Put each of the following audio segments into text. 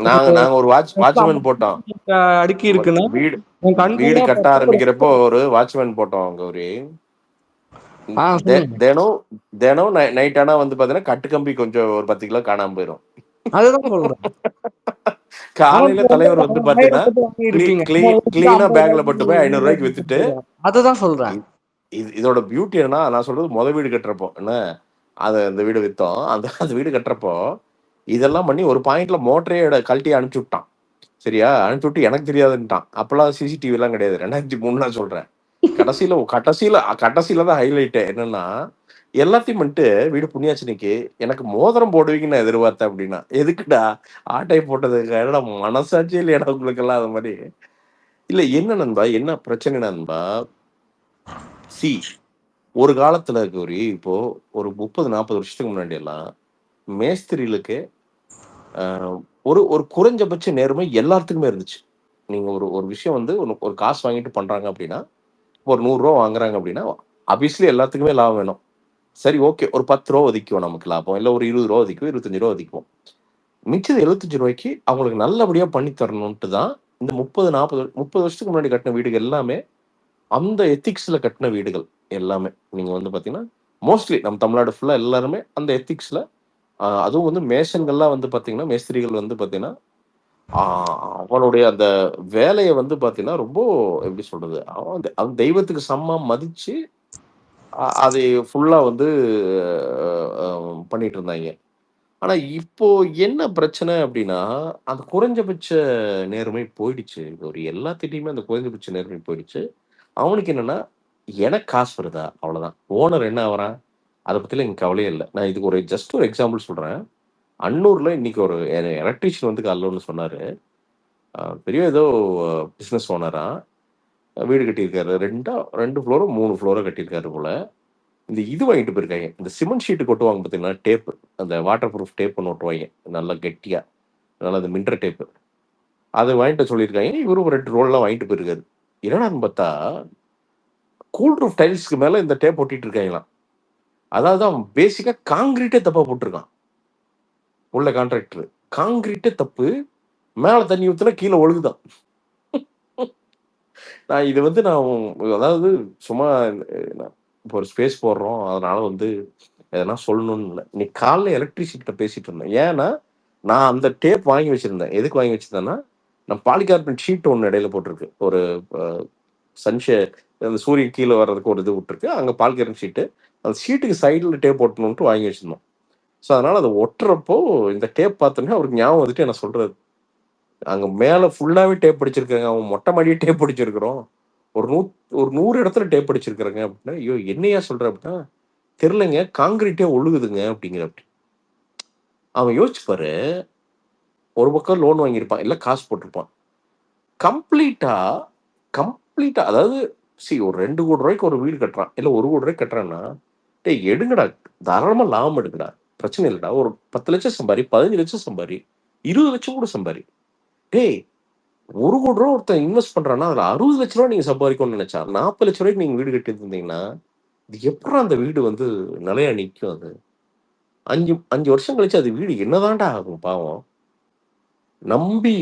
நாங்க நாங்க ஒரு வாட்ச்மேன் போட்டோம். அடுக்கி இருக்குன்னா வீடு என் கண் வீடு முன்னாடி கட்ட ஆரம்பிக்கிறப்போ ஒரு வாட்ச்மேன் போட்டோம் அங்க ஒரு சொல்லுங்க. தினம் தினம் நைட் ஆனா வந்து பாத்தீங்கன்னா கட்டு கம்பி கொஞ்சம் ஒரு 10 கிலோ காணாம போயிரும். அதுதான் சொல்றேன். காலையில நமக்கு வந்து தலைவர் வந்து 1000 பாத்தீங்கன்னா போட்டு வாங்கியிருப்பீங்க. நம்ம வச்சுட்டு கிளீனா 50 பேக்ல போட்டு போய் 500 ரூபாய்க்கு ரூபாய்க்கு வித்துட்டு போயிடும். அதுதான் சொல்றேன். இதோட பியூட்டி என்னன்னா நான் சொல்றது முத வீடு கட்டுறப்போ என்ன அது அந்த வீடு வித்தோம். அந்த அந்த வீடு கட்டுறப்போ இதெல்லாம் பண்ணி ஒரு பாயிண்ட்ல மோட்டரே கழட்டி அனுப்பிச்சு விட்டான். சரியா? அனுப்பிச்சு விட்டு எனக்கு தெரியாதுன்ட்டான். அப்பெல்லாம் சிசிடிவி எல்லாம் கிடையாது. 2003 நான் சொல்றேன். கடைசியில கடைசியில கடைசியில தான் ஹைலைட் என்னன்னா எல்லாத்தையும் பண்ணிட்டு வீடு புண்ணியாச்சனைக்கு எனக்கு மோதிரம் போடுவீங்கன்னு நான் எதிர்பார்த்தேன் அப்படின்னா எதுக்குடா ஆட்டை போட்டதுக்கு என்னடா மனசாட்சி இல்லையடா உங்களுக்கு எல்லாம் அது மாதிரி இல்ல என்ன நண்பா என்ன பிரச்சனை நண்பா சி ஒரு காலத்துல கௌரி இப்போ ஒரு 30-40 வருஷத்துக்கு முன்னாடி எல்லாம் மேஸ்திரிகளுக்கு ஒரு ஒரு குறைஞ்சபட்ச நேர்மை எல்லாத்துக்குமே இருந்துச்சு. நீங்க ஒரு ஒரு விஷயம் வந்து ஒரு காசு வாங்கிட்டு பண்றாங்க அப்படின்னா ஒரு 100 ரூபா வாங்குறாங்க அப்படின்னா ஆப்வியஸ்லி எல்லாத்துக்குமே லாபம் வேணும். சரி ஓகே ஒரு 10 ரூபா ஒதுக்குவோம் நமக்கு லாபம் இல்ல ஒரு 20 ரூபா ஒதுக்குவோம் 25 ரூபா ஒதுக்குவோம். மிச்சது 75 ரூபாய்க்கு அவங்களுக்கு நல்லபடியா பண்ணி தரணும்ட்டு தான் இந்த 30 வருஷத்துக்கு முன்னாடி கட்டின வீடுகள் எல்லாமே அந்த எத்திக்ஸ்ல கட்டின வீடுகள் எல்லாமே. நீங்க வந்து பாத்தீங்கன்னா மோஸ்ட்லி நம்ம தமிழ்நாடு ஃபுல்லா எல்லாருமே அந்த எத்திக்ஸ்ல அதுவும் வந்து மேசன்கள்லாம் வந்து பாத்தீங்கன்னா மேஸ்திரிகள் வந்து பாத்தீங்கன்னா அவனுடைய அந்த வேலையை வந்து பாத்தீங்கன்னா ரொம்ப எப்படி சொல்றது அவன் தெய்வத்துக்கு சமமா மதிச்சு அதை ஃபுல்லா வந்து பண்ணிட்டு இருந்தாங்க. ஆனா இப்போ என்ன பிரச்சனை அப்படின்னா அந்த குறைஞ்சபட்ச நேர்மை போயிடுச்சு. ஒரு எல்லாத்திட்டையுமே அந்த குறைஞ்சபட்ச நேர்மை போயிடுச்சு. அவனுக்கு என்னன்னா எனக்கு காசு வருதா அவ்வளவுதான். ஓனர் என்ன ஆவறான் அதை பத்திலாம் எனக்கு கவலையே இல்லை. நான் இதுக்கு ஒரு ஜஸ்ட் ஒரு எக்ஸாம்பிள் சொல்றேன். அன்னூர்ல இன்னைக்கு ஒரு எலக்ட்ரீஷியன் வந்து காலைல ஒன்று சொன்னாரு. பெரிய ஏதோ பிசினஸ் ஓனரா வீடு கட்டியிருக்காரு. ரெண்டு ஃப்ளோரோ 3 ஃப்ளோரோ கட்டியிருக்காரு போல. இந்த இது வாங்கிட்டு போயிருக்காங்க. இந்த சிமெண்ட் ஷீட் கொட்டுவாங்க பார்த்தீங்கன்னா, டேப். அந்த வாட்டர் ப்ரூஃப் டேப்ன்னு ஒட்டுவாங்க. நல்லா கெட்டியா. நல்லா அந்த மின்டர் டேப்பு. அது வாங்கிட்டு சொல்லியிருக்காங்க. இவரும் 2 ரோல்லாம் வாங்கிட்டு போயிருக்காரு. என்னடான்னு பார்த்தா, கூல் ரூஃப் டைல்ஸ்க்கு மேல இந்த டேப் ஒட்டிட்டு இருக்காங்களாம். அதாவது அவன் பேசிக்கா கான்கிரீட்டே தப்பா போட்டிருக்கான். உள்ள கான்ட்ராக்டர். கான்கிரீட்டே தப்பு. மேல தண்ணி ஊத்துனா கீழ ஒழுகுதாம். நான் இது வந்து அதாவது சும்மா இப்போ ஒரு ஸ்பேஸ் போடுறோம். அதனால வந்து எதனா சொல்லணும்னு இல்ல. இன்னைக்கு காலைல எலக்ட்ரிசிட்டி கிட்ட பேசிட்டு இருந்தேன். ஏன்னா, நான் அந்த டேப் வாங்கி வச்சிருந்தேன். எதுக்கு வாங்கி வச்சிருந்தேன்னா, நான் பாலிகார்பனேட் ஷீட் ஒண்ணு இடையில போட்டிருக்கு. ஒரு அ சன்ஷே அந்த சூரியன் கீழ வர்றதுக்கு ஒரு இது விட்டுருக்கு. அங்க பாலிகார்பனேட் ஷீட்டு. அந்த ஷீட்டுக்கு சைடுல டேப் ஒட்டணும்ன்ட்டு வாங்கி வச்சிருந்தோம். ஸோ, அதனால அத ஒட்டுறப்போ இந்த டேப் பார்த்தோனே அவருக்கு ஞாபகம் வந்துட்டு என்ன சொல்றாரு. அங்க மேல ஃபுல்லாவே டேப் அடிச்சிருக்காங்க. அவன் மொட்டை மாடியே டேப் அடிச்சிருக்கிறோம். ஒரு 100 இடத்துல டேப் அடிச்சிருக்காங்க அப்படின்னா, ஐயோ! என்னய்யா சொல்ற அப்படின்னா, தெரியலங்க கான்கிரீட்டே ஒழுகுதுங்க அப்படிங்கிறாப்டி. அவன் யோசிச்சு பாரு. ஒரு பக்கம் லோன் வாங்கியிருப்பான். இல்ல காசு போட்டிருப்பான். கம்ப்ளீட்டா கம்ப்ளீட்டா அதாவது ஒரு 2,00,00,000 ஒரு வீடு கட்டுறான். இல்ல 1,00,00,000 கட்டுறான்னா, டேய் எடுங்கடா. தாராளமா லாபம் எடுங்கடா. பிரச்சனை இல்லடா. ஒரு 10,00,000 சம்பாரி, 15,00,000 சம்பாரி, 20,00,000 கூட சம்பாரி. டேய் ரூ. 1,00,00,000 ஒருத்தன் இன்வெஸ்ட் பண்றான்னா, அதுல ரூ. 60,00,000 நீங்க சம்பாதிக்கணும்னு நினைச்சா, ரூ. 40,00,000 நீங்க வீடு கட்டியிருந்தீங்கன்னா, இது எப்புட்றா அந்த வீடு வந்து நிலையா நிக்கும் அது? 5 வருஷம் கழிச்சு அது வீடு என்னதான்டா ஆகும் பாவம்? நம்பி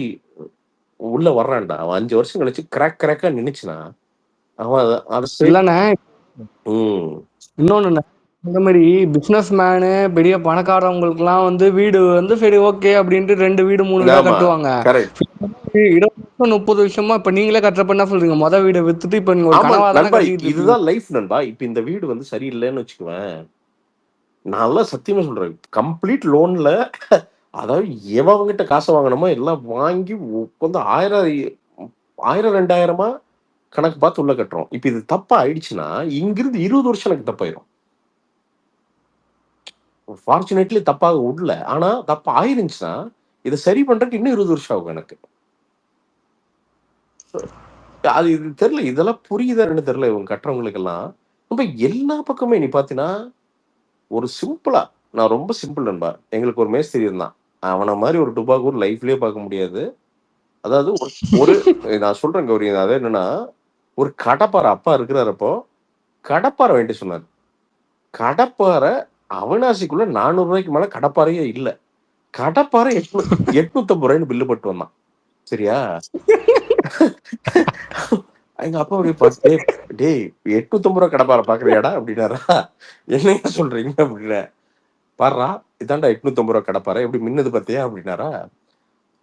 உள்ள வர்றான்டா. அவன் 5 வருஷம் கழிச்சு கிராக்கா நின்னுச்சுன்னா, அவன் அத இல்லண்ணே. ம். இன்னொன்னு இந்த மாதிரி பிசினஸ் மேனு பெரிய பணக்காரவங்களுக்குலாம் வந்து வீடு வந்து சரி ஓகே அப்படின்ட்டு 2 வீடு 3 வீடா ஆமா. கட்டுவாங்க. கரெக்ட். 20 வருஷம் 30 வருஷமா இப்ப நீங்களே கட்டுறப்ப என்ன சொல்றீங்க? மொத வீடை வித்துட்டு இப்ப நீங்க ஒரு ஆமா கனவா தானே நண்பா. கட்டிட்டு இருப்பீங்க. இதுதான் லைஃப் நண்பா. இப்ப இந்த வீடு வந்து சரியில்லைன்னு வச்சுக்குவேன். நான்லாம் சத்தியமா சொல்றேன். கம்ப்ளீட் லோன்ல அதாவது எவன்கிட்ட காச வாங்கணுமோ எல்லாம் வாங்கி உட்காந்து 1000 2000 கணக்கு பார்த்து உள்ள கட்டுறோம். இப்ப இது தப்பா ஆயிடுச்சுன்னா, இங்கிருந்து 20 வருஷம் எனக்கு தப்பாயிரும். ஃபார்ச்சுனேட்லி தப்பாக உடல. ஆனா தப்பா ஆயிருந்துச்சுன்னா, இத சரி பண்றதுக்கு இன்னும் 20 வருஷம் ஆகும் எனக்கு. அது இது தெரியல. இதெல்லாம் புரியுதா என்னன்னு தெரியல இவங்க கட்டுறவங்களுக்கெல்லாம். ரொம்ப எல்லா பக்கமே நீ பார்த்தீன்னா, ஒரு சிம்பிளா நான் ரொம்ப சிம்பிள் நண்பா. எங்களுக்கு ஒரு மேஸ்திரி இருந்தான். அவன மாரி ஒரு டுபாகூர் லைஃப்லயே பார்க்க முடியாது. அதாவது ஒரு நான் சொல்றேன் கௌரி. அது என்னன்னா, ஒரு கடப்பார அப்பா இருக்கிறாரு அப்போ. கடப்பார வாங்கிட்டு சொன்னாரு. கடப்பார அவிநாசிக்குள்ள ரூ. 400 மேல கடப்பாரையே இல்ல. கடப்பாரை 850 பில்லு போட்டு வந்தான். சரியா? எங்க அப்பா அப்படியே பார்த்து, டேய் 850 கடப்பாரை பாக்குறியாடா அப்படின்னாரா. என்னையா சொல்றீங்க அப்படின்னா, பாருடா இதான்டா 850 கடப்பாரை எப்படி மின்னுது பார்த்தியா அப்படின்னாரா.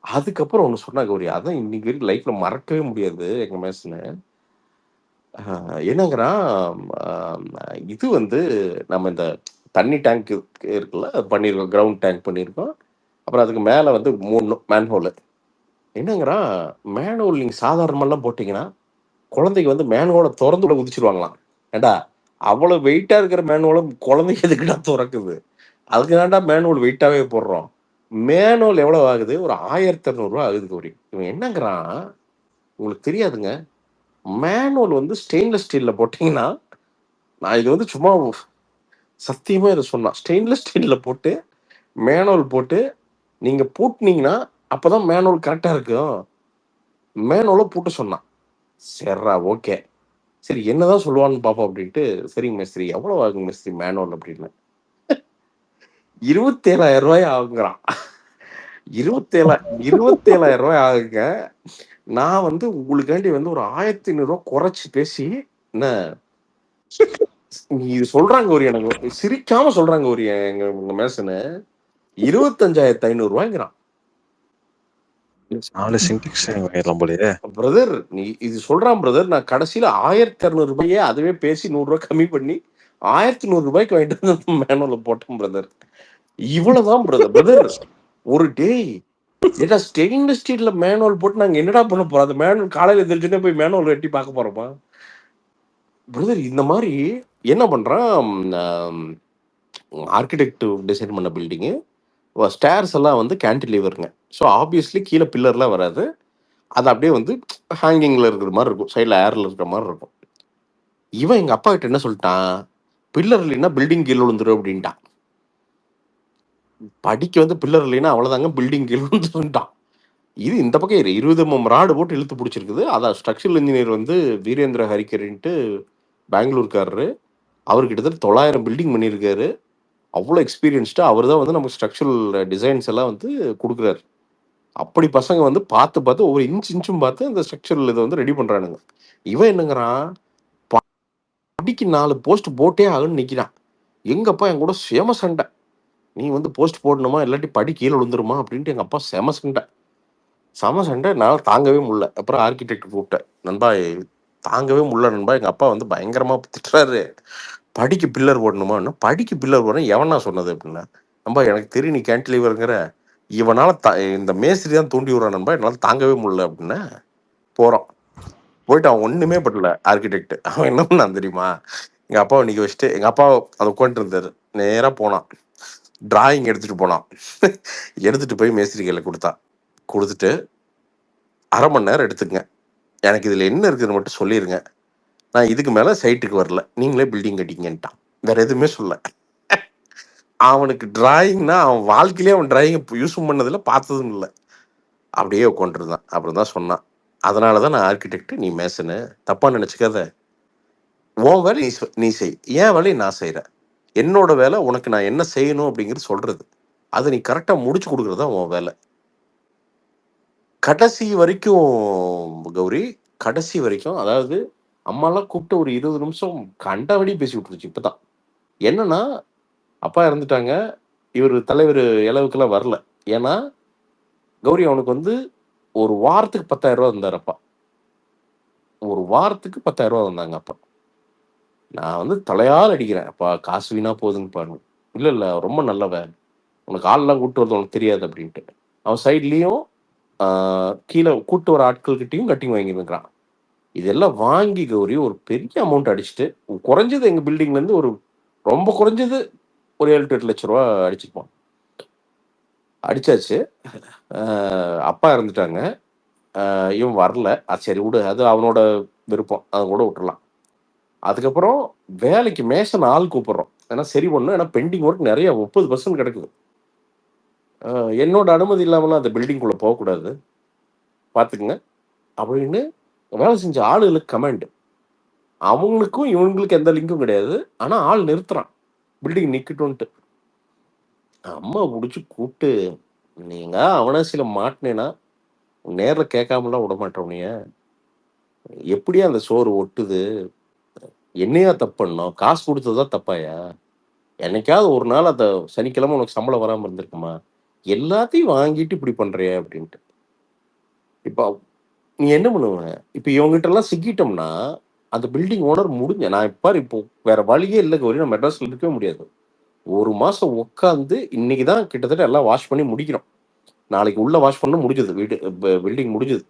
அதுக்கப்புறம் ஒண்ணு சொன்னாங்க கௌரி, அதான் இன்னைக்கு வரைக்கும் லைஃப்ல மறக்கவே முடியாது எங்க மேசனு. என்னங்கிறான், இது வந்து நம்ம இந்த தண்ணி டேங்க் இருக்குல்ல, அது பண்ணியிருக்கோம். கிரவுண்ட் டேங்க் பண்ணியிருக்கோம். அப்புறம் அதுக்கு மேல வந்து 3 மேன்ஹோலு. என்னங்கிறான், மேன்ஹோல் நீங்க சாதாரணமாலாம் போட்டீங்கன்னா, குழந்தைக்கு வந்து மேன்ஹோல தொறந்து உள்ள குதிச்சுருவாங்களாம். ஏன்டா, அவ்வளவு வெயிட்டா இருக்கிற மேன்ஹோல குழந்தைக்கு எதுக்குடா தொறக்குது? அதுக்கு தான்டா மேன்ஹோல் வெயிட்டாவே போடுறோம். மேன்ஹோல் எவ்வளவு ஆகுது? ஒரு ரூ. 1200 ஆகுது கௌரி. இவன் என்னங்கிறான், உங்களுக்கு தெரியாதுங்க. மேன்ஹோல் வந்து ஸ்டெயின்லெஸ் ஸ்டீல்ல போட்டீங்கன்னா, நான் இது வந்து சும்மா சத்தியமா இத சொன்னான். ஸ்டெயின்லெஸ் ஸ்டீல்ல போட்டு, மேனுவல் போட்டு, நீங்க பூட்டுனீங்கன்னா, அப்பதான் மேனுவல் கரெக்ட்டா இருக்கும். மேனுவல பூட்ட சொன்னான். சேர்றா ஓகே. சரி என்னதான் சொல்லுவான்னு பார்ப்போம் அப்டின்ட்டு, சரிங்க மேஸ்திரி எவ்வளவு ஆகும் மேஸ்திரி மேனுவல் அப்டின்னேன். ரூ. 27,000 ஆகுங்கிறான். 27,000 ஆகுங்க. நான் வந்து உங்களுக்காண்டி வந்து ஒரு ரூ. 1,500 குறைச்சு பேசி, என்ன இது சொல்றாங்க ஒரு எனக்கு சிரிக்காம சொல்றாங்க ஒரு எங்க உங்க மேசனு. 25,500 4 சின்டெக்ஸ் வாங்கிடலாம் போலயே. பிரதர் நீ இது சொல்றான் பிரதர். நான் கடைசியில ரூ. 1,200 அதுவே பேசி ரூ. 100 கம்மி பண்ணி ரூ. 1,100 வாங்கிட்டு வந்து மேனுவல போட்டேன் பிரதர். இவ்வளவுதான் பிரதர். பிரதர் ஒரு டேய் ஏடா ஸ்டெயின்லெஸ் ஸ்டீல்ல மேனுவல் போட்டு நாங்க என்னடா பண்ண போறோம்? அந்த மேனுவல் காலையில எந்திரிச்சோனே போய் மேனுவல் வெட்டி பார்க்க போறோமா? பிரதர் இந்த மாதிரி என்ன பண்றான், ஆர்கிடெக்ட் டிசைன் பண்ண பில்டிங்கு ஸ்டேர்ஸ் எல்லாம் வந்து கேன்டிலீவருங்க. ஸோ ஆப்வியஸ்லி கீழே பில்லர்லாம் வராது. அது அப்படியே வந்து ஹேங்கிங்ல இருக்கிற மாதிரி இருக்கும். சைடில் ஏர்ல இருக்கிற மாதிரி இருக்கும். இவன் எங்க அப்பா கிட்ட என்ன சொல்லிட்டான், பில்லர் இல்லைன்னா பில்டிங் கீழே விழுந்துரும் அப்படின்ட்டான். படிக்க வந்து பில்லர் இல்லைன்னா அவ்வளோதாங்க, பில்டிங் கீழே விழுந்துருன்ட்டான். இது இந்த பக்கம் 20 ராடு போட்டு இழுத்து பிடிச்சிருக்குது. அதான் ஸ்ட்ரக்சரல் இன்ஜினியர் வந்து வீரேந்திர ஹரிக்கரின்ட்டு பெங்களூர்காரரு. அவர் கிட்டத்தட்ட 900 பில்டிங் பண்ணியிருக்காரு. அவ்வளோ எக்ஸ்பீரியன்ஸ்டு. அவர் தான் வந்து நமக்கு ஸ்ட்ரக்சரல் டிசைன்ஸ் எல்லாம் வந்து கொடுக்குறாரு. அப்படி பசங்க வந்து பார்த்து பார்த்து ஒவ்வொரு இன்ச்சும் பார்த்து அந்த ஸ்ட்ரக்சரல் இதை வந்து ரெடி பண்றானுங்க. இவன் என்னங்கிறான், படிக்கு 4 போஸ்ட் போட்டே ஆகுன்னு நிக்கிறான். எங்கப்பா என் கூட செம சண்டை. நீ வந்து போஸ்ட் போடணுமா இல்லாட்டி படி கீழே விழுந்துருமா அப்படின்ட்டு எங்க அப்பா செம சண்டை. செம சண்டை. நான் தாங்கவே முடியல. அப்புறம் ஆர்கிடெக்ட் கூப்பிட்டேன். நண்பா தாங்கவே முடியல நண்பா. எங்க அப்பா வந்து பயங்கரமா திட்டுறாரு. படிக்கு பில்லர் போடணுமா? படிக்கு பில்லர் போட எவனா சொன்னது அப்படின்னா, நண்பா எனக்கு தெரியும் நீ கேன்டிலீவருங்கிற. இவனால இந்த மேஸ்திரி தான் தூண்டி விடுறான் நண்பா. என்னால தாங்கவே முடியல அப்படின்னா போறோம். போயிட்டு அவன் ஒண்ணுமே பண்ணல ஆர்கிடெக்ட். அவன் என்ன பண்ணான் தெரியுமா, எங்க அப்பாவை நிக்க வச்சுட்டு, எங்க அப்பா அதை உட்காந்துட்டு இருந்தாரு. நேரா போனான், டிராயிங் எடுத்துட்டு போனான். எடுத்துட்டு போய் மேஸ்திரி கையில கொடுத்துட்டு 1/2 மணி நேரம் எடுத்துக்கங்க, எனக்கு இதுல என்ன இருக்குதுன்னு மட்டும் சொல்லிருங்க, நான் இதுக்கு மேல சைட்டுக்கு வரல, நீங்களே பில்டிங் கட்டிங்கன்ட்டான். வேற எதுவுமே சொல்ல. அவனுக்கு டிராயிங்னா அவன் வாழ்க்கையிலே அவன் டிராயிங் யூஸ் பண்ணதில்ல, பார்த்ததும் இல்லை. அப்படியே உட்காந்துருந்தான். அப்புறம் தான் சொன்னான், அதனாலதான் நான் ஆர்கிடெக்ட், நீ மேசனு, தப்பா நினைச்சுக்காத. உன் வேலை நீ செய், என் வேலையை நான் செய்யறேன். என்னோட வேலை உனக்கு நான் என்ன செய்யணும் அப்படிங்கிறது சொல்றது. அதை நீ கரெக்டா முடிச்சு கொடுக்கறது தான் உன் வேலை. கடைசி வரைக்கும் கௌரி, கடைசி வரைக்கும், அதாவது அம்மாலாம் கூப்பிட்டு ஒரு 20 நிமிஷம் கண்டபடி பேசி விட்டுருச்சு. இப்பதான் என்னன்னா, அப்பா இறந்துட்டாங்க, இவர் தலைவர் இளவுக்கெல்லாம் வரல. ஏன்னா கௌரி அவனுக்கு வந்து ஒரு வாரத்துக்கு 10,000 இருந்தார் அப்பா. ஒரு வாரத்துக்கு 10,000 வந்தாங்க அப்பா. நான் வந்து தலையால் அடிக்கிறேன், அப்பா காசு வீணா போகுதுங்க பாருங்க. இல்ல இல்ல ரொம்ப நல்லவன், உனக்கு ஆள்லாம் கூட்டு வரது உனக்கு தெரியாது அப்படின்ட்டு. அவன் சைட்லயும் கீழே கூட்டு வர ஆட்கள்கிட்டையும் கட்டிங் வாங்கியிருக்கிறான். இதெல்லாம் வாங்கி கௌரி ஒரு பெரிய அமௌண்ட் அடிச்சுட்டு, குறைஞ்சது எங்க பில்டிங்ல இருந்து ஒரு ரொம்ப குறைஞ்சது ஒரு 7-8 லட்ச ரூபா அடிச்சிருப்பான். அடிச்சாச்சு. அப்பா இறந்துட்டாங்க. இவன் வரல. சரி விடு, அது அவனோட விருப்பம், அதை கூட விட்டுறலாம். அதுக்கப்புறம் வேலைக்கு மேசன் ஆள் கூப்பிடுறோம். ஏன்னா சரி பண்ணும், ஏன்னா பெண்டிங் ஒர்க் நிறைய 30% கிடக்குது. என்னோட அனுமதி இல்லாமலாம் அந்த பில்டிங்குள்ள போகக்கூடாது பார்த்துக்குங்க அப்படின்னு வேலை செஞ்ச ஆளுகளுக்கு கமெண்ட். அவங்களுக்கும் இவங்களுக்கு எந்த லிங்கும் கிடையாது. ஆனா ஆள் நிறுத்துறான், பில்டிங் நிக்கட்டும்ட்டு. அம்மா பிடிச்சி கூப்பிட்டு நீங்க அவனாசியில மாட்டினேன்னா நேர்ல கேட்காமலாம் விட மாட்டோம். நீ எப்படியா அந்த சோறு ஒட்டுது? என்னையா தப்பு பண்ணோம்? காசு கொடுத்ததா தப்பாயா? என்னைக்காவது ஒரு நாள் அந்த சனிக்கிழமை உனக்கு சம்பளம் வராம இருந்திருக்குமா? எல்லாத்தையும் வாங்கிட்டு இப்படி பண்றியே அப்படின்ட்டு. இப்போ நீ என்ன பண்ணுவ? இப்ப இவங்ககிட்டலாம் சிக்கிட்டோம்னா, அந்த பில்டிங் ஓனர் நான் இப்போ வேற வழியே இல்ல கௌரி. நான் மெட்ராஸ்ல இருக்கவே முடியாது. 1 மாசம் உட்காந்து இன்னைக்கு தான் கிட்டத்தட்ட எல்லாம் வாஷ் பண்ணி முடிக்கிறோம். நாளைக்கு உள்ள வாஷ் பண்ண முடிஞ்சது. வீடு பில்டிங் முடிஞ்சது.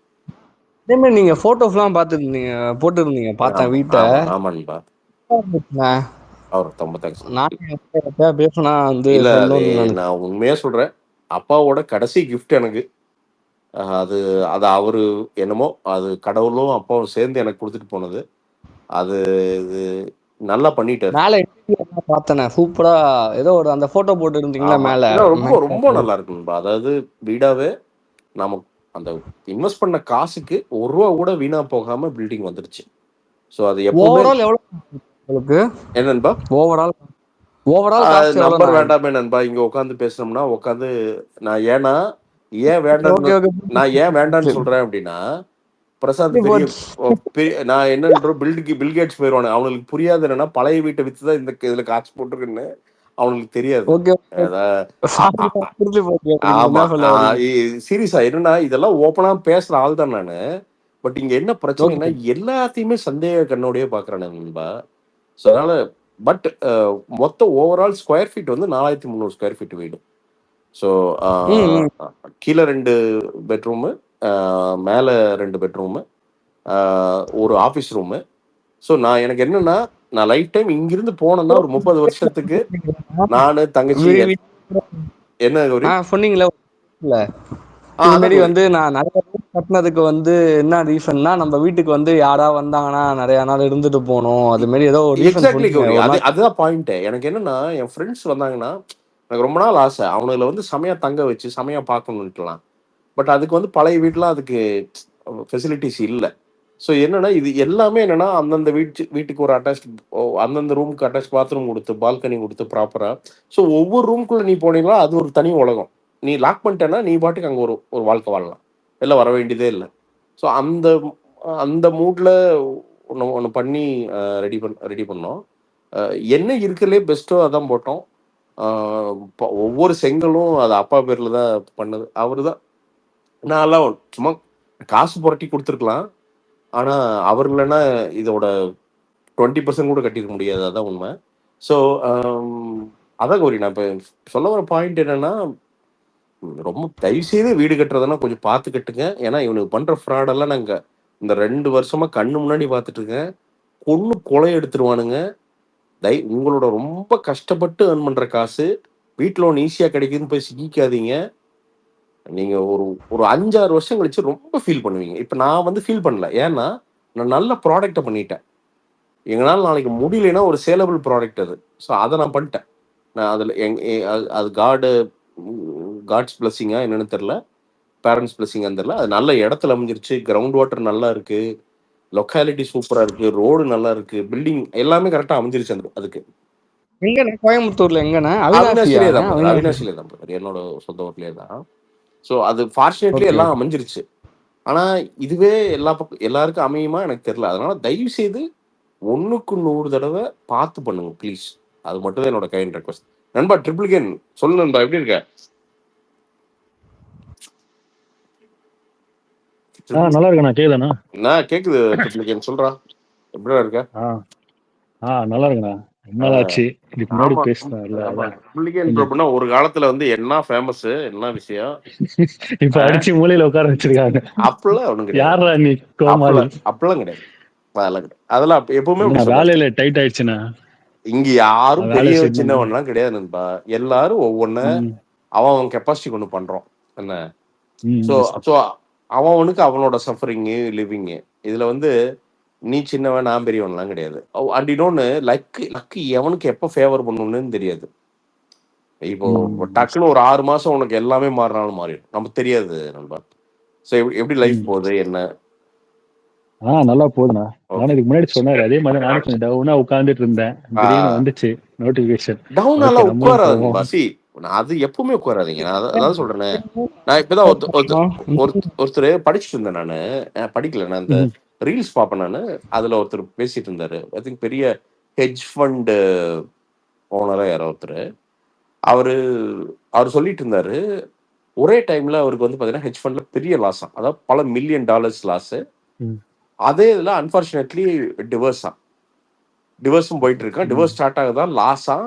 அதே மாதிரி நீங்க போட்டோஸ்லாம் பார்த்துருந்தீங்க, போட்டுருந்தீங்க, பார்த்தேன் ஆமா, வீட்டை. ஆமா, ஆமா நண்பா. அவர் ரொம்ப தேங்க்ஸ். நான் பேசினா வந்து இல்ல அது சொல்லணும்னு நினைச்சேன். நான் உண்மையா சொல்றேன். அப்பாவோட கடைசி கிஃப்ட் எனக்கு. அது அது அவரு என்னமோ அது கடவுளும் அப்பாவும் சேர்ந்து எனக்கு குடுத்துட்டு போனது. அது இது நல்லா பண்ணிட்டாரு. மேல இன்டீரியர் பார்த்தேனே, சூப்பரா ஏதோ ஒரு அந்த போட்டோ போட்டு இருந்தீங்களா ஆமா. மேல. இல்ல ரொம்ப ரொம்ப நல்லா இருக்கு நண்பா. அதாவது வீடாவே நாம அந்த இன்வெஸ்ட் பண்ண காசுக்கு ரூ. 1 கூட வீணா போகாம பில்டிங் வந்துருச்சு. ஸோ அது எப்பவுமே ஓவரால் எவ்வளவு உங்களுக்கு? என்ன நண்பா? ஓவரால் காஸ்ட் எவ்வளவு? நம்பர் வேண்டாமே நண்பா. இங்க உட்காந்து பேசணும்னா உட்காந்து நான் ஏன் வேண்டான்னு ஓகே ஓகே. நான் ஏன் வேண்டான்னு சொல்றேன் அப்படின்னா, பிரசாந்த் நான் என்னன்றோம் பில்கேட்ஸ் போயிடுவானு அவனுக்கு புரியாது. என்னன்னா பழைய வீட்டை வித்து தான் இந்த இதுல காசு போட்டிருக்குன்னு அவனுக்கு தெரியாது. ஓகே ஆமா. சீரியஸா என்னன்னா இதெல்லாம் ஓப்பனா பேசுற ஆள் தான் நானு. பட் இங்க என்ன பிரச்சனைனா எல்லாத்தையுமே சந்தேக கண்ணோடயே பாக்குறேன் நண்பா. ஸோ அதனால பட் மொத்த ஓவரால் ஸ்கொயர் ஃபீட் வந்து 4300 ஸ்கொயர் ஃபீட் வீடு. ஸோ கீழே 2 பெட்ரூமு, மேலே 2 பெட்ரூமு, ஒரு ஆஃபீஸ் ரூமு. ஸோ எனக்கு என்னன்னா நான் லைஃப் டைம் இங்கிருந்து போனேன்னா ஒரு 30 வருஷத்துக்கு நானு தங்கச்சி என்ன கௌரி? சொன்னீங்களா இது மாதிரி வந்து நான் நிறைய கட்டினதுக்கு வந்து என்ன ரீசன்னா, நம்ம வீட்டுக்கு வந்து யாரா வந்தாங்கன்னா நிறைய நாள் இருந்துட்டு போகணும். அது மாதிரி ஏதோ எக்ஸாக்ட்லி கௌரி. அதுதான் பாயிண்ட். எனக்கு என்னன்னா என் ஃப்ரெண்ட்ஸ் வந்தாங்கன்னா எனக்கு ரொம்ப நாள் ஆசை அவனுங்களை வந்து செமையா தங்க வச்சு செமையா பார்க்கணுன்ட்டுலாம். பட் அதுக்கு வந்து பழைய வீட்டுலாம் அதுக்கு ஃபெசிலிட்டிஸ் இல்லை. ஸோ என்னன்னா இது எல்லாமே என்னன்னா அந்தந்த வீட்டுக்கு ஒரு அட்டாச் அந்தந்த ரூமுக்கு அட்டாச் பாத்ரூம் கொடுத்து பால்கனி கொடுத்து ப்ராப்பரா. ஸோ ஒவ்வொரு ரூம்குள்ள நீ போனீங்களா அது ஒரு தனி உலகம். நீ லாக் பண்ணிட்டேன்னா நீ பாட்டுக்கு அங்கே ஒரு ஒரு வாழ்க்கை வாழலாம். எல்லாம் வர வேண்டியதே இல்லை. ஸோ அந்த அந்த மூட்ல ஒன்று பண்ணி ரெடி பண்ணோம். என்ன இருக்கிறதுலே பெஸ்ட்டோ அதான் போட்டோம். ஒவ்வொரு செங்கலும் அது அப்பா பேர்ல தான் பண்ணது. அவரு தான். நான்லாம் சும்மா காசு புரட்டி கொடுத்துருக்கலாம். ஆனா அவர் இல்லைன்னா இதோட 20% கூட கட்டியிருக்க முடியாது. அதான் உண்மை. ஸோ அதான் கௌரி நான் இப்போ சொல்ல வர பாயிண்ட் என்னன்னா ரொம்ப தயவு செய்து வீடு கட்டுறதுன்னா கொஞ்சம் பார்த்து கட்டுங்க. ஏன்னா இவனுக்கு பண்ற ஃப்ராடெல்லாம் நாங்க இந்த 2 வருஷமா கண்ணு முன்னாடி பார்த்துட்டு இருக்கேன். கொலை எடுத்துருவானுங்க. உங்களோட ரொம்ப கஷ்டப்பட்டு ஏர்ன் பண்ற காசு வீட்டு லோன் ஈஸியா கிடைக்குதுன்னு போய் சிக்கிக்காதீங்க. நீங்க ஒரு ஒரு 5-6 வருஷம் கழிச்சு ரொம்ப ஃபீல் பண்ணுவீங்க. இப்ப நான் வந்து ஃபீல் பண்ணல. ஏன்னா நான் நல்ல ப்ராடக்ட்டை பண்ணிட்டேன். எங்களால நாளைக்கு முடியலைன்னா ஒரு சேலபிள் ப்ராடக்ட் அது. ஸோ அதை நான் பண்ணிட்டேன். நான் அதில் அது காட்ஸ் பிளஸ்ஸிங்கா என்னன்னு தெரியல. பேரண்ட்ஸ் பிளஸ்ஸிங்கான்னு தெரியல. அது நல்ல இடத்துல அமைஞ்சிருச்சு. கிரவுண்ட் வாட்டர் நல்லா இருக்கு. லொக்காலிட்டி சூப்பரா இருக்கு. ரோடு நல்லா இருக்கு. பில்டிங் எல்லாமே கரெக்டா அமைஞ்சிருச்சு. அதுக்கு எங்கண்ணே? கோயம்புத்தூர்ல எங்கண்ணே? அவினாசிலே தான் என்னோட சொந்த ஊர்லயே தான். ஸோ அது ஃபார்ச்சுனேட்லி எல்லாம் அமைஞ்சிருச்சு. ஆனா இதுவே எல்லாருக்கும் அமையுமா எனக்கு தெரியல. அதனால தயவு செய்து 1க்கு 100 தடவை பார்த்து பண்ணுங்க ப்ளீஸ். அது மட்டும் தான் என்னோட கைண்ட் ரெக்வஸ்ட். நண்பா ட்ரிபிள் கேன் சொல்லு நண்பா, எப்படி இருக்க? நல்லா இருக்கேண்ணா. கேக்குதாண்ணா? நான் கேக்குது. ட்ரிபிள் கேன் சொல்றா, எப்படிடா இருக்க? நல்லா இருக்குண்ணா. என்னதாச்சு இதுக்கு முன்னாடி பேசினா ஒரு காலத்துல வந்து என்ன ஃபேமஸ், என்ன விஷயம் இப்ப அடிச்சு மூலையில உட்கார வச்சிருக்காங்க. அப்பெல்லாம் ஒண்ணும் கிடையாது. யாரா நீ கோமாளி? அப்பெல்லாம் கிடையாது. அதெல்லாம் எப்பவுமே வேலையில டைட் ஆயிடுச்சுண்ணா. இங்க யாரும் பெரிய சின்னவன்லாம் கிடையாது நண்பா. எல்லாரும் ஒவ்வொன்னு அவன் கெப்பாசிட்டி கொண்டு பண்றோம். என்ன சோ அவனுக்கு அவனோட சஃபரிங் லிவிங். இதுல வந்து நீ சின்னவன் நான் பெரியவன்லாம் கிடையாது. அண்ட் இன்னொன்னு லக்கு எவனுக்கு எப்ப ஃபேவர் பண்ணணும்னு தெரியாது. இப்போ டக்குன்னு ஒரு 6 மாசம் உனக்கு எல்லாமே மாறினாலும் மாறிடும், நமக்கு தெரியாது நண்பா. சோ எப்படி லைஃப் போகுது என்ன? நல்லா போகுதுண்ணா. நானும் இதுக்கு முன்னாடி சொன்னாரு அதே மாதிரி நானும் கொஞ்சம் டவுனா உட்கார்ந்துட்டு இருந்தேன். திடீர்னு வந்துச்சு நோட்டிபிகேஷன். டவுனால உட்காராது. நான் அது எப்பவுமே உட்காராதீங்க. நான் அதான் சொல்றேனே. நான் இப்பதான் ஒருத்தர் படிச்சுட்டு இருந்தேன் நானு. படிக்கல. நான் இந்த ம். ரீல்ஸ் பார்ப்பேன் நானு. அதுல ஒருத்தர் பேசிட்டு இருந்தாரு. ஐ திங்க் பெரிய ஹெட்ஜ் ஃபண்ட் ஓனரா யாரோ ஒருத்தர். அவரு அவர் சொல்லிட்டு இருந்தாரு. ஒரே டைம்ல அவருக்கு வந்து பாத்தீங்கன்னா ஹெட்ஜ் ஃபண்ட்ல பெரிய லாஸ். அதாவது பல $1,000,000 லாஸ். ம். அதே இதுல அன்பார்ச்சுனேட்லி டிவர்ஸும் போயிட்டு இருக்கான். ம். டிவர்ஸ் ஸ்டார்ட் ஆகுதா லாஸா.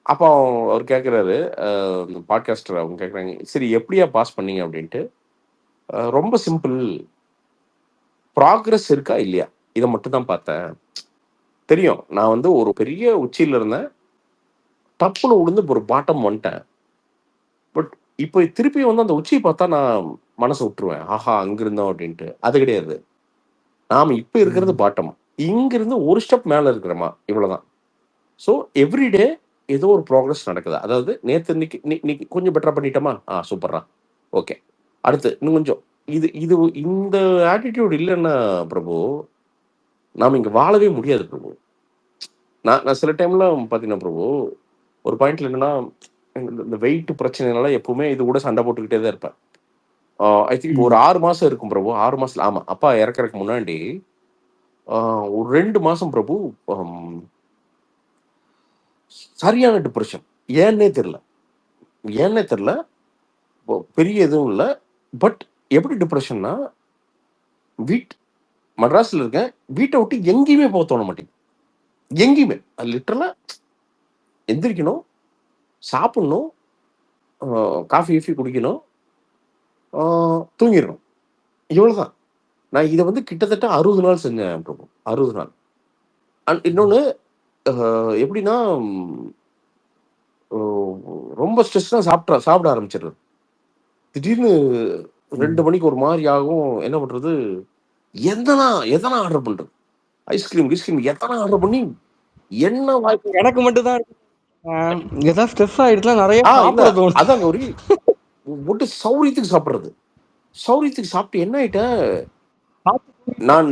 அப்போ அவர் கேட்குறாரு, பாட்காஸ்டர் அவங்க கேட்குறாங்க, சரி எப்படியா பாஸ் பண்ணீங்க அப்படின்ட்டு. ரொம்ப சிம்பிள், ப்ராக்ரஸ் இருக்கா இல்லையா, இதை மட்டும் தான் பார்த்தேன். தெரியும் நான் வந்து ஒரு பெரிய உச்சியில் இருந்தேன், டப்புன்னு விழுந்து ஒரு பாட்டம் வந்துட்டேன். பட் இப்போ திருப்பி வந்து அந்த உச்சியை பார்த்தா நான் மனசை விட்டுருவேன், ஆஹா அங்க இருந்தோம் அப்படின்ட்டு. அது கிடையாது. நாம இப்போ இருக்கிறது ம். பாட்டம், இங்கிருந்து ஒரு ஸ்டெப் மேலே இருக்கிறோமா, இவ்வளவுதான். ஸோ எவ்ரிடே ஏதோ ஒரு ப்ராக்ரஸ் நடக்குது. அதாவது நேற்று இன்னைக்கு கொஞ்சம் பெட்டரா பண்ணிட்டோமா, சூப்பரா, ஓகே, அடுத்து இன்னும் கொஞ்சம். இது இது இந்த ஆட்டிடியூட் இல்லைன்னா பிரபு, நாம இங்க வாழவே முடியாது பிரபு. நான் சில டைம்ல பார்த்தீங்கன்னா பிரபு, ஒரு பாயிண்ட்ல என்னன்னா, இந்த வெயிட் பிரச்சனைனால எப்பவுமே இது கூட சண்டை போட்டுக்கிட்டே தான் இருப்பேன். ஐ திங்க் ஒரு ம். 6 மாசம் இருக்கும் பிரபு. 6 மாசத்துல ஆமா, அப்பா இறக்கறதுக்கு முன்னாடி ஒரு 2 மாசம் பிரபு, ஹம், சரியான டிப்ரெஷன். ஏன்னே தெரியல, ஏன்னே தெரியல. பெரிய எதுவும் இல்லை. பட் எப்படி டிப்ரெஷன்னா, மட்ராஸ்ல இருக்கேன், வீட்டை விட்டு எங்கேயுமே போக தோண மாட்டேங்குது. எங்கேயுமே லிட்டரலா எந்திரிக்கணும், சாப்பிடணும், காஃபி கீஃபி குடிக்கணும், தூங்கிடணும், இவ்வளவுதான். நான் இதை வந்து கிட்டத்தட்ட 60 நாள் செஞ்சேன் பிரபு. 60 நாள். அண்ட் இன்னொன்னு, எப்படின்னா, ரொம்ப ஸ்ட்ரெஸ்னா சாப்பிட ஆரம்பிச்சிடுறது. திடீர்னு 2 ம். மணிக்கு ஒரு மாதிரி ஆகும். என்ன பண்றது, எதனா ஆர்டர் பண்றது, ஐஸ்கிரீம் கிஸ்கிரீம் எதனா ஆர்டர் பண்ணி என்ன வாய்ப்பு. எனக்கு மட்டும் தான் ஏதாவது ஸ்ட்ரெஸ் ஆயிடுச்சுன்னா நிறைய இல்ல, சாப்பிட தோணும். அதாங்க ஒரு போட்டு சௌரியத்துக்கு சாப்பிடுறது. சௌரியத்துக்கு சாப்பிட்டு என்ன ஆயிட்டேன், நான்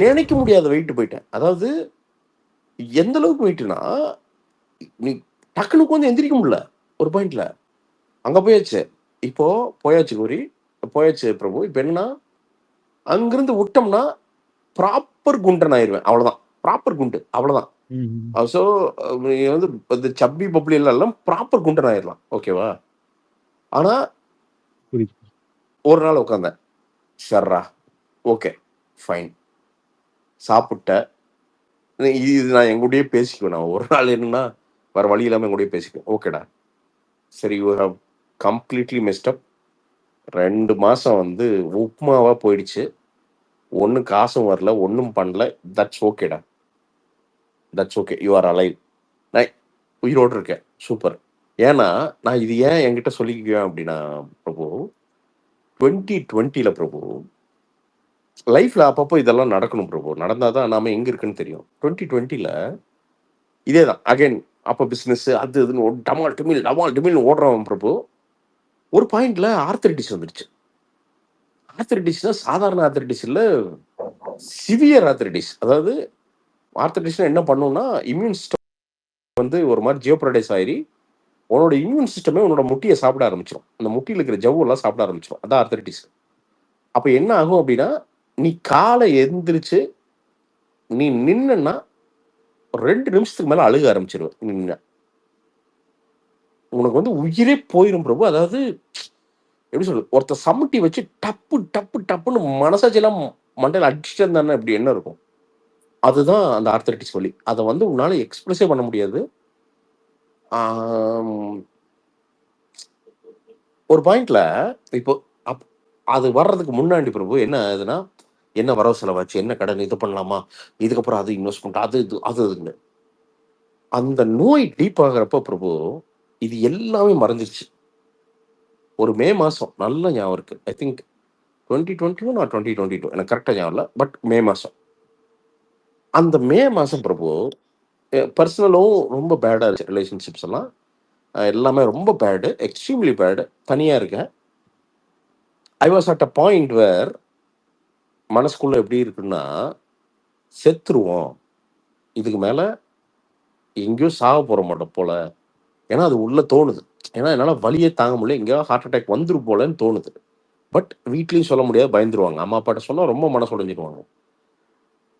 நினைக்க முடியாத வெயிட் போயிட்டேன். அதாவது எந்த அளவுக்கு வெயிட்னா, நீ டக்குனுக்கு வந்து எந்திரிக்க முடியல ஒரு பாயிண்ட்ல. அங்க போயாச்சு. இப்போ போயாச்சு கௌரி, போயாச்சு பிரபு. இப்ப என்னன்னா, அங்கிருந்து விட்டோம்னா ப்ராப்பர் குண்டன் ஆயிருவேன், அவ்வளவுதான். ப்ராப்பர் குண்டு, அவ்வளவுதான். ம். ஸோ நீ வந்து இந்த சப்பி பப்ளி எல்லாம் ப்ராப்பர் குண்டன் ஆயிடலாம், ஓகேவா. ஆனா புரியுது. ஒரு நாள் உட்காந்தேன், சர்ரா, ஓகே, ஃபைன், சாப்பிட்ட. இது நான் எங்கூடயே பேசிக்குவேன். நான் ஒரு நாள் என்னன்னா, வேற வழி இல்லாம எங்கூடயே பேசிக்குவேன். ஓகேடா, சரி, யூ ஹவ் கம்ப்ளீட்லி மிஸ்ட் அப். 2 மாசம் வந்து உப்புமாவா போயிடுச்சு. ஒண்ணும் காசும் வரல, ஒண்ணும் பண்ணல. தட்ஸ் ஓகேடா, that's okay, you are alive. நான் உயிரோடு இருக்கேன், சூப்பர். ஏன்னா நான் இது ஏன் என்கிட்ட சொல்லிக்குவேன் அப்படின்னா பிரபு, 2020ல பிரபு, லைஃப்ல அப்பப்போ இதெல்லாம் நடக்கணும் பிரபு. நடந்தாதான் நாம எங்க இருக்குன்னு தெரியும். 2020ல இதேதான் அகைன். அப்ப பிசினஸ் அது இதுன்னு டமால் டிமில் ஓடுறவன் பிரபு, ஒரு பாயிண்ட்ல ஆர்த்தரைட்டிஸ் வந்துருச்சு. ஆர்த்தரைட்டிஸ்னா சாதாரண ஆர்த்தரைட்டிஸ் இல்ல, சிவியர் ஆர்த்தரைட்டிஸ். அதாவது ஆர்த்தரைட்டிஸ் என்ன பண்ணும்னா, இம்யூன் சிஸ்டம் வந்து ஒரு மாதிரி ஜியோப்ரடைஸ் ஆயிரி, உன்னோட இம்யூன் சிஸ்டமே உன்னோட முட்டியை சாப்பிட ஆரம்பிச்சிடும். அந்த முட்டியில் இருக்கிற ஜவ்வு எல்லாம் சாப்பிட ஆரம்பிச்சிடும். அதான் ஆர்த்தரைட்டிஸ். அப்ப என்ன ஆகும் அப்படின்னா, நீ காலை எந்திரிச்சு நீ நின்னா 2 நிமிஷத்துக்கு மேல அழுக ஆரம்பிச்சிருவ. நின்ன உனக்கு வந்து உயிரே போயிரும் பிரபு. அதாவது எப்படி சொல்றது, ஒருத்தர் சம்மட்டி வச்சு டப்பு டப்பு டப்புன்னு மனசாட்சியெல்லாம் மண்டையில அடிச்சுட்டு இருந்தானே இப்படி என்ன இருக்கும், அதுதான் அந்த ஆர்த்தரைட்டிஸ் வலி. அதை வந்து உன்னால எக்ஸ்பிரஸே பண்ண முடியாது. ஆம், ஒரு பாயிண்ட்ல இப்போ அப் அது வர்றதுக்கு முன்னாடி பிரபு என்ன ஆகுதுன்னா, என்ன வரவு செலவாச்சு, என்ன கடன், இது பண்ணலாமா, இதுக்கப்புறம் அது இன்வெஸ்ட்மெண்ட், அது இது அது இதுன்னு. அந்த நோய் டீப் ஆகிறப்ப பிரபு, இது எல்லாமே மறைஞ்சிருச்சு. ஒரு மே மாசம் நல்ல ஞாபகம் இருக்கு. ஐ திங்க் 2021 ஆர் 2022, எனக்கு கரெக்டா ஞாபகம் இல்லை. பட் மே மாசம், அந்த மே மாசம் பிரபு, பர்சனலும் ரொம்ப பேடா இருந்துச்சு. ரிலேஷன்ஷிப்ஸ் எல்லாம் எல்லாமே ரொம்ப பேடு, எக்ஸ்ட்ரீம்லி பேடு. தனியா இருக்கேன். I was at a point where மனசுக்குள்ள எப்படி இருக்குன்னா, செத்துருவோம், இதுக்கு மேல எங்கேயோ சாக போற மாட்டோம் போல, ஏன்னா அது உள்ள தோணுது. ஏன்னா என்னால் வலியே தாங்க முடியல, எங்கேயாவது ஹார்ட் அட்டாக் வந்துரும் போலன்னு தோணுது. பட் வீட்லேயும் சொல்ல முடியாது, பயந்துருவாங்க. அம்மா அப்பாட்ட சொன்னால் ரொம்ப மனசு உடைஞ்சிருவாங்க.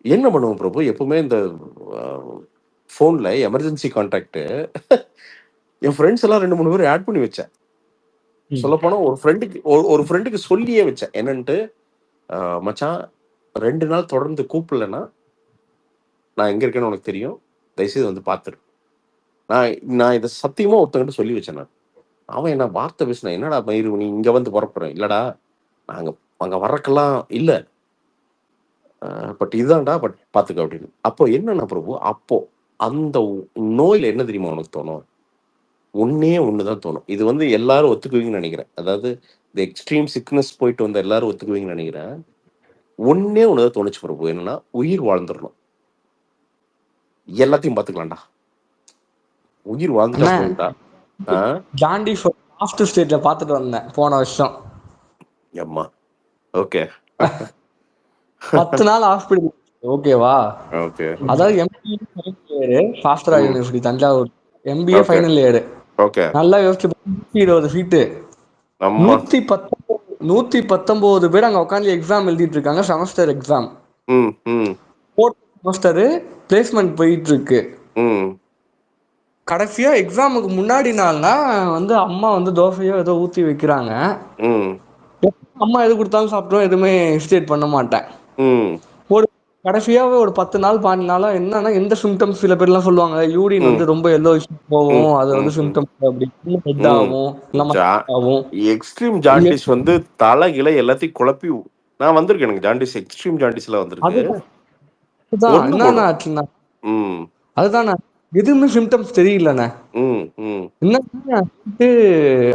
என்ன பண்ணுவோம் பிரபு, எப்பவுமே இந்த ஃபோனில் எமர்ஜென்சி கான்டாக்ட் என் ஃப்ரெண்ட்ஸ் எல்லாம் 2-3 பேர் ஆட் பண்ணி வச்சேன். சொல்லப்போனால் ஒரு ஃப்ரெண்டுக்கு சொல்லியே வச்சேன் என்னன்ட்டு, மச்சான் 2 நாள் தொடர்ந்து கூப்பிடலன்னா நான் எங்கே இருக்கேன்னு உனக்கு தெரியும், தயவுசெய்து வந்து பார்த்துரு. நான் இதை சத்தியமாக ஒருத்தங்கிட்ட சொல்லி வச்சேன். நான் அவன் என்ன வார்த்தை பேசினா, என்னடா மயிறு நீ இங்கே வந்து புறப்படுறேன், இல்லடா நாங்கள் அங்கே வர்றக்கெல்லாம் இல்லை, பட் இதுதான்டா, பட் பார்த்துக்க அப்படின்னு. அப்போ என்னன்னா பிரபு, அப்போ அந்த நோயில் என்ன தெரியுமா உனக்கு தோணும்? ஒன்னே ஒன்று தான் தோணும். இது வந்து எல்லாரும் ஒத்துக்குவீங்கன்னு நினைக்கிறேன். அதாவது இந்த எக்ஸ்ட்ரீம் சிக்னஸ் போயிட்டு வந்த எல்லாரும் ஒத்துக்குவீங்கன்னு நினைக்கிறேன். ஒன்னே ஒன்று தான் தோணுச்சு பிரபு, என்னன்னா உயிர் வாழ்ந்துடணும், எல்லாத்தையும் பார்த்துக்கலாம்டா, உயிர் வாழ்ந்துட்டா போயிட்டா. ஜாண்டி லாஸ்ட் ஸ்டேஜ்ல பார்த்துட்டு வந்தேன் போன வருஷம். அம்மா ஓகே 10 நாள் ஹாஸ்பிட்டல். ஓகேவா? ஓகே. அதாவது MBA final year Sastra university Thanjavur, MBA final year. Okay. நல்லா யோசிச்சு 120 சீட்டு, 119 பேர் அங்க உட்காந்து எக்ஸாம் எழுதிட்டு இருக்காங்க, செமஸ்டர் எக்ஸாம். செமஸ்டர் பிளேஸ்மெண்ட் போயிட்டு இருக்கு. கடைசியா எக்ஸாமுக்கு முன்னாடி நாள்னா வந்து அம்மா வந்து தோசையோ ஏதோ ஊத்தி வைக்கிறாங்க. அம்மா எது கொடுத்தாலும் சாப்பிட்டோம், எதுவுமே ஹெசிடேட் பண்ண மாட்டேன். ஒரு கடைசியாவே ஒரு 10 நாள் 12 நாளா என்னன்னா எந்த சிம்டம்ஸ், சில பேர்லாம் சொல்லுவாங்க யூரின் வந்து ரொம்ப எல்லோ போகும், அது வந்து சிம்டம்ஸ் அப்படி ஹெட் ஆகும், ஆகும். எக்ஸ்ட்ரீம் ஜாண்டிஸ் வந்து தலை இலை எல்லாத்தையும் குழப்பி நான் வந்திருக்கேன். எனக்கு ஜாண்டிஸ், எக்ஸ்ட்ரீம் ஜாண்டிஸ்ல வந்திருக்கு. என்னன்னா ஆச்சுன்னா அதுதான் எதுவுமே சிம்டம்ஸ் தெரியலண்ணே. என்ன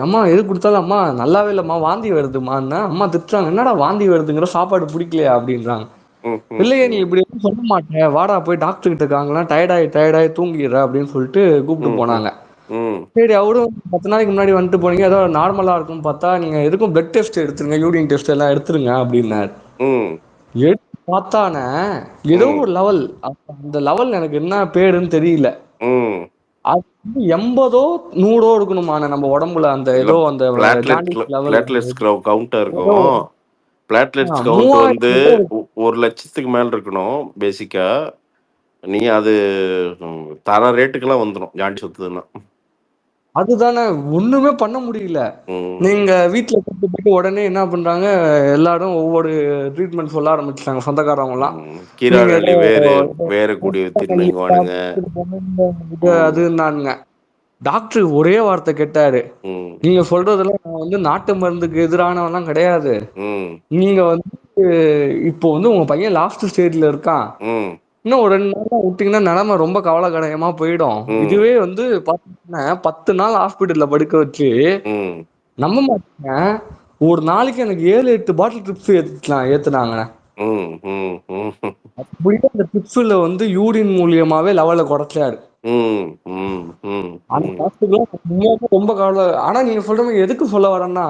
அம்மா எது கொடுத்தாலும் அம்மா நல்லாவே இல்லம்மா, வாந்தி வருதுமான்னா அம்மா திட்டுறாங்க, என்னடா வாந்தி வருதுங்கிற, சாப்பாடு பிடிக்கலையா அப்படின்றாங்க. இல்லையே நீ இப்படி சொல்ல மாட்டேன், வாடா போய் டாக்டர் கிட்ட இருக்காங்களாம், டயர்டாயி தூங்கிடுற அப்படின்னு சொல்லிட்டு கூப்பிட்டு போனாங்க. சரி, அவரும் 10 நாளைக்கு முன்னாடி வந்துட்டு போனீங்க, ஏதோ நார்மலா இருக்கும்னு பார்த்தா நீங்க எதுக்கும் பிளட் டெஸ்ட் எடுத்துருங்க, யூரின் டெஸ்ட் எல்லாம் எடுத்துருங்க அப்படின்னாரு. எடுத்து பார்த்தானே ஏதோ ஒரு லெவல், அந்த லெவல் எனக்கு என்ன பேருன்னு தெரியல, அது 80 100 இருக்கணுமா நம்ம உடம்புல, அந்த ஏதோ அந்த பிளாட்லெட்ஸ் கவுண்ட் இருக்கும். பிளாட்லெட்ஸ் கவுண்ட் வந்து 1 லட்சத்துக்கு மேல இருக்கணும் பேசிக்கா. நீ அது தர ரேட்டுக்கெல்லாம் வந்துடும் ஜாண்டிஸ் சுத்துதுன்னா. அதுதானே ஒண்ணுமே பண்ண முடியல. நீங்க வீட்டுல கூட்டு போயிட்டு உடனே என்ன பண்றாங்க, எல்லாரும் ஒவ்வொரு ட்ரீட்மெண்ட் சொல்ல ஆரம்பிச்சாங்க சொந்தக்காரவங்க எல்லாம். அதுன்னானுங்க. டாக்டர் ஒரே வார்த்தை கேட்டாரு, நீங்க சொல்றதெல்லாம் நான் வந்து நாட்டு மருந்துக்கு எதிரானவெல்லாம் கிடையாது, நீங்க வந்து இப்போ வந்து உங்க பையன் லாஸ்ட் ஸ்டேஜ்ல இருக்கான், இன்னும் ஒரு 2 நாள் விட்டீங்கன்னா நிலைமை ரொம்ப கவலைக்கிடயமா போயிடும். இதுவே வந்து பாத்தீங்கன்னா 10 நாள் ஹாஸ்பிட்டல்ல படுக்க வச்சு நம்ப மாட்டீங்க, ஒரு நாளைக்கு எனக்கு 7-8 பாட்டில் ட்ரிப்ஸ் ஏத்துனாங்க. அந்த ட்ரிப்ஸ்ல வந்து யூரின் மூலியமாவே லெவலை குறைச்சாரு. அந்த ரொம்ப கவலை. ஆனா நீங்க சொல்ற மாதிரி எதுக்கு சொல்ல வரேன்னா,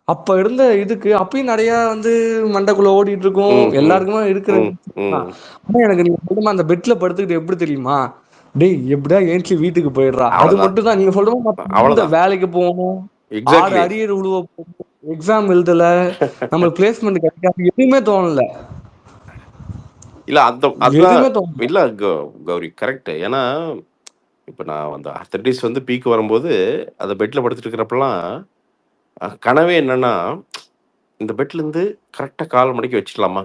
அப்ப இருந்த இதுக்கு அப்பயும் நிறைய வந்து மண்டைக்குள்ள ஓடிட்டு இருக்கும், எல்லாருக்குமே இருக்கிற. ஆனா எனக்கு நீங்க சொல்ற அந்த பெட்ல படுத்துக்கிட்டு எப்படி தெரியுமா, டேய் எப்படியா ஏஞ்சி வீட்டுக்கு போயிடுறா, அது மட்டும் தான். நீங்க சொல்ற மாதிரி வேலைக்கு போகணும், 6 அரியர் உழுவ போகணும், எக்ஸாம் எழுதல, நம்ம பிளேஸ்மெண்ட் கிடைக்காது, எதுவுமே தோணல. இல்ல இல்ல கௌரி கரெக்ட். ஏன்னா இப்ப நான் வந்து ஆர்த்தரைட்டிஸ் வந்து பீக் வரும்போது அந்த பெட்ல படுத்துட்டு இருக்கிறப்பெல்லாம் கனவே என்னன்னா, இந்த பெட்ல இருந்து கரெக்டா கால் மணிக்கு வச்சுக்கலாமா,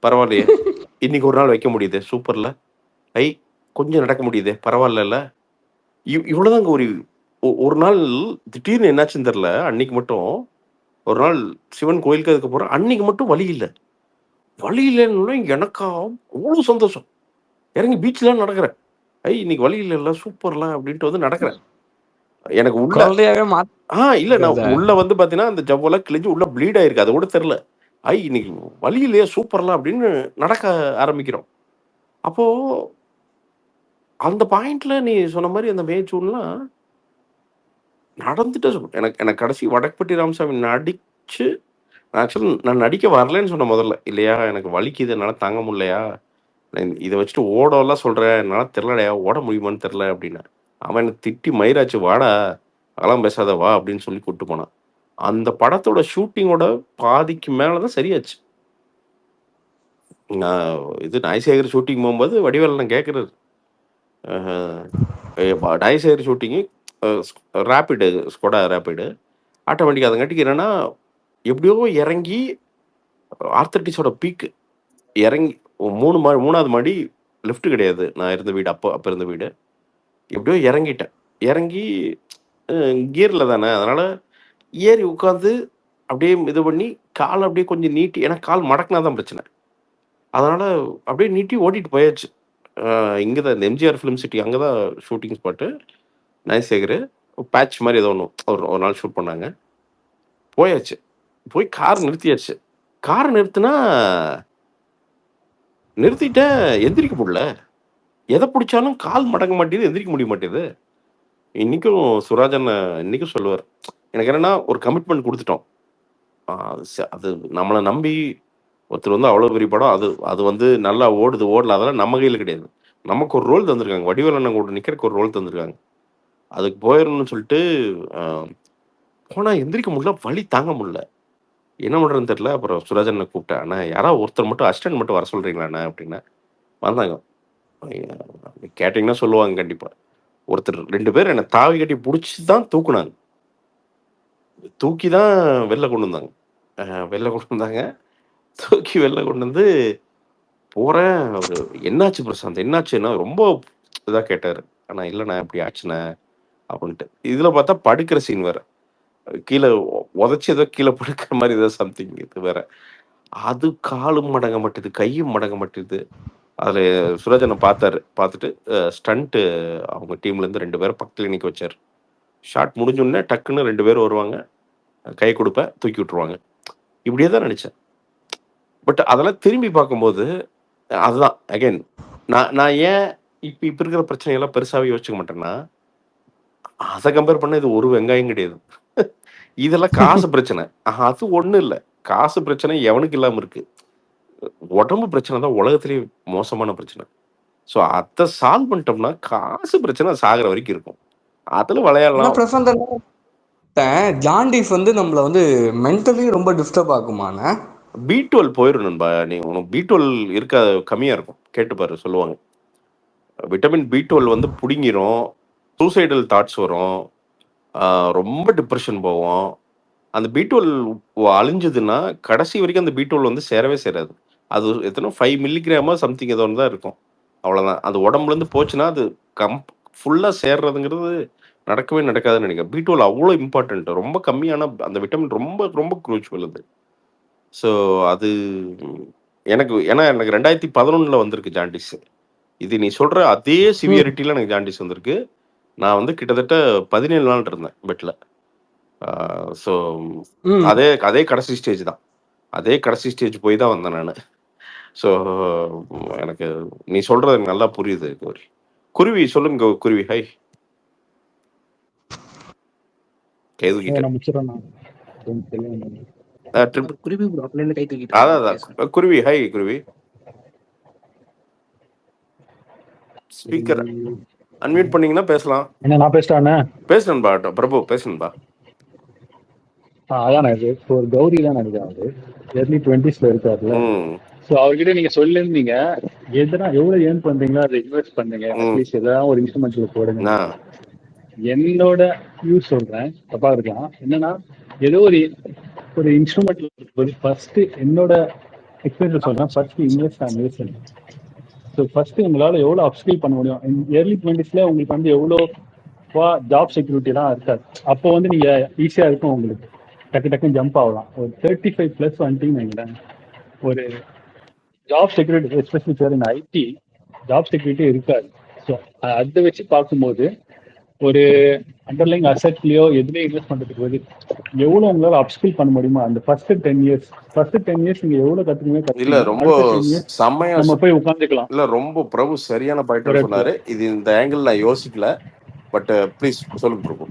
பரவாயில்லையே இன்னைக்கு ஒரு நாள் வைக்க முடியுது, சூப்பர்ல, கொஞ்சம் நடக்க முடியுது, பரவாயில்ல. இவ்வளவுதாங்க. ஒரு நாள் திடீர்னு என்னாச்சுன்னு தெரியல, அன்னைக்கு மட்டும் ஒரு நாள் சிவன் கோயிலுக்கு அதுக்கு போறேன், அன்னைக்கு மட்டும் வலி இல்லைன்னு எனக்கா அவ்வளவு சந்தோஷம். இறங்கி பீச்ல நடக்கிறேன், இன்னைக்கு வலி இல்ல, சூப்பர்ல அப்படின்ட்டு வந்து நடக்கிறேன். எனக்கு உள்ள இல்ல, நான் உள்ள வந்து பாத்தீங்கன்னா அந்த ஜவ்வெல்லாம் கிழிஞ்சு உள்ள ப்ளீட் ஆயிருக்கு, அது கூட தெரியல. இன்னைக்கு வலி இல்லையா, சூப்பர்ல அப்படின்னு நடக்க ஆரம்பிக்கிறோம். அப்போ அந்த பாயிண்ட்ல நீ சொன்ன மாதிரி அந்த மே ஜூன்லாம் நடந்துட்டு எனக்கு கடைசி வடக்குப்பட்டி ராமசாமி நடிச்சு, ஆக்சுவலி நான் நடிக்க வரலன்னு சொன்ன முதல்ல, இல்லையா எனக்கு வலிக்குது, என்னால தாங்க முடியலையா, இதை வச்சுட்டு ஓடலாம் சொல்றேன், என்னால தெரியலையா, ஓட முடியுமான்னு தெரியல அப்படின்னா, அவன் எனக்கு திட்டி மயிராச்சு, வாடா அதெல்லாம் பேசாத வா அப்படின்னு சொல்லி கூப்பிட்டு போனான். அந்த படத்தோட ஷூட்டிங்கோட பாதிக்கு மேலே தான் சரியாச்சு. நான் இது நாய்சேகர் ஷூட்டிங் போகும்போது வடிவேலன் கேட்குறாரு, Naai Sekar shooting wrapped, ஸ்கொடா wrapped automatic. அதங்காட்டிக்கு என்னன்னா எப்படியோ இறங்கி ஆர்த்தட்டிஸோட பீக்கு இறங்கி 3வது மாடி லிஃப்ட் கிடையாது. நான் இருந்த வீடு அப்போ இருந்த வீடு. எப்படியோ இறங்கிட்டேன். இறங்கி கியரில் தானே, அதனால் ஏறி உட்காந்து அப்படியே இது பண்ணி காலை அப்படியே கொஞ்சம் நீட்டி, ஏன்னா கால் மடக்குனா தான் பிரச்சனை. அதனால் அப்படியே நீட்டி ஓட்டிட்டு போயாச்சு. இங்கே தான் இந்த எம்ஜிஆர் ஃபிலிம் சிட்டி, அங்கே தான் ஷூட்டிங் ஸ்பாட்டு. நாய்சேகர் பேட்ச் மாதிரி ஏதோ ஒன்று ஒரு நாள் ஷூட் பண்ணாங்க. போயாச்சு. போய் கார் நிறுத்தியாச்சு. காரை நிறுத்திட்டேன். எந்திரிக்க முடியல. எதை பிடிச்சாலும் கால் மடங்க மாட்டேது, எந்திரிக்க முடிய மாட்டேது. இன்றைக்கும் சுராஜன் இன்றைக்கும் சொல்லுவார், எனக்கு என்னென்னா ஒரு கமிட்மெண்ட் கொடுத்துட்டோம். அது நம்மளை நம்பி ஒருத்தர் வந்து அவ்வளோ பெரிய படம், அது வந்து நல்லா ஓடல, அதெல்லாம் நம்ம கையில் கிடையாது. நமக்கு ஒரு ரோல் தந்திருக்காங்க, வடிவேலன் கூட நிற்கிறதுக்கு ஒரு ரோல் தந்திருக்காங்க. அதுக்கு போயிடணும்னு சொல்லிட்டு போனால் எந்திரிக்க முடியல, வலி தாங்க முடியல. என்ன பண்ணுறதுன்னு தெரியல. அப்புறம் சுராஜனை கூப்பிட்டேன், அண்ணா யாராவது ஒருத்தர் மட்டும் அசிஸ்டன்ட் மட்டும் வர சொல்கிறீங்களாண்ணா அப்படின்னா. வந்தாங்க. கேட்டிங்கன்னா சொல்லுவாங்க கண்டிப்பாக. ஒருத்தர் 2 பேர் என்னை தாவி கட்டி பிடிச்சி தான் தூக்குனாங்க. தூக்கி தான் வெளில கொண்டு வந்தாங்க. தூக்கி வெளில கொண்டு வந்து போகிறேன். அவர் என்னாச்சு பிரசாந்த், என்னாச்சுன்னா ரொம்ப இதாக கேட்டார். ஆனால் இல்லைண்ணா இப்படி ஆச்சுண்ணே அப்படின்ட்டு. இதில் பார்த்தா படுக்கிற சீன் வேறு, கீழே உதச்சி ஏதோ கீழே படுக்கிற மாதிரி ஏதோ சம்திங் இது வேற. அது காலும் மடங்க மாட்டேது, கையும் மடங்க மாட்டேது. அதில் சுராஜனை பார்த்துட்டு ஸ்டண்ட்டு அவங்க டீம்லேருந்து 2 பேரை பக்கத்தில் நிற்க வச்சார். ஷாட் முடிஞ்சோடனே டக்குன்னு 2 பேர் வருவாங்க, கை கொடுப்பேன், தூக்கி விட்டுருவாங்க. இப்படியே தான் நினச்சேன். பட் அதெல்லாம் திரும்பி பார்க்கும்போது அதுதான் அகைன் நான் ஏன் இப்போ இருக்கிற பிரச்சனையெல்லாம் பெருசாகவே யோசிச்சுக்க மாட்டேன்னா, அதை கம்பேர் பண்ண இது ஒரு வெங்காயம் கிடையாது. இதெல்லாம் காசு பிரச்சனை. அது ஒன்றும் இல்லை. காசு பிரச்சனை எவனுக்கு இல்லாமல் இருக்கு. உடம்பு பிரச்சனை தான் உலகத்திலேயே மோசமான பிரச்சனை. ஸோ அதை சால்வ் பண்ணிட்டோம்னா காசு பிரச்சனை சாகிற வரைக்கும் இருக்கும். அதில் விளையாடலாம். ஜாண்டிஸ் வந்து நம்மள வந்து மென்டலி ரொம்ப டிஸ்டர்ப் ஆகுமாண்ணே. B12 போயிடும் நண்பா. நீ உனக்கு B12 இருக்க கம்மியாக இருக்கும், கேட்டுப்பாரு சொல்லுவாங்க. விட்டமின் B12 வந்து பிடுங்கிரும், சூசைடல் தாட்ஸ் வரும், ரொம்ப டிப்ரெஷன் போவோம். அந்த B12 அழிஞ்சதுன்னா கடைசி வரைக்கும் அந்த B12 வந்து சேரவே சேராது. அது எத்தனை 5 மில்லிகிராமா சம்திங் ஏதோ ஒன்று தான் இருக்கும், அவ்வளோதான். அது உடம்புலேருந்து போச்சுன்னா அது ஃபுல்லாக சேர்றதுங்கிறது நடக்கவே நடக்காதுன்னு நினைக்கிறேன். B12 அவ்வளோ இம்பார்ட்டன்ட். ரொம்ப கம்மியான அந்த விட்டமின் ரொம்ப ரொம்ப குரூச்சுவல் அது. ஸோ அது எனக்கு 2011 வந்திருக்கு ஜாண்டிஸ். இது நீ சொல்கிற அதே சிவியரிட்டியில் எனக்கு ஜாண்டிஸ் வந்திருக்கு. நான் வந்து கிட்டத்தட்ட 17 நாள் இருந்தேன் பெட்டில். ஸோ அதே கடைசி ஸ்டேஜ் தான். அதே கடைசி ஸ்டேஜ் போய் தான் வந்தேன் நான். ஸோ எனக்கு நீ சொல்கிறது எனக்கு நல்லா புரியுது. குருவி சொல்லுங்க. குருவி ஹை. குருவி ஹை. குருவி ஸ்பீக்கர் அன்மியூட் பண்ணீங்கன்னா பேசலாம். நான் பேசுனேன்பா. பிரபு பேசுனேன்பா. அதான் இப்போ ஒரு கௌரி தான் நினைக்கிறேன், early 20s இருக்காருல்ல. ஸோ அவர்கிட்ட நீங்க சொல்லியிருந்தீங்க, எவ்வளவு ஏர்ன் பண்றீங்களோ அதை இன்வெஸ்ட் பண்ணுங்க, அட்லீஸ்ட் ஏதாவது ஒரு இன்ஸ்ட்ருமெண்ட்ல போடுங்க. என்னோட யூஸ் சொல்றேன், தப்பா இருக்கலாம். என்னன்னா ஏதோ ஒரு இன்ஸ்ட்ருமெண்ட்ல ஃபர்ஸ்ட் என்னோட எக்ஸ்பீரியன்ஸ் சொல்றேன், ஃபர்ஸ்ட் இன்வெஸ்ட். ஸோ ஃபர்ஸ்ட் உங்களால எவ்வளவு அப்ஸ்கில் பண்ண முடியும். early 20s உங்களுக்கு வந்து எவ்வளோ ஜாப் செக்யூரிட்டிலாம் இருக்காது. அப்போ வந்து நீங்க ஈஸியா இருக்கும், உங்களுக்கு டக்குன்னு ஜம்ப் ஆகலாம். ஒரு 35+ வந்துட்டீங்கன்னு ஒரு ஜாப் செக்யூரிட்டி, எஸ்பெஷலி சார் இந்த ஐடி ஜாப் செக்யூரிட்டி இருக்காது. ஸோ அதை வச்சு பார்க்கும்போது ஒரு அண்டர்லைங் அசெட்லயோ எதுலேயும் இன்வெஸ்ட் பண்றதுக்கு வந்து எவ்வளவு உங்களால அப்ஸ்கில் பண்ண முடியுமோ அந்த ஃபர்ஸ்ட் 10 இயர்ஸ் நீங்க எவ்வளவு கத்துக்கணும். இல்ல ரொம்ப செம்மையா நம்ம போய் உட்காந்துக்கலாம். இல்ல ரொம்ப பிரபு சரியான பாயிண்ட் சொன்னாரு. இது இந்த ஆங்கிள் நான் யோசிக்கல, பட் ப்ளீஸ் சொல்லுங்க பிரபு.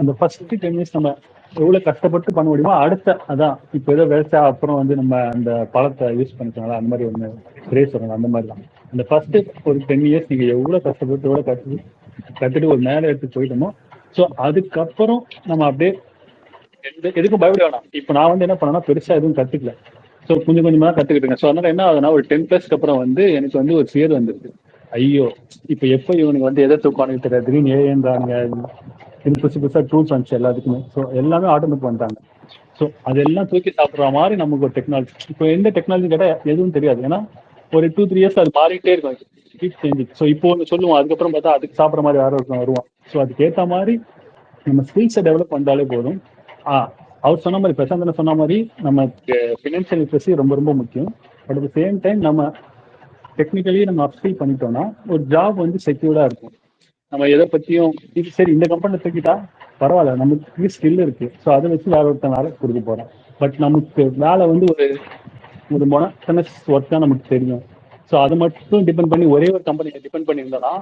அந்த ஃபர்ஸ்ட் 10 இயர்ஸ் நம்ம எவ்வளவு கஷ்டப்பட்டு பண்ண முடியுமோ அடுத்த அதான் இப்போ ஏதோ வேஸ்டா அப்புறம் வந்து நம்ம அந்த பழத்தை யூஸ் பண்ணிக்கலாம், அந்த மாதிரி ஒன்று ரேஸ் வரணும், அந்த மாதிரி தான். அந்த ஃபர்ஸ்ட் ஒரு 10 இயர்ஸ் நீங்க எவ்வளவு கஷ்டப்பட்டு கத்துட்டு ஒரு மேல எடுத்து போயிட்டோமோ, ஸோ அதுக்கப்புறம் நம்ம அப்படியே எதுக்கும் பயப்பட வேணாம். இப்போ நான் வந்து என்ன பண்ணேன்னா பெருசா எதுவும் கத்துக்கல. ஸோ கொஞ்சம் கொஞ்சமா கத்துக்கிட்டுங்க. ஸோ அதனால என்ன ஆகுதுன்னா ஒரு 10+ அப்புறம் வந்து எனக்கு வந்து ஒரு ஃபியர் வந்துருக்கு. ஐயோ இப்போ எப்போ இவனுக்கு வந்து எதை தூக்கானுக்கு தெரியாது, திடீர்னு ஏன்றாங்க, இது புதுசா டூல்ஸ் வந்துச்சு எல்லாத்துக்குமே. ஸோ எல்லாமே ஆட்டோமேட் பண்ணிட்டாங்க. ஸோ அதெல்லாம் தூக்கி சாப்பிட்ற மாதிரி நமக்கு ஒரு டெக்னாலஜி. இப்போ எந்த டெக்னாலஜி கேட்டால் எதுவும் தெரியாது. ஏன்னா ஒரு 2-3 இயர்ஸ் அது மாறிட்டே இருக்கும். Keep changing. ஸோ இப்போ ஒன்று சொல்லுவோம், அதுக்கப்புறம் பார்த்தா அதுக்கு சாப்பிட்ற மாதிரி வேற ஒருத்தன் வருவான். ஸோ அதுக்கேற்ற மாதிரி நம்ம ஸ்கில்ஸை டெவலப் பண்ணாலே போதும். அவர் சொன்ன மாதிரி, பிரசாந்த் சொன்ன மாதிரி, நமக்கு ஃபினான்ஷியல் லிட்ரஸி ரொம்ப ரொம்ப முக்கியம். பட் அட் சேம் டைம் நம்ம டெக்னிக்கலி நம்ம அப்ஸ்கில் பண்ணிட்டோம்னா ஒரு ஜாப் வந்து செக்யூர்டா இருக்கும். நம்ம எதை பத்தியும் இது சரி இந்த கம்பெனில தூக்கிட்டா பரவாயில்ல, நமக்கு ஸ்கில் இருக்கு, ஸோ அதை வச்சு வேற ஒருத்தன் வேலை கொடுக்க போறோம். பட் நமக்கு வேலை வந்து ஒரு மொனட்டனஸ் ஒர்க் தான் நமக்கு தெரியும். ஸோ அதை மட்டும் டிபெண்ட் பண்ணி ஒரே ஒரு கம்பெனியை டிபெண்ட் பண்ணியிருந்தோம்னா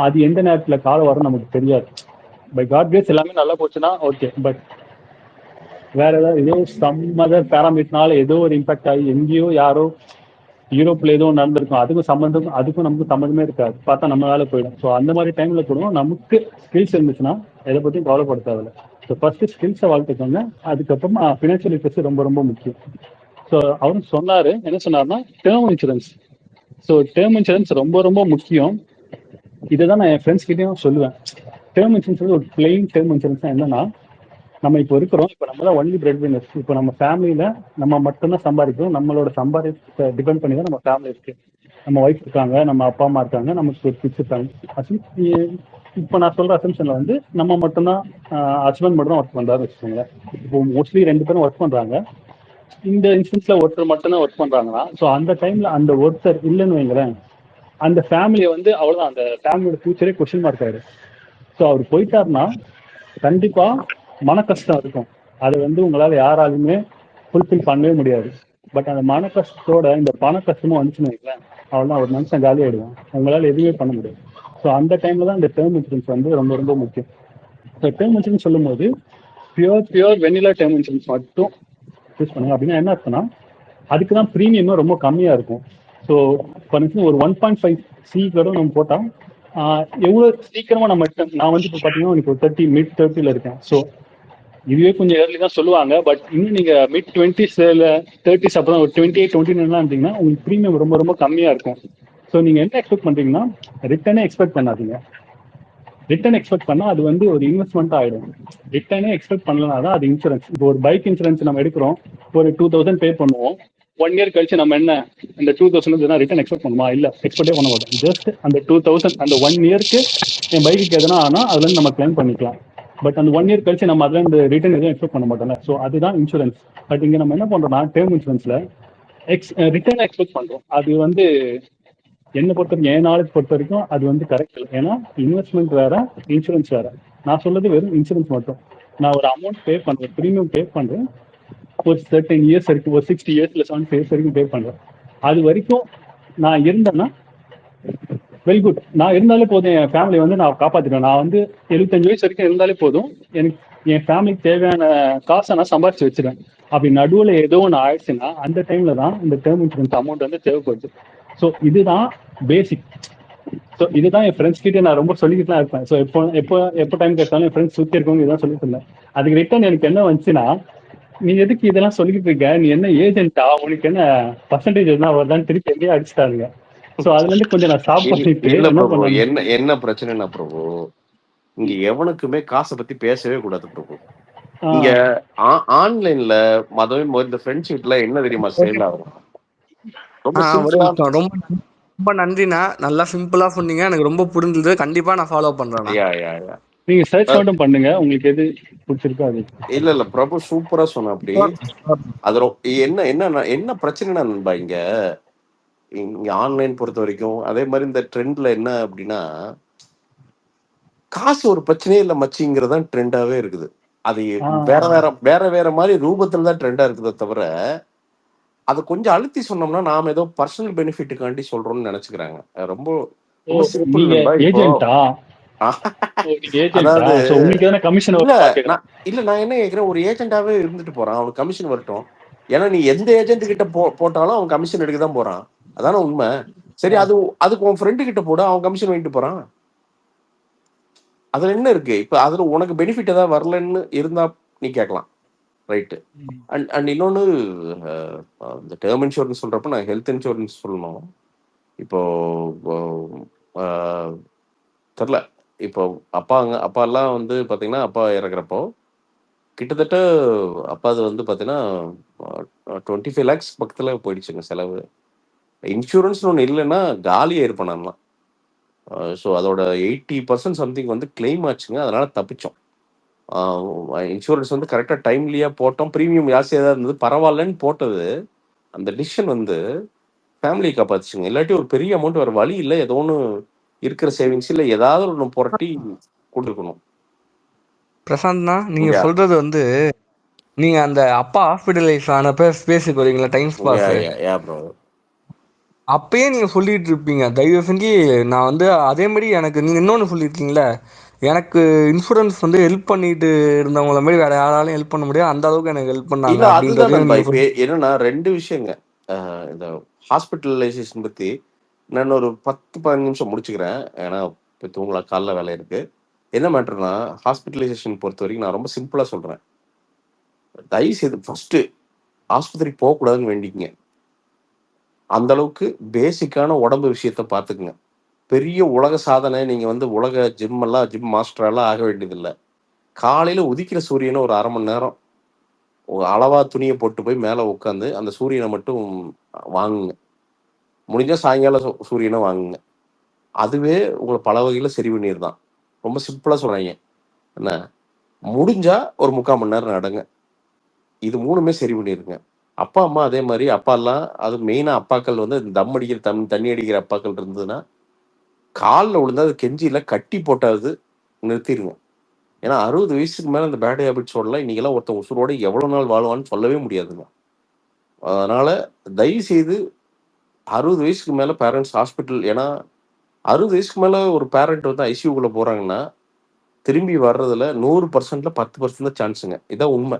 அது எந்த நேரத்தில் காலம் வரும் நமக்கு தெரியாது. பை காட் கிரேஸ் எல்லாமே நல்லா போச்சுன்னா ஓகே. பட் வேற ஏதாவது ஏதோ சம் அதர் பேராமீட்டர்னால ஏதோ ஒரு இம்பாக்ட் ஆகி எங்கேயோ யாரோ யூரோப்ல ஏதோ நடந்திருக்கும், அதுக்கும் நமக்கு சம்மந்தமே இருக்காது, பார்த்தா நம்ம வேலை போயிடும். ஸோ அந்த மாதிரி டைம்ல கூட நமக்கு ஸ்கில்ஸ் இருந்துச்சுன்னா எதை பத்தியும் கவலைப்பட தேவையில்லை. ஸோ ஃபர்ஸ்ட் ஸ்கில்ஸை வளர்த்துக்கோங்க, அதுக்கப்புறமா ஃபினான்ஷியல் லிட்ரஸி ரொம்ப ரொம்ப முக்கியம். ஸோ அவரும் சொன்னாரு, என்ன சொன்னார்னா term insurance. So term insurance ரொம்ப ரொம்ப முக்கியம். இதை தான் நான் என் ஃப்ரெண்ட்ஸ் கிட்டேயும் சொல்லுவேன். டேர்ம் இன்சூரன்ஸ் ஒரு பிளெயின் டேர்ம் இன்சூரன்ஸ் என்னன்னா, நம்ம இப்போ இருக்கிறோம், இப்போ நம்ம தான் ஒன்லி பிரெட் வின்னர்ஸ். இப்போ நம்ம ஃபேமிலியில நம்ம மட்டும்தான் சம்பாதிக்கிறோம், நம்மளோட சம்பாதிப்பை டிபெண்ட் பண்ணி தான் நம்ம ஃபேமிலி இருக்கு. நம்ம ஒய்ஃப் இருக்காங்க, நம்ம அப்பா அம்மா இருக்காங்க, நமக்கு ஒரு கிட்ஸ் இருக்காங்க. இப்போ நான் சொல்ற அசம்ஷன்ல வந்து நம்ம மட்டும்தான் ஹஸ்பண்ட் மட்டும் தான் ஒர்க் பண்றாரு வச்சுக்கோங்களேன். இப்போ மோஸ்ட்லி 2 பேரும் ஒர்க் பண்றாங்க. இந்த இன்ஸ்டன்ஸ்ல ஒருத்தர் மட்டும்தான் ஒர்க் பண்றாங்கன்னா, ஸோ அந்த டைம்ல அந்த ஒருத்தர் இல்லைன்னு வைங்களேன், அந்த ஃபேமிலியை வந்து அவ்வளவுதான், அந்த ஃபேமிலியோட ஃபியூச்சரே கொஸ்டின் மார்க் ஆயிடும். ஸோ அவர் போயிட்டாருன்னா கண்டிப்பா மன கஷ்டம் இருக்கும். அதை வந்து உங்களால யாராலுமே ஃபுல்ஃபில் பண்ணவே முடியாது. பட் அந்த மன கஷ்டத்தோட இந்த பண கஷ்டமும் வந்துச்சுன்னு வைங்களேன், அவ்வளோதான், ஒரு மனுஷன் காலி ஆயிடுவான், உங்களால எதுவுமே பண்ண முடியாது. ஸோ அந்த டைம்ல தான் இந்த டேர்ம் இன்சூரன்ஸ் வந்து ரொம்ப ரொம்ப முக்கியம். ஸோ டேர்ம் இன்சூரன்ஸ் சொல்லும் போது பியூர் வெனிலா டேர்ம் இன்சூரன்ஸ் மட்டும் யூஸ் பண்ணுங்க. அப்படின்னா என்ன இருக்குன்னா, அதுக்கு தான் ப்ரீமியமும் ரொம்ப கம்மியா இருக்கும். ஸோ ஃபார் இன்ஸ்டன்ஸ் ஒரு 1.5 C கூட நம்ம போட்டா எவ்வளவு சீக்கிரமா நான் வந்து இப்போ பாத்தீங்கன்னா எனக்கு ஒரு 30 மிட் 30ல இருக்கேன். ஸோ இதுவே கொஞ்சம் ஏர்லி தான் சொல்லுவாங்க. பட் இன்னும் நீங்க மிட் 20ஸ்ல 30s அப்புறம் ஒரு 28 29 இருந்தீங்கன்னா உங்களுக்கு ப்ரீமியம் ரொம்ப ரொம்ப கம்மியா இருக்கும். ஸோ நீங்க என்ன எக்ஸ்பெக்ட் பண்றீங்கன்னா ரிட்டர்னே எக்ஸ்பெக்ட் பண்ணாதீங்க. ரிட்டர்ன் எக்ஸ்பெக்ட் பண்ணா அது வந்து ஒரு இன்வெஸ்ட்மெண்ட் ஆயிடும். ரிட்டர்னே எக்ஸ்பெக்ட் பண்ணலனா தான் அது இன்சூரன்ஸ். இப்போ ஒரு பைக் இன்சூரன்ஸ் நம்ம எடுக்கிறோம், ஒரு 2000 பே பண்ணுவோம். 1 இயர் கழிச்சு நம்ம என்ன இந்த 2000 ரிட்டர்ன் எக்ஸ்பெக்ட் பண்ணுமா? இல்ல, எக்ஸ்பெக்டே பண்ண மாட்டோம். ஜஸ்ட் அந்த 2000 அந்த 1 இயருக்கு என் பைக்கு எதனா ஆனா அதுல இருந்து நம்ம கிளைம் பண்ணிக்கலாம். பட் அந்த 1 இயர் கழிச்சு நம்ம அதுல இந்த ரிட்டர்ன் எதுவும் எக்ஸ்பெக்ட் பண்ண மாட்டோம்ல. ஸோ அதுதான் இன்சூரன்ஸ். பட் இங்க நம்ம என்ன பண்றோம்னா டேர்ம் இன்சூரன்ஸ்ல ரிட்டர்ன் எக்ஸ்பெக்ட் பண்றோம். அது வந்து என்னை பொறுத்த வரைக்கும், என் நாலேஜ் பொறுத்த வரைக்கும் அது வந்து கரெக்ட் இல்லை. ஏன்னா இன்வெஸ்ட்மெண்ட் வேற, இன்சூரன்ஸ் வேற. நான் சொல்றது வெறும் இன்சூரன்ஸ் மட்டும். நான் ஒரு அமௌண்ட் பே பண்றேன், ப்ரீமியம் பே பண்றேன், ஒரு 13 இயர்ஸ் வரைக்கும், ஒரு 60 இயர்ஸ்ல 70 இயர்ஸ் வரைக்கும் பே பண்றேன். அது வரைக்கும் நான் இருந்தேன்னா வெரி குட். நான் இருந்தாலே போதும், என் ஃபேமிலி வந்து நான் காப்பாத்திடுவேன். நான் வந்து 75 வயசு வரைக்கும் இருந்தாலே போதும், எனக்கு என் ஃபேமிலிக்கு தேவையான காசை நான் சம்பாதிச்சு வச்சிருவேன். அப்படி நடுவில் ஏதோ ஒன்று ஆயிடுச்சுன்னா அந்த டைம்ல தான் இந்த டேர்ம் இன்சூரன்ஸ் அமௌண்ட் வந்து தேவைப்படுது. ஸோ இதுதான் பேசிக். ஸோ இதுதான் என் ஃப்ரெண்ட்ஸ் கிட்டே நான் ரொம்ப சொல்லிக்கிட்டுலாம் இருப்பேன். ஸோ எப்போ டைம் கேட்டாலும் என் ஃப்ரெண்ட்ஸ் சுற்றி இருக்கவங்க இதான் சொல்லிட்டு இருந்தேன். அதுக்கு ரிட்டர்ன் எனக்கு என்ன வந்துச்சுன்னா, நீ எதுக்கு இதெல்லாம் சொல்லிக்கிட்டு இருக்க, நீ என்ன ஏஜென்ட்டா, உனக்கு என்ன பர்சன்டேஜ் எதுனா வருதான்னு திருப்பி எங்கேயே அடிச்சுட்டாருங்க. ஸோ அதுல இருந்து கொஞ்சம் நான் ஸ்டாப் பண்ணிட்டு என்ன பண்ணேன், என்ன பிரச்சனைனா பிரபு, இங்க எவனுக்குமே காசை பத்தி பேசவே கூடாது பிரபு. இங்க ஆன்லைன்ல இந்த ஃப்ரெண்ட்ஷிப்ல என்ன தெரியுமா சேல் ஆகும்? ரொம்ப நன்றிண்ணா, நல்லா சிம்பிளா சொன்னீங்க, எனக்கு ரொம்ப புரிஞ்சது. கண்டிப்பா நான் ஃபாலோ பண்றேன். நீங்க சர்ச் மட்டும் பண்ணுங்க, உங்களுக்கு எது பிடிச்சிருக்கோ அது. இல்ல பிரபு சூப்பரா சொன்ன. அப்படி அது என்ன பிரச்சனைனா நண்பா, இங்க ஆன்லைன் பொறுத்த வரைக்கும் அதே மாதிரி இந்த ட்ரெண்ட்ல என்ன அப்படின்னா, காசு ஒரு பிரச்சனையே இல்ல மச்சிங்கிறதான் ட்ரெண்டாவே இருக்குது. அது வேற வேற மாதிரி ரூபத்துல தான் ட்ரெண்டா இருக்குதே தவிர, அதை கொஞ்சம் அழுத்தி சொன்னோம்னா நாம ஏதோ பர்சனல் பெனிஃபிட்டுக்காண்டி சொல்றோம்னு நினைச்சுக்கிறாங்க. ரொம்ப நான் என்ன கேட்கிறேன், ஒரு ஏஜென்டாவே இருந்துட்டு போறான், அவனுக்கு கமிஷன் வரட்டும். ஏன்னா நீ எந்த ஏஜென்ட் கிட்ட போட்டாலும் அவன் கமிஷன் எடுக்க தான் போறான். அதான உண்மை. சரி, அதுக்கு உன் ஃப்ரெண்டு கிட்ட போட அவன் கமிஷன் வாங்கிட்டு போறான். அதுல என்ன இருக்கு? இப்ப அதுல உனக்கு பெனிஃபிட் ஏதாவது வரலன்னு இருந்தா நீ கேட்கலாம், ரைட்டு. அண்ட் இன்னொன்னு, இந்த டேர்ம் இன்சூரன்ஸ் சொல்றப்ப நான் ஹெல்த் இன்சூரன்ஸ் சொல்லணும். இப்போ தெரில, இப்போ அப்பா எல்லாம் வந்து பார்த்தீங்கன்னா, அப்பா இறக்குறப்போ கிட்டத்தட்ட அப்பா அது வந்து பார்த்தீங்கன்னா 25 lakhs பக்கத்தில் போயிடுச்சுங்க செலவு. இன்சூரன்ஸ் ஒன்று இல்லைன்னா காலியாக இருப்பேன் நான்லாம். ஸோ அதோட 80% சம்திங் வந்து கிளைம் ஆச்சுங்க. அதனால தப்பிச்சோம். இன்சூரன்ஸ் வந்து கரெக்டாக டைம்லியாக போட்டோம். ப்ரீமியம் ஜாஸ்தியாக தான் இருந்தது, பரவாயில்லன்னு போட்டது. அந்த டிசிஷன் வந்து ஃபேமிலியை காப்பாத்துச்சுங்க. இல்லாட்டி ஒரு பெரிய அமௌண்ட் வர வழி இல்லை. ஏதோ ஒன்று இருக்கிற சேவிங்ஸ் இல்லை, ஏதாவது ஒன்று புரட்டி கொடுத்துருக்கணும். பிரசாந்த்னா நீங்க சொல்றது வந்து நீங்க அந்த அப்பா ஹாஸ்பிட்டலைஸ் ஆனப்ப ஸ்பேஸுக்கு வரீங்களா, டைம் பாஸ், அப்பயே நீங்க சொல்லிட்டு இருப்பீங்க தயவு செஞ்சு நான் வந்து அதே மாதிரி எனக்கு நீங்க இன்னொன்னு சொல்லியிருக்கீங்களே, எனக்கு இன்சூரன்ஸ் வந்து ஹெல்ப் பண்ணிட்டு இருந்தவங்கள மாதிரி வேற யாராலும் ஹெல்ப் பண்ண முடியாது, அந்த அளவுக்கு எனக்கு ஹெல்ப் பண்ணாங்க இல்ல, அதுதான் அப்படின்றதையும் நண்பா. நீங்க இப்ப என்னன்னா 2 விஷயங்க. இந்த ஹாஸ்பிட்டலைசேஷன் பத்தி நான் ஒரு 10-15 நிமிஷம் முடிச்சுக்கிறேன். ஏன்னா இப்போ தூங்கலாம், காலைல வேலை இருக்கு. என்ன மேட்டர்னா, ஹாஸ்பிட்டலைசேஷன் பொறுத்த வரைக்கும் நான் ரொம்ப சிம்பிளா சொல்றேன். தயவு செய்து ஃபர்ஸ்ட் ஆஸ்பத்திரிக்கு போகக்கூடாதுன்னு வேண்டிக்கங்க. அந்த அளவுக்கு பேசிக்கான உடம்பு விஷயத்த பார்த்துக்குங்க. பெரிய உலக சாதனை, நீங்க வந்து உலக ஜிம் மாஸ்டர் எல்லாம் ஆக வேண்டியதில்லை. காலையில உதிக்கிற சூரியனை ஒரு 1/2 மணி நேரம் அளவா துணியை போட்டு போய் மேலே உட்காந்து அந்த சூரியனை மட்டும் வாங்குங்க. முடிஞ்சா சாயங்காலம் சூரியனை வாங்குங்க. அதுவே உங்களை பல வகையில் சரி பண்ணிடுதான். ரொம்ப சிம்பிளாக சொல்றாங்க. என்ன, முடிஞ்சா ஒரு 3/4 மணி நேரம் நடங்க. இது 3மே சரி பண்ணிடுங்க. அப்பா அம்மா அதே மாதிரி, அப்பா எல்லாம் அது மெயினாக அப்பாக்கள் வந்து தம் அடிக்கிற தண்ணி அடிக்கிற அப்பாக்கள் இருந்ததுன்னா காலில் விழுந்தா அது கெஞ்சியில் கட்டி போட்டாவது நிறுத்திடுங்க. ஏன்னா 60 வயசுக்கு மேலே அந்த பேட் ஹேபிட்ஸோடலாம் இன்னைக்கெல்லாம் ஒருத்தன் உசுரோட எவ்வளோ நாள் வாழ்வான்னு சொல்லவே முடியாதுங்க. அதனால தயவு செய்து 60 வயசுக்கு மேலே பேரண்ட்ஸ் ஹாஸ்பிட்டல், ஏன்னா 60 வயசுக்கு மேலே ஒரு பேரண்ட் வந்து ஐசியூக்குள்ளே போகிறாங்கன்னா திரும்பி வர்றதுல 100%ல 10% தான் சான்ஸுங்க. இதான் உண்மை.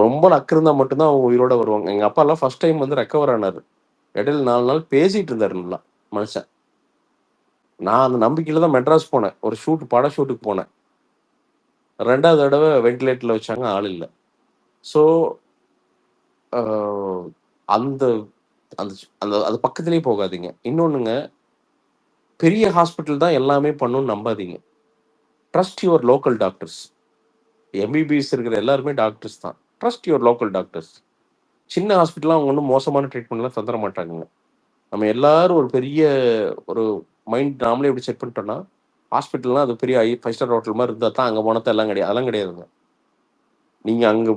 ரொம்ப நக்கு இருந்தால் மட்டும்தான் அவங்க உயிரோட வருவாங்க. எங்கள் அப்பா எல்லாம் ஃபர்ஸ்ட் டைம் வந்து ரெக்கவர் ஆனார். இடையில 4 நாள் பேசிட்டு இருந்தார் நல்லா மனுஷன். நான் அந்த நம்பிக்கையில தான் மெட்ராஸ் போனேன், ஒரு பட ஷூட்டுக்கு போனேன். 2வது தடவை வென்டிலேட்டர்ல வச்சாங்க, ஆள் இல்லை. ஸோ அந்த அந்த அந்த அது பக்கத்துலேயே போகாதீங்க. இன்னொன்றுங்க, பெரிய ஹாஸ்பிட்டல் தான் எல்லாமே பண்ணணும்னு நம்பாதீங்க. Trust your local doctors. MBBS இருக்கிற எல்லாருமே டாக்டர்ஸ் தான். Trust your local doctors. சின்ன ஹாஸ்பிட்டலாம் அவங்க ஒன்றும் மோசமான ட்ரீட்மெண்ட்லாம் தந்துட மாட்டாங்க. நம்ம எல்லாரும் ஒரு பெரிய ஒரு மைண்ட் நாமளே எப்படி செக் பண்ணிட்டோம்னா, ஹாஸ்பிட்டல்லாம் அது பெரிய 5 ஸ்டார் ஹோட்டல் மாதிரி இருந்தால் தான் அங்கே போனதான் எல்லாம் கிடையாது. அதெல்லாம் கிடையாதுங்க. நீங்கள் அங்கே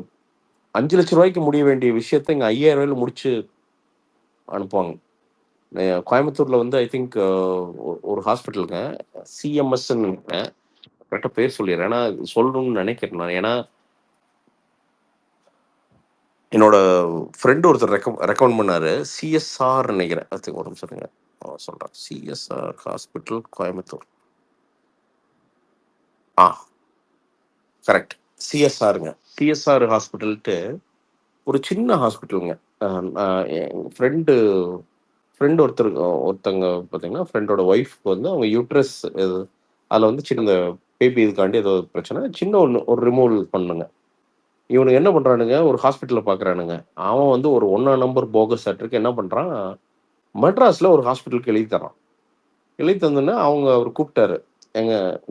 5 லட்ச ரூபாய்க்கு முடிய வேண்டிய விஷயத்த இங்கே 5000 ரூபாயில முடிச்சு அனுப்புவாங்க. கோயம்புத்தூர்ல வந்து ஐ திங்க் ஒரு ஹாஸ்பிட்டலுங்க, சிஎம்எஸ்ன்னு கரெக்டாக பேர் சொல்லிடுறேன். ஏன்னா சொல்லணும்னு நினைக்கிறேன் நான். ஏன்னா என்னோட ஃப்ரெண்டு ஒருத்தர் ரெக்கமெண்ட் பண்ணாரு, சிஎஸ்ஆர் நினைக்கிறேன். அது ஒரு நிமிஷம் சொல்லுங்க, சொல்கிறேன். CSR hospital Coimbatore. கரெக்ட், சிஎஸ்ஆருங்க. சிஎஸ்ஆர் ஹாஸ்பிட்டல்ட்டு ஒரு சின்ன ஹாஸ்பிட்டலுங்க. ஃப்ரெண்டு ஒருத்தங்க பார்த்தீங்கன்னா, ஃப்ரெண்டோட ஒய்ஃப்க்கு வந்து அவங்க யூட்ரஸ் அதில் வந்து சின்ன பேபி இதுக்காண்டி ஏதோ பிரச்சனை, சின்ன ஒரு ரிமூவல் பண்ணுங்க. இவனுக்கு என்ன பண்ணுறானுங்க, ஒரு ஹாஸ்பிட்டலில் பார்க்குறானுங்க. அவன் வந்து ஒரு 1ஆம் நம்பர் போகஸ் ஆட்ருக்கு என்ன பண்ணுறான், மெட்ராஸில் ஒரு ஹாஸ்பிட்டலுக்கு எழுதி தரான். எழுதி தந்தோன்னா அவர் கூப்பிட்டாரு.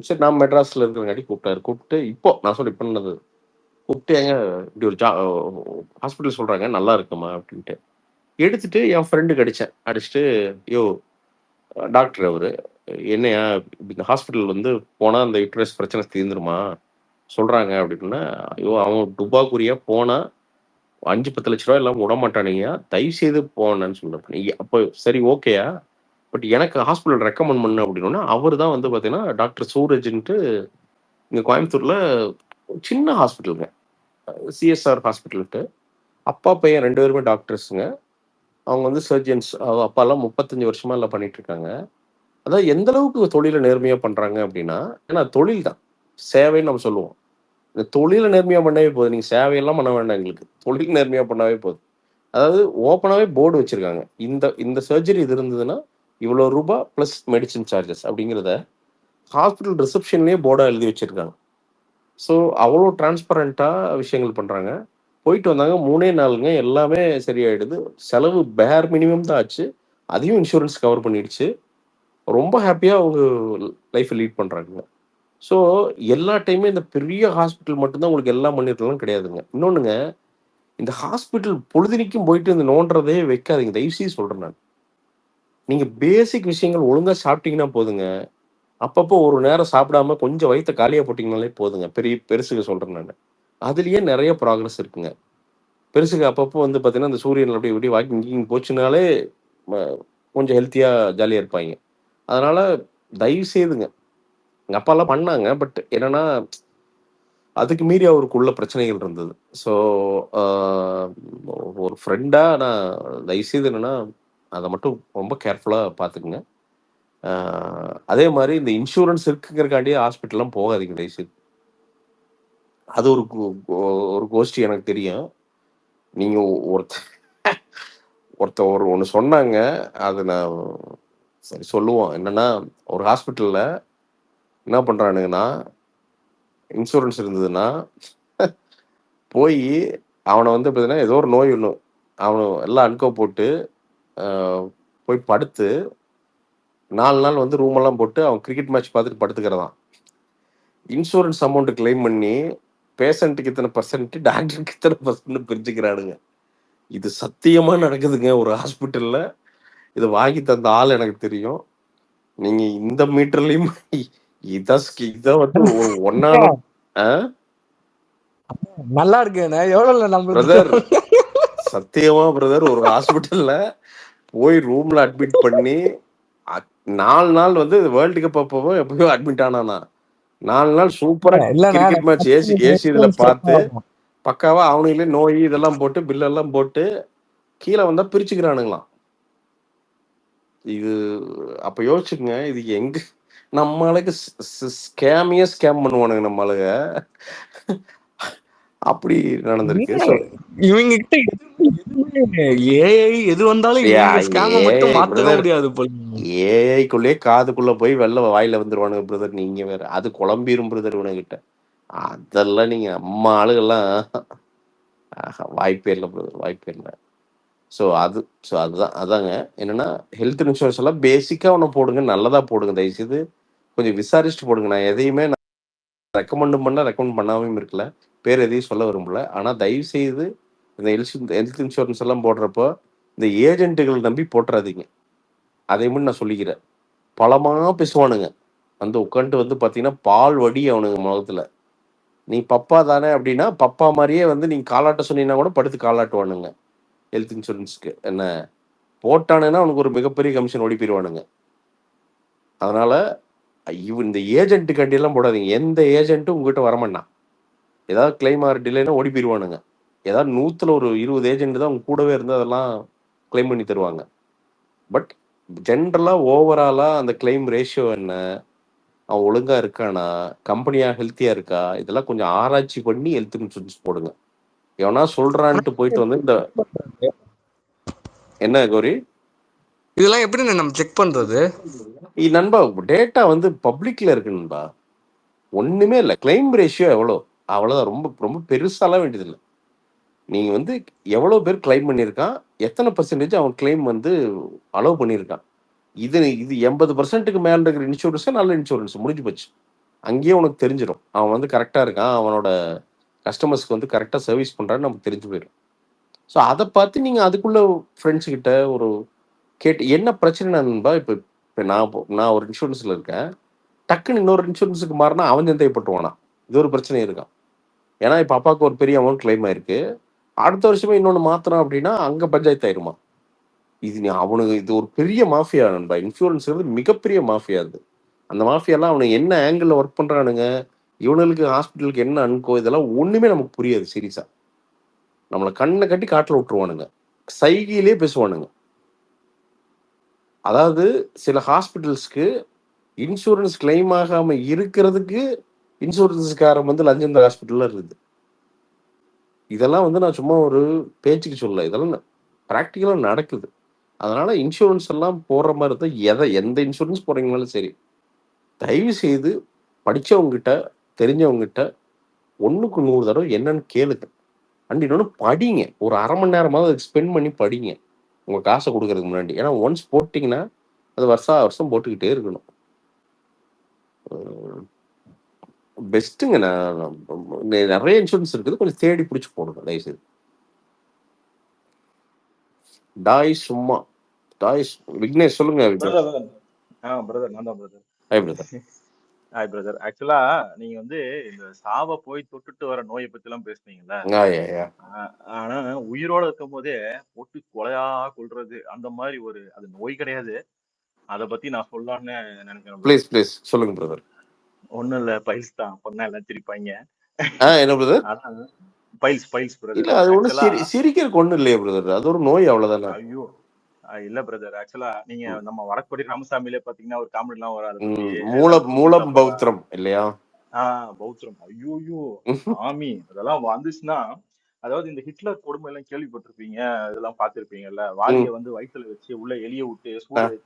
சரி நான் மெட்ராஸில் இருக்கிறங்காட்டி கூப்பிட்டு இப்போ நான் சொல்லி பண்ணது கூப்பிட்டு, இப்படி ஒரு ஹாஸ்பிட்டல் சொல்கிறாங்க நல்லா இருக்குமா அப்படின்ட்டு எடுத்துட்டு என் ஃப்ரெண்டுக்கு அடிச்சுட்டு, யோ டாக்டர் அவரு, என்னையா இந்த ஹாஸ்பிட்டல் வந்து போனால் அந்த யூட்ரஸ் பிரச்சனை தீர்ந்துருமா சொல்கிறாங்க அப்படின்னா, ஐயோ அவன் டுபாக்குரியா போனால் 5-10 லட்ச ரூபா எல்லாம் விட மாட்டானுங்க, தயவு செய்து போனேன்னு சொல்கிறேன். அப்போ சரி ஓகேயா, பட் எனக்கு ஹாஸ்பிட்டல் ரெக்கமெண்ட் பண்ணு அப்படின்னா, அவர் தான் வந்து பார்த்தீங்கன்னா டாக்டர் சூரஜ்ன்ட்டு இங்கே கோயம்புத்தூரில் சின்ன ஹாஸ்பிட்டலுங்க, சிஎஸ்ஆர் ஹாஸ்பிட்டல்ட்டு. அப்பா பையன் 2 பேருமே டாக்டர்ஸுங்க. அவங்க வந்து சர்ஜன்ஸ். அப்பாலாம் 35 வருஷமா எல்லாம் பண்ணிட்டு இருக்காங்க. அதாவது எந்த அளவுக்கு தொழிலை நேர்மையா பண்றாங்க அப்படின்னா, ஏன்னா தொழில் தான் சேவைன்னு நம்ம சொல்லுவோம். இந்த தொழிலை நேர்மையா பண்ணவே போதும், நீங்க சேவையெல்லாம் பண்ண வேண்டாம். எங்களுக்கு தொழில் நேர்மையா பண்ணாவே போதும். அதாவது ஓப்பனாகவே போர்டு வச்சுருக்காங்க. இந்த இந்த சர்ஜரி இது இருந்ததுன்னா இவ்வளோ ரூபா ப்ளஸ் மெடிசின் சார்ஜஸ் அப்படிங்கிறத ஹாஸ்பிட்டல் ரிசப்ஷன்லேயே போர்டாக எழுதி வச்சுருக்காங்க. ஸோ அவ்வளோ டிரான்ஸ்பரண்ட்டாக விஷயங்கள் பண்ணுறாங்க. போயிட்டு வந்தாங்க 3 நாளுங்க எல்லாமே சரியாயிடுது. செலவு பேர் மினிமம் தான் ஆச்சு. அதையும் இன்சூரன்ஸ் கவர் பண்ணிடுச்சு. ரொம்ப ஹாப்பியாக அவங்க லைஃப்பை லீட் பண்ணுறாங்க. ஸோ எல்லா டைமே இந்த பெரிய ஹாஸ்பிட்டல் மட்டும்தான் உங்களுக்கு எல்லாம் பண்ணிருக்கலாம் கிடையாதுங்க. இன்னொன்றுங்க, இந்த ஹாஸ்பிட்டல் பொழுதுனிக்கும் போயிட்டு இந்த நோண்டுறதே வைக்காதீங்க. தயவுசெய்து சொல்கிறேன் நான். நீங்கள் பேசிக் விஷயங்கள் ஒழுங்காக சாப்பிட்டீங்கன்னா போதுங்க. அப்பப்போ ஒரு நேரம் சாப்பிடாம கொஞ்சம் வயிற்ற காலியாக போட்டிங்கனாலே போதுங்க. பெருசுக்கு சொல்கிறேன் நான். அதுலேயே நிறைய ப்ராக்ரஸ் இருக்குங்க. பெருசுக்கு அப்பப்போ வந்து பார்த்தீங்கன்னா, இந்த சூரியன் அப்படி இப்படி வாக்கிங் போச்சுனாலே கொஞ்சம் ஹெல்த்தியாக ஜாலியாக இருப்பாங்க. அதனால் தயவு செய்துங்க, எங்கள் அப்பாலாம் பண்ணாங்க. பட் என்னென்னா அதுக்கு மீறி அவருக்குள்ள பிரச்சனைகள் இருந்தது. ஸோ ஒரு ஃப்ரெண்டாக நான் தயவுசெய்து என்னென்னா அதை மட்டும் ரொம்ப கேர்ஃபுல்லாக பார்த்துக்குங்க. அதே மாதிரி இந்த இன்சூரன்ஸ் இருக்குங்கிறக்காண்டியே ஹாஸ்பிட்டல்லாம் போகாதீங்க தயவுசெய்து. அது ஒரு கோஷ்டி எனக்கு தெரியும். நீங்கள் ஒருத்தர் ஒன்று சொன்னாங்க. அது நான் சரி சொல்லுவோம். என்னென்னா ஒரு ஹாஸ்பிட்டலில் என்ன பண்ணுறானுங்கன்னா, இன்சூரன்ஸ் இருந்ததுன்னா போய் அவனை வந்து பார்த்தீங்கன்னா ஏதோ ஒரு நோய் ஒன்று அவனை எல்லாம் அன்கோ போட்டு போய் படுத்து 4 நாள் வந்து ரூமெல்லாம் போட்டு அவன் கிரிக்கெட் மேட்ச் பார்த்துட்டு படுத்துக்கிறதான். இன்சூரன்ஸ் அமௌண்ட்டு கிளைம் பண்ணி பேஷண்ட்டுக்கு இத்தனை பர்சன்ட், டாக்டருக்கு இத்தனை பர்சன்ட் பிரிச்சுக்கிறானுங்க. இது சத்தியமாக நடக்குதுங்க ஒரு ஹாஸ்பிட்டலில். இதை வாங்கி தந்த ஆள் எனக்கு தெரியும். நீங்கள் இந்த மீட்டர்லையும் இதை வந்து ஒன்னால நல்லா இருக்குண்ணே. எவ்வளவு நம்ம பிரதர், சத்தியமா பிரதர், ஒரு ஹாஸ்பிட்டல்ல போய் ரூம்ல அட்மிட் பண்ணி 4 நாள் வந்து வேர்ல்டு கப் அப்போ எப்பயோ அட்மிட் ஆனானா. 4 நாள் சூப்பரா கிரிக்கெட் மேட்ச் ஏசி இதுல பார்த்து பக்காவா அவனுங்களே நோய் இதெல்லாம் போட்டு பில்லெல்லாம் போட்டு கீழே வந்தா பிரிச்சுக்கிறானுங்களாம். இது அப்ப யோசிச்சுங்க, இது எங்க நம்ம ஆளுக்கு ஸ்கேம் பண்ணுவானுங்க நம்ம ஆளுங்க. அப்படி நடந்திருக்கு. இவங்க கிட்ட ஏஐ எது வந்தாலும் மட்டும் மாத்தவே முடியாது. ஏஐக்குள்ளே காதுக்குள்ள போய் வெளில வாயில வந்துருவானுங்க பிரதர். நீங்க வேற அது குழம்பிரும் பிரதர் இவனுகிட்ட. அதெல்லாம் நீங்க அம்மா ஆளுகள்லாம் வாய்ப்பே இல்லை பிரதர், வாய்ப்பே இல்லை. ஸோ அதாங்க என்னன்னா, ஹெல்த் இன்சூரன்ஸ் எல்லாம் பேசிக்காக ஒன்று போடுங்க, நல்லதாக போடுங்க. தயவுசெய்து கொஞ்சம் விசாரிச்சுட்டு போடுங்க. நான் எதையுமே ரெக்கமெண்ட் பண்ணாமையும் இருக்கல, பேர் எதையும் சொல்ல விரும்பல. ஆனால் தயவு செய்து இந்த ஹெல்த் இன்சூரன்ஸ் எல்லாம் போடுறப்போ இந்த ஏஜென்ட்டுகள் நம்பி போட்டுறாதீங்க. அதே மாதிரி நான் சொல்லிக்கிறேன். பலமாக பேசுவானுங்க வந்து உட்காந்துட்டு வந்து பார்த்தீங்கன்னா பால் வடி அவனுங்க முகத்தில். நீ பப்பா தானே அப்படின்னா பப்பா மாதிரியே வந்து நீங்கள் காலாட்ட சொன்னீங்கன்னா கூட படுத்து காலாட்டுவானுங்க. ஹெல்த் இன்சூரன்ஸ்க்கு என்ன போட்டானுன்னா அவனுக்கு ஒரு மிகப்பெரிய கமிஷன் ஓடி போயிடுவானுங்க. அதனால் இந்த ஏஜென்ட்டு கண்டியெல்லாம் போடாதீங்க. எந்த ஏஜென்ட்டும் உங்ககிட்ட வரமாட்டான். ஏதாவது கிளைம் ஆகிற டிலேனா ஓடி போயிடுவானுங்க. ஏதாவது 100ல் ஒரு 20 ஏஜென்ட் தான் அவங்க கூடவே இருந்து அதெல்லாம் கிளைம் பண்ணி தருவாங்க. பட் ஜென்ரலாக ஓவராலாக அந்த கிளைம் ரேஷியோ என்ன, அவன் ஒழுங்காக இருக்கானா, கம்பெனியாக ஹெல்த்தியாக இருக்கா, இதெல்லாம் கொஞ்சம் ஆராய்ச்சி பண்ணி ஹெல்த் இன்சூரன்ஸ் போடுங்க. எவனா சொல்கிறான்ட்டு போயிட்டு வந்து இந்த என்ன கோரி இதெல்லாம் எப்படி நம்ம செக் பண்றது? நண்பா டேட்டா வந்து பப்ளிக்ல இருக்கு நண்பா. ஒண்ணுமே இல்லை. கிளைம் ரேஷியோ எவ்வளோ, அவ்வளோதான். ரொம்ப ரொம்ப பெருசாலாம் வேண்டியதில்லை. நீங்கள் வந்து எவ்வளோ பேர் கிளைம் பண்ணியிருக்கான், எத்தனை பர்சன்டேஜ் அவன் கிளைம் வந்து அலோவ் பண்ணியிருக்கான். இது 80% மேலே இருக்கிற இன்சூரன்ஸு நல்ல இன்சூரன்ஸ் முடிஞ்சு போச்சு. அங்கேயே உனக்கு தெரிஞ்சிடும் அவன் வந்து கரெக்டாக இருக்கான், அவனோட கஸ்டமர்ஸ்க்கு வந்து கரெக்டாக சர்வீஸ் பண்ணுறான்னு நமக்கு தெரிஞ்சு போயிடும். ஸோ அதை பார்த்து நீங்கள் அதுக்குள்ளே ஃப்ரெண்ட்ஸுக்கிட்ட ஒரு கேட்டு என்ன பிரச்சனை நண்பா. இப்போ நான் ஒரு இன்சூரன்ஸில் இருக்கேன், டக்குன்னு இன்னொரு இன்சூரன்ஸுக்கு மாறினா அவன் சந்தேகப்பட்டுவானா. இது ஒரு பிரச்சனை இருக்கான். ஏன்னா இப்போ அப்பாவுக்கு ஒரு பெரிய அமௌண்ட் கிளைம் ஆயிருக்கு, அடுத்த வருஷமே இன்னொன்று மாத்திரம் அப்படின்னா அங்கே பஞ்சாயத்து ஆயிருமா. அவனுக்கு இது ஒரு பெரிய மாஃபியா நண்பா. இன்சூரன்ஸ் மிகப்பெரிய மாஃபியா. அது அந்த மாஃபியாலாம் அவனுக்கு என்ன ஆங்கிளில் ஒர்க் பண்ணுறானுங்க, இவனுக்கு ஹாஸ்பிட்டலுக்கு என்ன அனுக்கோ, இதெல்லாம் ஒன்றுமே நமக்கு புரியாது. சீரியஸாக நம்மளை கண்ணை கட்டி காட்டில் விட்டுருவானுங்க, சைகையிலே பேசுவானுங்க. அதாவது சில ஹாஸ்பிட்டல்ஸ்க்கு இன்சூரன்ஸ் கிளைம் ஆகாம இருக்கிறதுக்கு இன்சூரன்ஸ்காரன் வந்து லஞ்சம் ஹாஸ்பிட்டல்ல இருக்குது. இதெல்லாம் வந்து நான் சும்மா ஒரு பேச்சுக்கு சொல்ல, இதெல்லாம் ப்ராக்டிக்கலாக நடக்குது. அதனால இன்சூரன்ஸ் எல்லாம் போடுற மாதிரி தான் எந்த இன்சூரன்ஸ் போடுறீங்கனாலும் சரி, தயவு செய்து படித்தவங்ககிட்ட தெரிஞ்சவங்ககிட்ட 1க்கு 100 தடவை என்னன்னு கேளுங்க. அண்ட் இன்னொன்று படிங்க. ஒரு 1/2 மணி நேரமாவது அதுக்கு ஸ்பெண்ட் பண்ணி படிங்க உங்கள் காசை கொடுக்கறதுக்கு முன்னாடி. ஏன்னா ஒன்ஸ் போட்டிங்கன்னா அது வருஷம் போட்டுக்கிட்டே இருக்கணும். பெஸ்ட்டுங்க. நான் நிறைய இன்சூரன்ஸ் இருக்குது, கொஞ்சம் தேடி பிடிச்சி போடுங்க தயவுசெய்து. சும்மா விக்னேஷ் சொல்லுங்க. பிரதர் நான் தான் brother. Hi brother. Hi brother. ஆக்சுவலா நீங்க வந்து இந்த சாவை போய் தொட்டுட்டு வர நோயை பத்தி எல்லாம் பேசுனீங்கல்ல. ஆனா உயிரோட இருக்கும் போதே போட்டு கொலையா கொள்றது அந்த மாதிரி அது நோய் கிடையாது. அத பத்தி நான் சொல்லலாம்னு நினைக்கிறேன். ப்ளீஸ் சொல்லுங்க பிரதர். ஒண்ணும் இல்ல, பைல்ஸ் தான். பொண்ணா எல்லாம் திரிப்பாங்க. என்ன பிரதர்? Files brother. இல்ல அது ஒண்ணு சிரிக்கிறதுக்கு ஒண்ணும் இல்லையே பிரதர், அது ஒரு நோய் அவ்வளவுதானே. ஐயோ இல்ல பிரதர், ஆக்சுவலா நீங்க நம்ம வடக்கோடி ராமசாமியில பாத்தீங்கன்னா ஒரு காமெடி எல்லாம் வராது. மூலம் பௌத்திரம் இல்லையா? பௌத்திரம். ஐயோ சாமி, அதெல்லாம் வந்துச்சுன்னா, அதாவது இந்த ஹிட்லர் கொடுமை எல்லாம் கேள்விப்பட்டிருப்பீங்க, இதெல்லாம் பாத்திருப்பீங்கல்ல. வாலிய வந்து வயிற்றுல வச்சு உள்ள எலிய விட்டு சூடு வச்சு,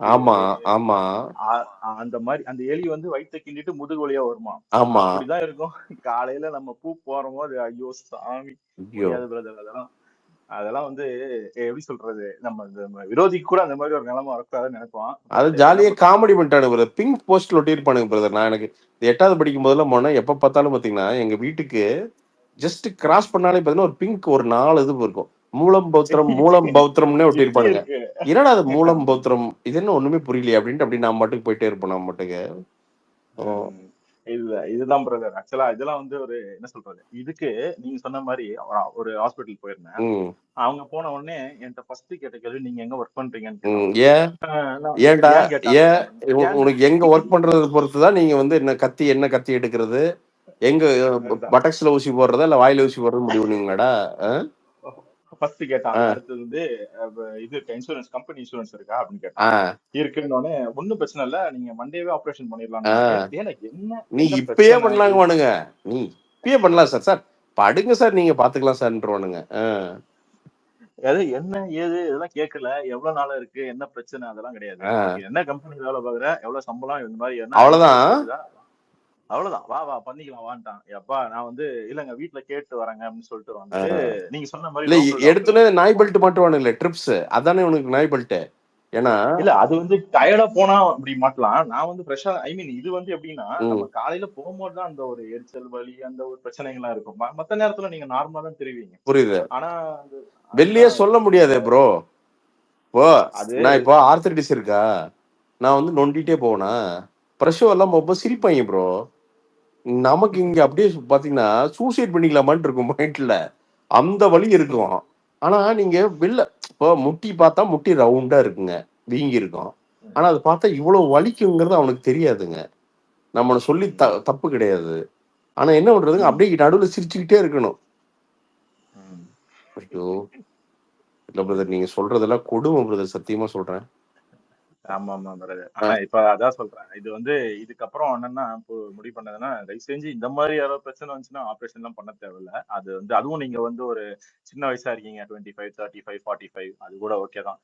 அந்த மாதிரி அந்த எலி வந்து வயிற்றை கிண்டிட்டு முதுகு வழியா வருமா. அப்படிதான் இருக்கும். காலையில நம்ம பூ போறோம் போது ஐயோ சாமி முடியாது பிரதர். அதெல்லாம் வந்து எப்படி சொல்றது, நம்ம விரோதிக்கு கூட அந்த மாதிரி ஒரு நிலைமை வரக்கூடாதுன்னு நினைப்போம். அது ஜாலியா காமெடி பண்ணிட்டானு பிரதர். பிங்க் போஸ்ட்ல ஒட்டிருப்பானுங்க பிரதர். நான் எனக்கு 8வது படிக்கும் போதெல்லாம் போனேன். எப்ப பார்த்தாலும் பாத்தீங்கன்னா எங்க வீட்டுக்கு ஜஸ்ட் கிராஸ் பண்ணாலே பாத்தீங்கன்னா ஒரு பிங்க் ஒரு 4 இது இருக்கும். மூலம் பௌத்திரம்னே ஒட்டிருப்பானுங்க. என்னடா அது மூலம் பௌத்திரம், இது என்ன ஒண்ணுமே புரியலையே அப்படின்ட்டு அப்படி நான் மட்டுக்கு போயிட்டே இருப்பேன். நான் மட்டுக்கு இதுதான் பிரதர். ஆக்சுவலா இதெல்லாம் வந்து ஒரு என்ன சொல்றது, இதுக்கு நீங்க சொன்ன மாதிரி ஒரு ஹாஸ்பிட்டல் போயிருந்தேன். அவங்க போன உடனே என்கிட்ட ஃபர்ஸ்ட் கேட்ட கேள்வி, நீங்க எங்க ஒர்க் பண்றீங்கன்னு. உனக்கு எங்க ஒர்க் பண்றது பொறுத்துதான் நீங்க வந்து என்ன கத்தி எடுக்கிறது, எங்க பட்டக்ஸ்ல ஊசி போடுறதா இல்ல வாயில ஊசி போடுறது முடிவு பண்ணுங்கடா. ஃபர்ஸ்ட் கேட்டான். அடுத்தது வந்து இது இன்சூரன்ஸ் கம்பெனி இன்சூரன்ஸ் இருக்கா அப்படின்னு கேட்டான். இருக்குன்னு ஒன்னும் பிரச்சனை இல்ல, நீங்க மண்டேவே ஆபரேஷன் பண்ணிடலாம். என்ன நீ இப்பயே பண்ணலாங்க, நீ இப்பயே பண்ணலாம் சார் படுங்க சார், நீங்க பாத்துக்கலாம் சார்ன்றவானுங்க. என்ன ஏது இதெல்லாம் கேட்கல, எவ்வளவு நாளா இருக்கு, என்ன பிரச்சனை, அதெல்லாம் கிடையாது. என்ன கம்பெனி வேலை பாக்குற, எவ்வளவு சம்பளம், இந்த மாதிரி என்ன, அவ்வளவுதான் வா பண்ணிக்கலாம் வான்ட்டான். எப்பா நான் வந்து இல்லங்க வீட்டுல கேட்டு வரேங்க அப்படின்னு சொல்லிட்டு வந்து நீங்க சொன்ன மாதிரி எடுத்துனே நாய் பெல்ட் மாட்டுவானு இல்ல ட்ரிப்ஸ், அதானே உனக்கு நாய் பெல்ட். ஏன்னா இல்ல அது வந்து டயர்டா போனா அப்படி மாட்டலாம். நான் வந்து ஃப்ரெஷ்ஷா இது வந்து எப்படின்னா, நம்ம காலையில போகும்போது தான் அந்த ஒரு எரிச்சல் வலி அந்த ஒரு பிரச்சனைகள்லாம் இருக்கும். மத்த நேரத்துல நீங்க நார்மலா தான் தெரிவிங்க. புரியுது. ஆனா வெளியே சொல்ல முடியாது ப்ரோ. நான் இப்போ ஆர்த்தரைட்டிஸ் இருக்கா, நான் வந்து நொண்டிட்டே போனா பிரஷர் எல்லாம் ரொம்ப சிரிப்பாங்க ப்ரோ. நமக்கு இங்க அப்படியே பாத்தீங்கன்னா சூசைட் பண்ணிக்கலாமான்னு இருக்கும் மைண்ட்ல, அந்த வலி இருக்கும். ஆனா நீங்க வெளில இப்போ முட்டி பார்த்தா முட்டி ரவுண்டா இருக்குங்க, வீங்கி இருக்கும். ஆனா அது பார்த்தா இவ்வளவு வலிக்குங்கிறது அவனுக்கு தெரியாதுங்க. நம்மள சொல்லி தப்பு கிடையாது. ஆனா என்ன பண்றதுங்க, அப்படியே நடுவுல சிரிச்சுக்கிட்டே இருக்கணும். ஐயோ இல்ல பிரதர், நீங்க சொல்றதெல்லாம் கொடுமை பிரதர், சத்தியமா சொல்றேன். ஆமா பிரதர். ஆனா இப்ப அதான் சொல்றேன், இது வந்து இதுக்கப்புறம் என்னன்னா இப்போ முடிவு பண்ணதுன்னா, தயவு செஞ்சு இந்த மாதிரி யாராவது பிரச்சனை வந்துச்சுன்னா ஆபரேஷன் எல்லாம் பண்ண தேவையில்ல. அது வந்து அதுவும் நீங்க வந்து ஒரு சின்ன வயசா இருக்கீங்க, 25, 35, 45, அது கூட ஓகே தான்.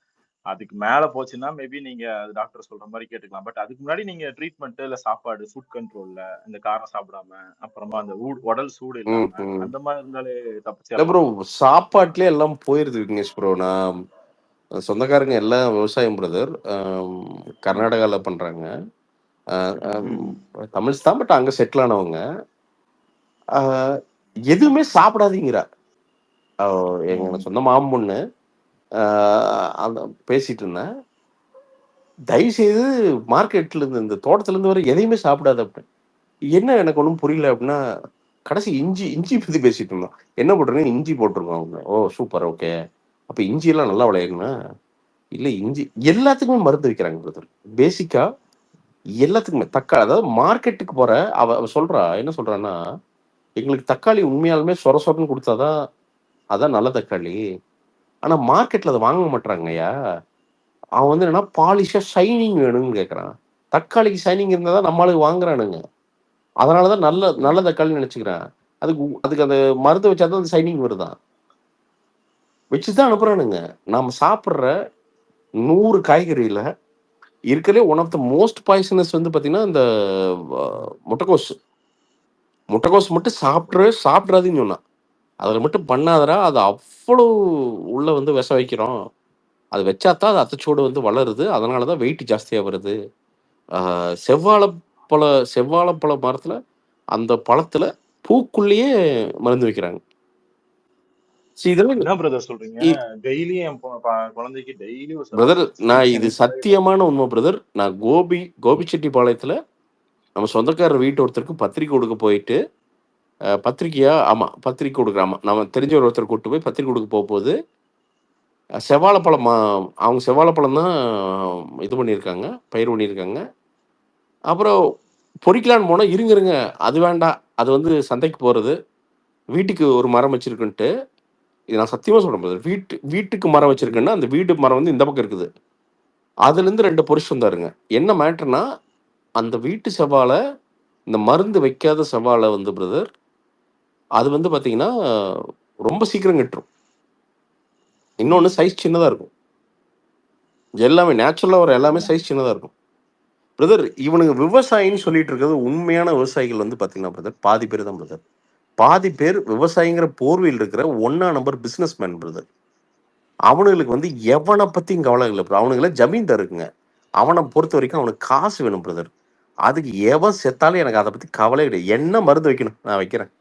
அதுக்கு மேல போச்சுன்னா மேபி நீங்க டாக்டர் சொல்ற மாதிரி கேட்டுக்கலாம். பட் அதுக்கு முன்னாடி நீங்க ட்ரீட்மெண்ட் இல்ல சாப்பாடு, ஃபுட் கண்ட்ரோல்ல இந்த காரம் சாப்பிடாம, அப்புறமா அந்த உடல் சூடு இல்லாம அந்த மாதிரி இருந்தாலே தப்பிச்சு ப்ரோ. சாப்பாட்டுல எல்லாம் போயிருது விக்னேஷ் ப்ரோ. நான் சொந்தக்காரங்க எல்லாம் விவசாயம் பிரதர், கர்நாடகால பண்றாங்க. தமிழ்ஸ் தான், பட் அங்க செட்டில் ஆனவங்க. எதுவுமே சாப்பிடாதீங்கிறா. எங்க சொந்த மாமன் பொண்ணு அந்த பேசிட்டு இருந்தேன், தயவு செய்து மார்க்கெட்ல இருந்து இந்த தோட்டத்துல இருந்து வர எதையுமே சாப்பிடாது அப்படின்னு. என்ன எனக்கு ஒன்றும் புரியல அப்படின்னா, கடைசி இஞ்சி பத்தி பேசிட்டு இருந்தோம். என்ன போட்டிருக்கேன், இஞ்சி போட்டிருக்கோம் அவங்க. ஓ சூப்பர், ஓகே. அப்ப இஞ்சி எல்லாம் நல்லா விளையாடுனா இல்ல, இஞ்சி எல்லாத்துக்குமே மருந்து வைக்கிறாங்க பிரதர். பேசிக்கா எல்லாத்துக்குமே தக்காளி, அதாவது மார்க்கெட்டுக்கு போற அவ சொல்றா, என்ன சொல்றான்னா, எங்களுக்கு தக்காளி உண்மையாலுமே சொரன்னு கொடுத்தாதான் அதான் நல்ல தக்காளி. ஆனா மார்க்கெட்ல அதை வாங்க மாட்டாங்கய்யா. அவன் வந்து என்னன்னா பாலிஷா ஷைனிங் வேணும்னு கேட்கறான். தக்காளிக்கு ஷைனிங் இருந்தாதான் நம்மளுக்கு வாங்குறானுங்க. அதனாலதான் நல்ல தக்காளி நினைச்சுக்கிறான். அதுக்கு அந்த மருந்து வச்சாதான் அந்த ஷைனிங் வருதான். வச்சுதான் அனுப்புறானுங்க. நாம சாப்பிடுற 100 காய்கறியில இருக்கிறதுலே one of the most poisonous வந்து பாத்தீங்கன்னா இந்த முட்டைக்கோஸ். முட்டைக்கோஸ் மட்டும் சாப்பிட்றாதுன்னு சொன்னான். அதில் மட்டும் பண்ணாதரா, அது அவ்வளோ உள்ள வந்து விஷ வைக்கிறோம். அது வச்சாதான் அது அத்தச்சோடு வந்து வளருது, அதனால தான் வெயிட் ஜாஸ்தியாக வருது. செவ்வாழைப்பழ மரத்தில் அந்த பழத்தில் பூக்குள்ளேயே மருந்து வைக்கிறாங்க. என்ன பிரதர் சொல்றீங்க? டெய்லியும் என் குழந்தைக்கு டெய்லி பிரதர், நான் இது சத்தியமான உண்மை பிரதர். நான் கோபிச்செட்டிப்பாளையத்தில் நம்ம சொந்தக்காரர் வீட்டு ஒருத்தருக்கு பத்திரிக்கை கொடுக்க போயிட்டு, பத்திரிக்கையா ஆமாம் பத்திரிக்கை கொடுக்குறாமா, நம்ம தெரிஞ்ச ஒருத்தர் கூப்பிட்டு போய் பத்திரிக்கை கொடுக்க போகும்போது செவ்வாழைப்பழம், அவங்க செவ்வாழைப்பழம் தான் இது பண்ணியிருக்காங்க, பயிர் பண்ணியிருக்காங்க. அப்புறம் பொறிக்கலான்னு போனால் இருங்க அது வேண்டாம், அது வந்து சந்தைக்கு போகிறது, வீட்டுக்கு ஒரு மரம் வச்சுருக்குன்ட்டு. இது நான் சத்தியமாக சொல்கிறேன் பிரதர். வீட்டுக்கு மரம் வச்சுருக்கேன்னா அந்த வீட்டு மரம் வந்து இந்த பக்கம் இருக்குது. அதுலேருந்து 2 பொறிச்சு வந்தாருங்க. என்ன மேட்டர்னா, அந்த வீட்டு செவ்வாழை இந்த மருந்து வைக்காத செவ்வாழை வந்து பிரதர், அது வந்து பார்த்தீங்கன்னா ரொம்ப சீக்கிரம் கட்டுரும். இன்னொன்று சைஸ் சின்னதாக இருக்கும். எல்லாமே நேச்சுரலாக வர எல்லாமே சைஸ் சின்னதாக இருக்கும் பிரதர். இவனுங்க விவசாயின்னு சொல்லிட்டு இருக்கிறது உண்மையான விவசாயிகள் வந்து பார்த்தீங்கன்னா பிரதர் பாதி பேர் தான் பிரதர். பாதி பேர் விவசாயிங்கிற போர்வையில் இருக்கிற 1ஆம் நம்பர் பிஸ்னஸ் மேன் பிரதர். அவனுங்களுக்கு வந்து எவனை பற்றியும் கவலை இல்லை பிரதர். அவனுங்கள ஜமீன்தார் இருக்குங்க. அவனை பொறுத்த வரைக்கும் அவனுக்கு காசு வேணும் பிரதர். அதுக்கு எவன் செத்தாலும் எனக்கு அதை பற்றி கவலை கிடையாது. என்ன மருந்து வைக்கணும் நான் வைக்கிறேன்.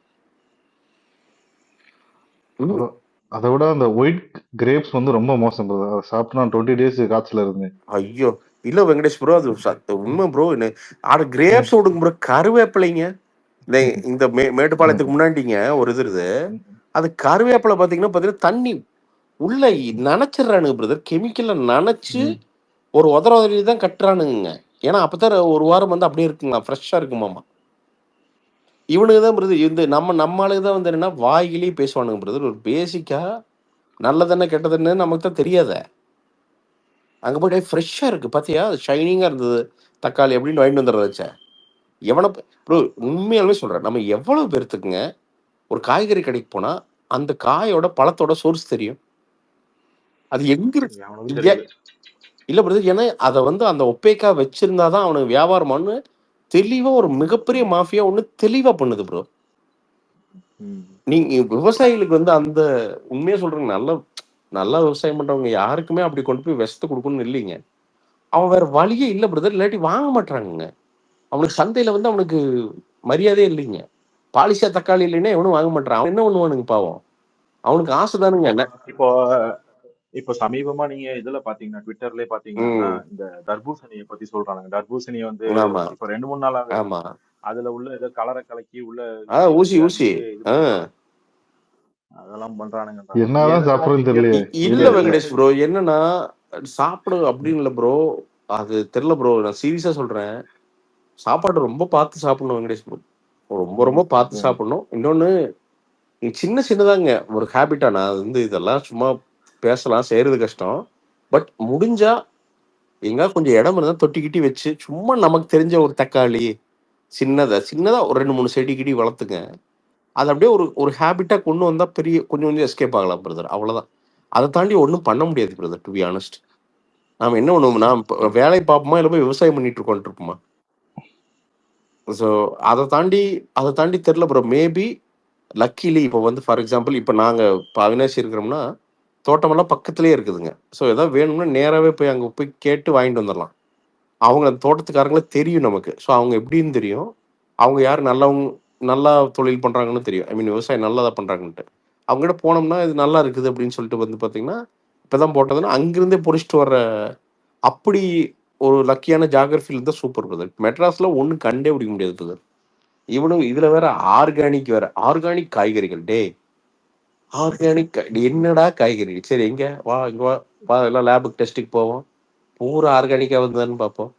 அதை விட அந்த ஒயிட் கிரேப்ஸ் வந்து ரொம்ப மோசம் ப்ரோ. அதை சாப்பிட்டா 20 days காய்ச்சல இருந்தேன். ஐயோ இல்ல வெங்கடேஷ் ப்ரோ, அது உண்மை ப்ரோ. ஆட கிரேப்ஸ் விடுங்க ப்ரோ, கருவேப்பிலைங்க. இந்த மேட்டுப்பாளையத்துக்கு முன்னாடிங்க ஒரு இது இருக்குது, அது கருவேப்பிலை பார்த்தீங்கன்னா தண்ணி உள்ள நனைச்சிடுறானுங்க பிரதர். கெமிக்கல்ல நனைச்சு ஒரு உதறி தான் கட்டுறானுங்க. ஏன்னா அப்பதான் ஒரு வாரம் வந்து அப்படியே இருக்குங்களா, ஃப்ரெஷ்ஷா இருக்குமாமா. இவனுக்கு தான் பிரதர் இந்த நம்மளுக்கு தான் வந்து என்னன்னா வாயிலேயே பேசுவானுங்க பிரதர். ஒரு பேசிக்கா நல்லதென்ன கெட்டதுன்னு நமக்கு தான் தெரியாத. அங்கே போய்ட்டு ஃப்ரெஷ்ஷாக இருக்குது பார்த்தியா, அது ஷைனிங்காக இருந்தது தக்காளி அப்படின்னு வாங்கிட்டு வந்துடுற வச்ச. எவனை ப்ரோ உண்மையாலுமே சொல்கிறேன், நம்ம எவ்வளோ பேர்த்துக்குங்க ஒரு காய்கறி கடைக்கு போனால் அந்த காயோட பழத்தோட சோர்ஸ் தெரியும். அது எங்க இருக்கு இல்லை பிரதர். ஏன்னா அதை வந்து அந்த ஒப்பேக்கா வச்சிருந்தா தான் அவனுக்கு வியாபாரமானு தெளிவாக ஒரு மிகப்பெரிய மாஃபியா ஒன்று தெளிவாக பண்ணுது ப்ரோ. நீங்க விவசாயிகளுக்கு வந்து அந்த உண்மையா சொல்றேங்க, நல்லா விவசாயம் பண்றவங்க யாருக்குமே அப்படி கொண்டு போய் விஷத்தை கொடுக்கணும்னு இல்லைங்க. அவன் வேற வழியே இல்லை பிரதர், இல்லாட்டி வாங்க மாட்டானுங்க. அவனுக்கு சந்தையில வந்து அவனுக்கு மரியாதையே இல்லைங்க. பாலிசியா தக்காளி இல்லைன்னா எவனும் வாங்க மாட்டான். அவன் என்ன பண்ணுவானுங்க பாவம், அவனுக்கு ஆசைதானுங்க. இப்போ சமீபமா நீங்க இதுல பாத்தீங்கன்னா ட்விட்டர்லயே பாத்தீங்கன்னா இந்த தர்பூசணியை பத்தி சொல்றாங்க. தர்பூசணி வந்து இப்ப 2-3 நாளாவே அதுல உள்ள ஏதோ கலரை கலக்கி உள்ள ஊசி அதெல்லாம் பண்றானுங்க. என்னதான் சாப்பிடுறது தெரியல. இல்ல வெங்கடேஷ் ப்ரோ, என்னன்னா சாப்பிடு அப்படின்னு இல்ல ப்ரோ, அது தெரியல ப்ரோ. நான் சீரியஸா சொல்றேன், சாப்பாடு ரொம்ப பார்த்து சாப்பிடணும் வெங்கடேஷ் ப்ரோ. ரொம்ப பார்த்து சாப்பிடணும். இன்னொன்னு சின்னதாங்க ஒரு ஹேபிட்டா, நான் வந்து இதெல்லாம் சும்மா பேசலாம், செய்யறது கஷ்டம். பட் முடிஞ்சா எங்க கொஞ்சம் இடம் இருந்தா தொட்டிக்கிட்டி வச்சு சும்மா நமக்கு தெரிஞ்ச ஒரு தக்காளி சின்னதா ஒரு 2-3 செடி கிடி வளர்த்துங்க. அது அப்படியே ஒரு ஹேபிட்டா கொண்டு வந்தா கொஞ்சம் எஸ்கேப் ஆகலாம் பிரதர். அவ்வளவுதான். அதை தாண்டி ஒன்றும் பண்ண முடியாது பிரதர். டு பி ஆனஸ்ட், நாம என்ன பண்ணுவோம், நான் வேலை பார்ப்போமா இல்லை போய் விவசாயம் பண்ணிட்டு இருக்கோம். ஸோ அதை தாண்டி தெரியல ப்ரோ. மேபி லக்கிலி இப்போ வந்து ஃபார் எக்ஸாம்பிள் இப்போ நாங்கள் இப்போ அவினாசி இருக்கிறோம்னா தோட்டமெல்லாம் பக்கத்துலேயே இருக்குதுங்க. ஸோ எதாவது வேணும்னா நேராகவே போய் அங்கே போய் கேட்டு வாங்கிட்டு வந்துடலாம். அவங்க அந்த தோட்டத்துக்காரங்களே தெரியும் நமக்கு. ஸோ அவங்க எப்படின்னு தெரியும், அவங்க யார் நல்லா தொழில் பண்ணுறாங்கன்னு தெரியும். ஐ மீன் விவசாயம் நல்லா தான் பண்ணுறாங்கன்ட்டு. அவங்ககிட்ட போனோம்னா இது நல்லா இருக்குது அப்படின்னு சொல்லிட்டு வந்து பார்த்தீங்கன்னா இப்போ தான் போட்டதுன்னா அங்கிருந்தே பொறிச்சிட்டு வர்ற அப்படி ஒரு லக்கியான ஜாகிரபியில் இருந்தால் சூப்பர் பிரதர். மெட்ராஸில் ஒன்றும் கண்டே பிடிக்க முடியாது பிரதர். இவனும் இதில் வேற ஆர்கானிக் காய்கறிகள். டே ஆர்கானிக் என்னடா காய்கறி? சரி இங்கே வா எல்லாம் லேபுக்கு டெஸ்ட்டுக்கு போவோம், பூரா ஆர்கானிக்காக வந்ததுன்னு பார்ப்போம்.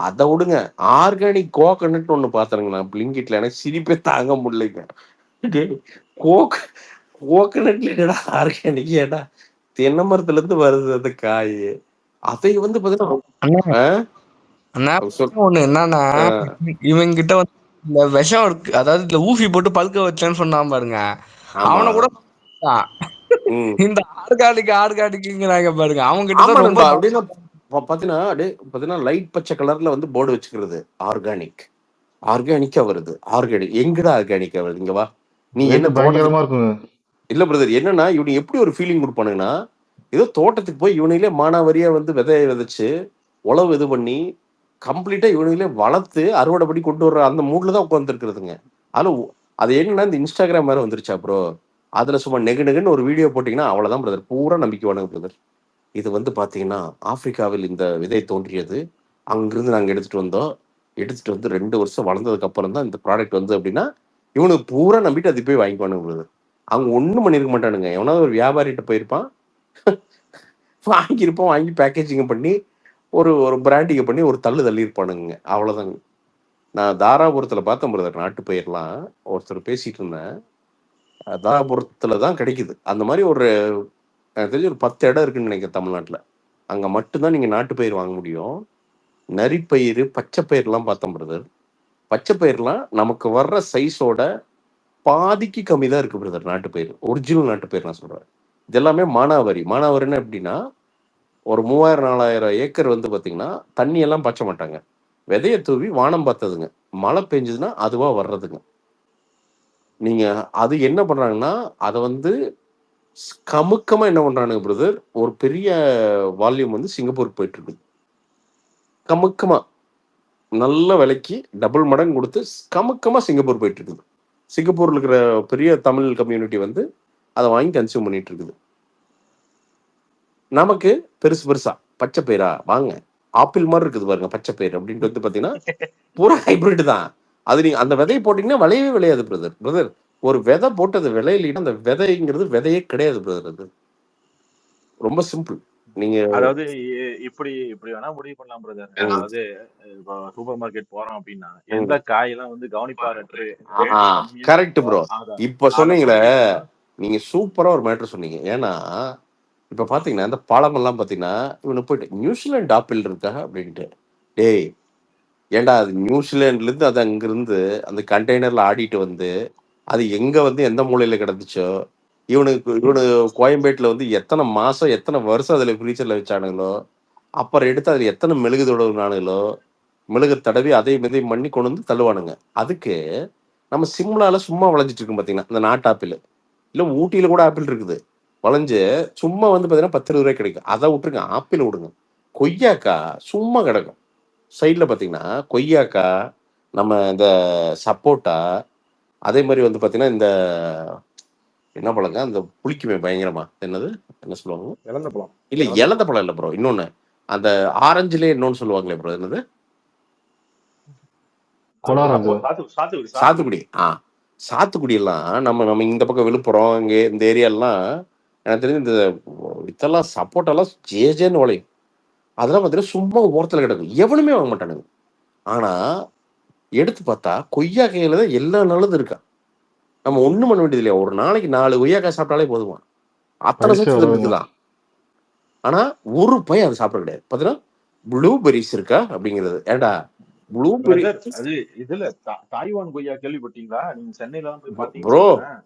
அதை விடுங்க, ஆர்கானிக் கோகனட்னு ஒன்று பார்த்துருங்க நான் பிளிங்கிட்ல, எனக்கு சிரிப்பே தாங்க முடியலைங்க. கோகனட்ல என்னடா ஆர்கானிக்? ஏடா தென்னை மரத்துல இருந்து வருது அந்த காய். அதை வந்து ஒண்ணு என்னன்னா, இவங்க கிட்ட வந்து இந்த விஷம் இருக்கு, அதாவது இந்த ஊசி போட்டு பழுக்க வச்சேன்னு சொன்னா பாருங்க, அவனை கூட ம். இந்த ஆர்கானிக்குங்கிறாங்க பாருங்க. அவங்க கிட்ட ஆமா தான் ரொம்ப நண்பா. அப்படின்னா பாத்தீங்கன்னா அப்படியே பாத்தீங்கன்னா லைட் பச்சை கலர்ல வந்து போர்டு வச்சுக்கிறது. ஆர்கானிக். ஆர்கானிக்கா வருது. ஆர்கானிக். எங்கடா ஆர்கானிக்கா வருது? இங்க வா. நீ என்ன ரேட்டு தோட்டத்துக்கு பயங்கரமா இருக்குங்க. இல்ல பிரதர். என்னன்னா, இவனுங்க எப்படி ஒரு ஃபீலிங் குடுப்பானுங்கன்னா, ஏதோ தோட்டத்துக்கு போய் இவனுங்களே மானாவாரியா வந்து விதைய விதைச்சு, உழவு இது பண்ணி, கம்ப்ளீட்டா இவனுங்களே வளர்த்து, அறுவடை பண்ணி கொண்டு வர்ற அந்த மூட்ல தான் உட்கார்ந்துருக்குதுங்க. அதுல அது என்னன்னா, இந்த Instagram வேற வந்துருச்சா ப்ரோ. அதுல சும்மா நெகு நெகுன்னு ஒரு வீடியோ போட்டீங்கன்னா, அவ்வளவுதான் பிரதர். பூரா நம்பிக்கைவானுங்க பிரதர். இது வந்து பாத்தீங்கன்னா, ஆப்பிரிக்காவில் இந்த விதை தோன்றியது. அங்கிருந்து நாங்க எடுத்துட்டு வந்தோம். எடுத்துட்டு வந்து 2 வருஷம் வளர்ந்ததுக்கு அப்புறம் தான் இந்த ப்ராடக்ட் வந்தது அப்படின்னா, இவனுங்க பூரா நம்பிட்டு அது போய் வாங்கிக்குவானுங்க பிரதர். அவங்க ஒண்ணும் பண்ணியிருக்க மாட்டானுங்க. எவனாவது ஒரு வியாபாரிட்ட போயிருப்பான். வாங்கியிருப்பான். வாங்கி பேக்கேஜிங் பண்ணி, ஒரு ஒரு பிராண்டிங் பண்ணி ஒரு தள்ளு தள்ளியிருப்பானுங்க. அவ்வளோதாங்க. நான் தாராபுரத்துல பார்த்தேன் பிரதர் நாட்டு பயிர்லாம். ஒருத்தர் பேசிட்டு இருந்தேன். தாராபுரத்துல தான் கிடைக்குது. அந்த மாரி ஒரு எனக்கு தெரிஞ்சு ஒரு 10 இடம் இருக்குன்னு நினைக்கிறேன் தமிழ்நாட்டுல. அங்க மட்டும் தான் நீங்க நாட்டு பயிர் வாங்க முடியும். நரிப்பயிறு, பச்சை பயிர்லாம் பார்த்தேன் பிரதர். பச்சை பயிர்லாம் நமக்கு வர்ற சைஸோட பாதிக்கு கம்மி தான் இருக்கு பிரதர் நாட்டு பயிர். ஒரிஜினல் நாட்டு பயிர் நான் சொல்றேன். இது எல்லாமே மானாவாரி. மானாவாரின்னா எப்படின்னா, ஒரு 3000, 4000 ஏக்கர் வந்து பார்த்தீங்கன்னா, தண்ணி எல்லாம் பாய்ச்ச மாட்டாங்க. விதைய தூவி வானம் பார்த்ததுங்க. மழை பெஞ்சதுன்னா அதுவா வர்றதுங்க. நீங்க அது என்ன பண்றாங்கன்னா, அத வந்து கமுக்கமா என்ன பண்றானுங்க பிரதர், ஒரு பெரிய வால்யூம் வந்து சிங்கப்பூருக்கு போயிட்டு இருக்குது. கமுக்கமா. நல்ல விலைக்கு டபுள் மடங்கு குடுத்து கமுக்கமா சிங்கப்பூர் போயிட்டு இருக்குது. சிங்கப்பூர்ல இருக்கிற பெரிய தமிழ் கம்யூனிட்டி வந்து அத வாங்கி கன்சியூம் பண்ணிட்டு இருக்குது. நமக்கு பெருசு பெருசா பச்சை பயிரா வாங்க. ஆப்பிள் மாரி இருக்குது பாருங்க பச்சை பயிர் அப்படின்ட்டு வந்து பார்த்தீங்கன்னா, பூரா ஹைபிரிட் தான். அது நீங்க அந்த விதைய போட்டீங்கன்னா விளையவே விளையாது பிரதர். பிரதர் ஒரு விதை போட்டு அது விளையலைன்னா அந்த விதைங்கிறது விதையே கிடையாது பிரதர் அது. ரொம்ப சிம்பிள். நீங்க அதாவது இப்படி இப்படி வேணா முடிவு பண்ணலாம் பிரதர். அதாவது இப்போ சூப்பர் மார்க்கெட் போறோம் அப்படின்னா எந்த காயெல்லாம் வந்து கவனிப்பாரற்று ரேட்டு கம்மியா கரெக்ட் இருக்கோ ப்ரோ. அத இப்ப அத சொன்னீங்களே, போய் கேட்டோம்னா நீங்க சூப்பரா ஒரு மேட்டர் சொன்னீங்க. ஏன்னா, இப்ப பாத்தீங்கன்னா, இந்த பழமெல்லாம் பாத்தீங்கன்னா, இவனு போயிட்டு நியூசிலாந்து ஆப்பிள் இருக்கா அப்படின்ட்டு. டேய் ஏன்டா அது நியூசிலாந்துல இருந்து அது அங்கிருந்து அந்த கண்டெய்னர்ல ஆடிட்டு வந்து, அது எங்க வந்து எந்த மூலையில கிடந்துச்சோ, இவனு கோயம்பேட்ல வந்து எத்தனை மாசம், எத்தனை வருஷம் அதுல ஃப்ரீசர்ல வச்சானுங்களோ, அப்புறம் எடுத்து அதுல எத்தனை மெழுகு தடவுனானுங்களோ, மெழுகு தடவி அதையும் இதையும் பண்ணி கொண்டு வந்து தள்ளுவானுங்க. அதுக்கு நம்ம சிம்லால சும்மா விளைஞ்சிட்டு இருக்கும் பாத்தீங்கன்னா, இந்த நாட்டு ஆப்பிள். இல்ல ஊட்டியில கூட ஆப்பிள் இருக்குது. விளைஞ்சு சும்மா வந்து பாத்தீங்கன்னா 10, 20 ரூபாய்க்கு கிடைக்கும். அத விட்டுருங்க. ஆப்பிள் விடுங்க. கொய்யாக்கா சும்மா கிடக்கும். சைடுல பாத்தீங்கன்னா, கொய்யாக்கா, நம்ம இந்த சப்போட்டா, அதே மாரி வந்து பாத்தீங்கன்னா, இந்த என்ன பழங்க? அந்த புளிக்குமே பயங்கரமா. என்னது? என்ன சொல்லுவாங்க? இழந்த பழம். இல்ல எலந்த பழம் இல்ல ப்ரோ. இன்னொன்னு. அந்த ஆரஞ்சுலயே இன்னொன்னு சொல்லுவாங்களே ப்ரோ. என்னது? கொலாராஜா. சாத்துக்குடி. சாத்துக்குடி எல்லாம் நம்ம நம்ம இந்த பக்கம் விழுப்புரம், இங்க இந்த ஏரியாலாம் எனக்கு தெரிஞ்சு இந்த இதெல்லாம் சப்போட்டாலாம் ஜேன்னு விளையும். அதெல்லாம் பார்த்தீங்கன்னா, சும்மா ஓரத்துல கிடக்கும். எவனுமே வாங்க மாட்டானுங்க. ஆனா, எடுத்து பார்த்தா கொய்யாக்காயில தான் எல்லா நல்லதும் இருக்கா. நம்ம ஒண்ணும் பண்ண வேண்டியது இல்லையா. ஒரு நாளைக்கு 4 கொய்யாக்காய் சாப்பிட்டாலே போதுமா. அத்தனை வயசே சத்து இதுல வளருங்க. இருக்குதான். ஆனா, ஒரு பையன் அதை சாப்பிட கிடையாது. பார்த்தீங்கன்னா, ப்ளூபெர்ரிஸ் இருக்கா அப்படிங்கிறது. ஏன்டா ப்ளூபெர்ரி பிரதர் அது இதுல தாய்வான் கொய்யா கேள்விப்பட்டீங்களா? நீங்க சென்னையில தான் போய் பாத்தீங்கன்னு ப்ரோ சொல்றேன்.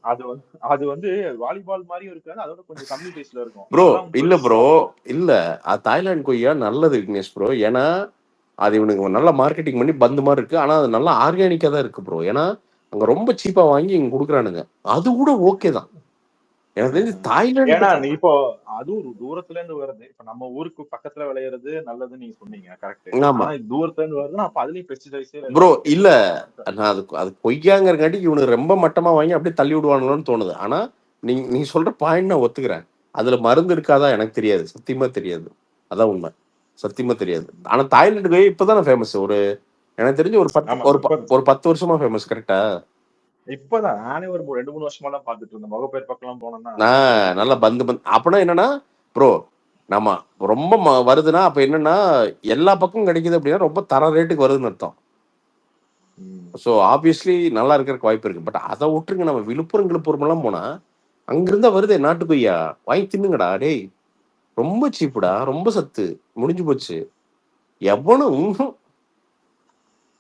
அது வந்து வாலிபால் மாதிரியும் இருக்காது. அதோட கொஞ்சம் கம்மி சைஸ்ல இருக்கும். ப்ரோ அதெல்லாம் இல்ல பெருசா ப்ரோ இருக்கும். இல்ல தாய்லாந்து கொய்யா நல்லது விக்னேஷ் ப்ரோ. ஏன்னா அது இவனுக்கு நல்லா மார்க்கெட்டிங் பண்ணி பந்து மாதிரி இருக்கு. ஆனா அது நல்லா ஆர்கானிக்கா தான் இருக்கு ப்ரோ. ஏன்னா அங்க ரொம்ப சீப்பா வாங்கி இங்க கொடுக்குறானுங்க. அது கூட ஓகே தான். எனக்கு தெரிஞ்சு ஏன்னா தாய்லாந்து இப்போ அதுவும் தூரத்துல இருந்து வருது. இப்ப நம்ம ஊருக்கு பக்கத்துல விளையிறது நல்லதுன்னு நீங்க சொன்னீங்க. கரெக்ட். ஆமா ஆனா இது தூரத்துல இருந்து வருதுன்னா அப்ப அதுலயும் பெஸ்டிசைட்ஸ் ப்ரோ. ஏதாவது இல்ல கெமிக்கல்ஸ். நான் அது கொய்யாங்கிறங்காட்டி இவனுக்கு ரொம்ப மட்டமா வாங்கி அப்படியே தள்ளி விடுவானுங்களோன்னு தோணுது. ஆனா நீ சொல்ற பாயிண்ட் நான் ஒத்துக்கிறேன். அதுல மருந்து இருக்காதா எனக்கு தெரியாது. சத்தியமா தெரியாது. அதான் உண்மை. சத்தியமா தெரியாது. ஆனா தாய்லாந்து கொய்யா இப்பதான் ஃபேமஸ். எனக்கு தெரிஞ்சு ஒரு 10 ஆமா ஒரு இப்ப ஒரு 10 வருஷமா ஃபேமஸ். கரெக்டா? இப்பதான் நானே ஒரு 2, 3 வருஷமா தான் பாத்துட்டு இருந்தேன். முகப்பேர் பக்கம் எல்லாம் போனோம்னா நல்லா பந்து பந்து அப்பனா என்னன்னா ப்ரோ நம்ம ரொம்ப வருதுன்னா அப்ப என்னன்னா எல்லா பக்கமும் கிடைக்குது அப்படின்னா ரொம்ப தர ரேட்டுக்கு வருதுன்னு அர்த்தம். ஸோ ஆப்வியஸ்லி நல்லா இருக்கிறதுக்கு வாய்ப்பு இருக்கு. பட் அதை விட்டுருங்க. நம்ம விழுப்புரம் எல்லாம் போனா அங்கிருந்தா வருதே நாட்டு கொய்யா. வாங்கி தின்னுங்கடா டேய். ரொம்ப சீப்புடா. ரொம்ப சத்து. முடிஞ்சு போச்சு. எவனும்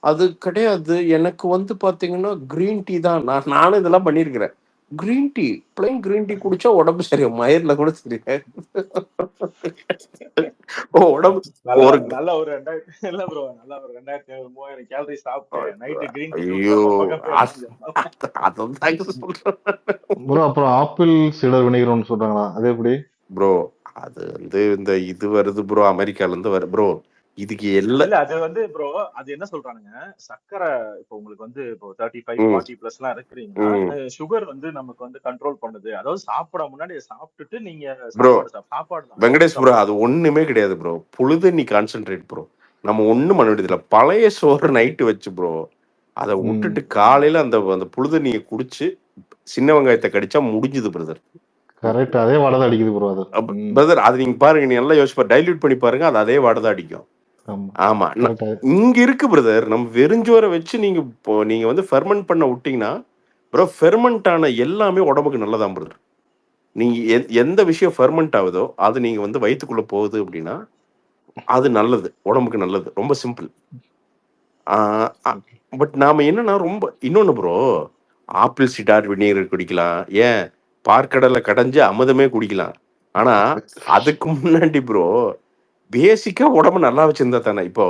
அது கிடையாது. எனக்கு வந்து பாத்தீங்கன்னா கிரீன் டீ தான். நானும் இதெல்லாம் பண்ணியிருக்கிறேன். Green tea, plain green tea குடிச்சா உடம்பு சரியா, மயிர்ல கூட சரியா உடம்பு நல்ல ஒரு நல்ல ஒரு 2000 இல்ல ப்ரோ, நல்ல ஒரு 2500 3000 கேலரி சாப்பிட்டு நைட்டு கிரீன் டீ ஐயோ குடிச்சா பக்கம் பேர் அதான் சொல்றேன் ப்ரோ அப்புறம் ஆப்பிள் சிடர் வினிகர் ஒன்று சொல்றாங்களா, அது எப்படி ப்ரோ? அது வந்து இந்த இது வருது ப்ரோ, அமெரிக்கால இருந்து வருது ப்ரோ. இதுக்கு எல்லாம் இல்ல அது வந்து ப்ரோ, அது என்ன சொல்றானுங்க, சக்கரை இப்போ உங்களுக்கு வந்து இப்போ 35 40 பிளஸ் எல்லாம் இருக்கிறீங்கன்னா சுகர் வந்து நமக்கு வந்து கண்ட்ரோல் பண்ணுது. அதாவது சாப்பிட முன்னாடி சாப்பிட்டுட்டு நீங்க ப்ரோ சாப்பாடு தான் வெங்கடேஷ் ப்ரோ, அது ஒண்ணுமே கிடையாது ப்ரோ. பொழுது நீ கான்சென்ட்ரேட் ப்ரோ. நம்ம ஒண்ணும் பண்ண வேண்டியதில்ல. பழைய சோறு நைட்டு வச்சு ப்ரோ, அதை விட்டுட்டு காலையில அந்த அந்த புழுது நீங்க குடிச்சு சின்ன வெங்காயத்தை கடிச்சா முடிஞ்சுது பிரதர். கரெக்ட், அதே வாடை தான் அடிக்குது ப்ரோ அது. பிரதர் அது நீங்க பாருங்க, நீங்க நல்லா யோசிப்பா, டைல்யூட் பண்ணி பாருங்க, அது அதே வாடை தான் அடிக்கும். ஆமா இங்க இருக்கு பிரதர். நம்ம வெறுஞ்சோரை வச்சு நீங்க இப்போ நீங்க வந்து ஃபெர்மெண்ட் பண்ண விட்டீங்கன்னா ப்ரோ, ஃபெர்மெண்ட் ஆன எல்லாமே உடம்புக்கு நல்லதான் பிரதர். நீங்க எந்த விஷயம் ஃபெர்மெண்ட் ஆகுதோ அது நீங்க வந்து வயிற்றுக்குள்ள போகுது அப்படின்னா அது நல்லது, உடம்புக்கு நல்லது. ரொம்ப சிம்பிள். பட் நாம என்னன்னா ரொம்ப இன்னொன்னு ப்ரோ, ஆப்பிள் சிடார் வினிகர் குடிக்கலாம், ஏன் பார்க்கடலை கடைஞ்சு அமுதமே குடிக்கலாம். ஆனா அதுக்கு முன்னாடி ப்ரோ பேசிக்கா உடம்பு நல்லா வச்சிருந்தா தானே. இப்போ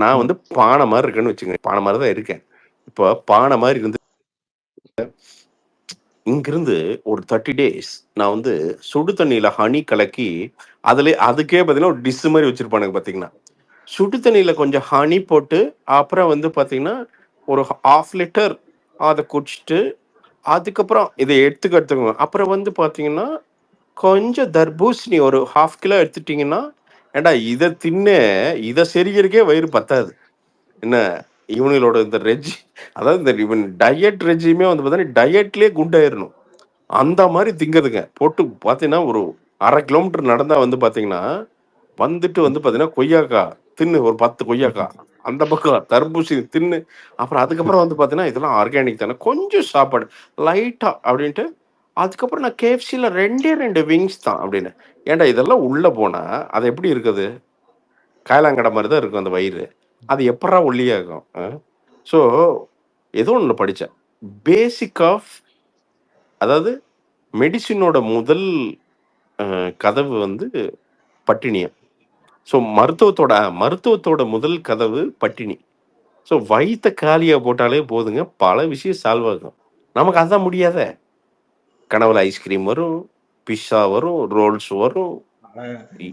நான் வந்து பானை மாதிரி இருக்கேன்னு வச்சுங்க, பானை மாதிரி தான் இருக்கேன். இப்போ பானை மாதிரி இருந்து இங்கிருந்து ஒரு 30 days நான் வந்து சுடு தண்ணியில ஹனி கலக்கி அதுக்கே பார்த்தீங்கன்னா ஒரு டிஷ் மாதிரி வச்சிருப்பானுங்க. பார்த்தீங்கன்னா சுடு தண்ணியில கொஞ்சம் ஹனி போட்டு அப்புறம் வந்து பார்த்தீங்கன்னா ஒரு 1/2 லிட்டர் அதை குடிச்சிட்டு அதுக்கப்புறம் இதை எடுத்துக்கோங்க. அப்புறம் வந்து பார்த்தீங்கன்னா கொஞ்சம் தர்பூசணி ஒரு 1/2 கிலோ எடுத்துட்டீங்கன்னா, ஏண்டா இதை தின்னு இதை செரிக்கிறதுக்கே வயிறு பத்தாது என்ன. இவனுங்களோட இந்த அதாவது இந்த இவன் டயட் ரெஜிமே வந்து பார்த்தீங்கன்னா டயட்லேயே குண்டாயிரணும் அந்த மாதிரி திங்கிறதுங்க. போட்டு பார்த்தீங்கன்னா ஒரு 1/2 கிலோமீட்டர் நடந்தா வந்து பார்த்தீங்கன்னா வந்துட்டு வந்து பார்த்தீங்கன்னா கொய்யாக்கா தின்னு ஒரு 10 கொய்யாக்கா, அந்த பக்கம் தர்பூசணி தின்னு, அப்புறம் அதுக்கப்புறம் வந்து பார்த்தீங்கன்னா இதெல்லாம் ஆர்கானிக் தானே, கொஞ்சம் சாப்பாடு லைட்டா அப்படின்ட்டு, அதுக்கப்புறம் நான் கேஎஃப்சியில் 2 விங்ஸ் தான் அப்படின்னு. ஏன்டா இதெல்லாம் உள்ள போனா அது எப்படி இருக்குது, காயலாங்கடை மாதிரி தான் இருக்கும் அந்த வயிறு, அது எப்படா ஒல்லியாகும். ஸோ ஏதோ ஒன்று படித்தேன், பேசிக் ஆஃப் அதாவது மெடிசினோட முதல் கதவு வந்து பட்டினியம். ஸோ மருத்துவத்தோட முதல் கதவு பட்டினி. ஸோ வயிற்ற காலியாக போட்டாலே போதுங்க, பல விஷயம் சால்வ் ஆகும். நமக்கு அதான் முடியாத, கனவுல ஐஸ்கிரீம் வரும், பிஸ்ஸா வரும், ரோல்ஸ் வரும்.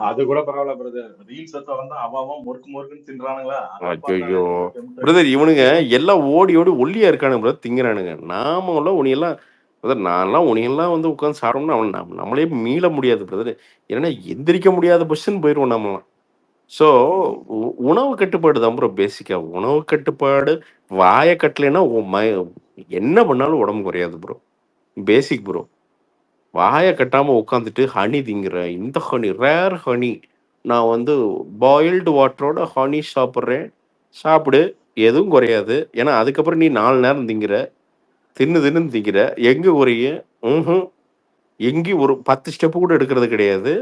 அது கூட பரவாயில்ல பிரதர், ரீல்ஸ் திறந்தா அவன் முறுக்கு முறுக்குன்னு தின்றானுங்களா. ஐயோ பிரதர், இவனுங்க எல்லாம் ஓடி ஓடி ஒல்லியா இருக்கானுங்க பிரதர், திங்கிறானுங்க. நாமெல்லாம் உனியெல்லாம் பிரதர், நான்லாம் உனியெல்லாம் வந்து உட்காந்து சாப்பிட்டோம்னா நம்மளே மீள முடியாது பிரதர். ஏன்னா எந்திரிக்க முடியாத பொசிஷன் போயிடுவோம் நம்மலாம். ஸோ உணவு கட்டுப்பாடு தான் ப்ரோ பேசிக்கா. உணவு கட்டுப்பாடு வாயை கட்டலைன்னா என்ன பண்ணாலும் உடம்பு குறையாது ப்ரோ. பேசிக் ப்ரோ. வாயை கட்டாமல் உட்காந்துட்டு ஹனி திங்கிறேன், இந்த ஹனி ரேர் ஹனி, நான் வந்து பாயில்டு வாட்டரோட ஹனி சாப்பிட்றேன், சாப்பிடு, எதுவும் குறையாது. ஏன்னா அதுக்கப்புறம் நீ 4 நேரம் திங்கிற, தின்னு திங்கிற, எங்கே குறைய எங்கேயும் ஒரு 10 ஸ்டெப்பு கூட எடுக்கிறது கிடையாது.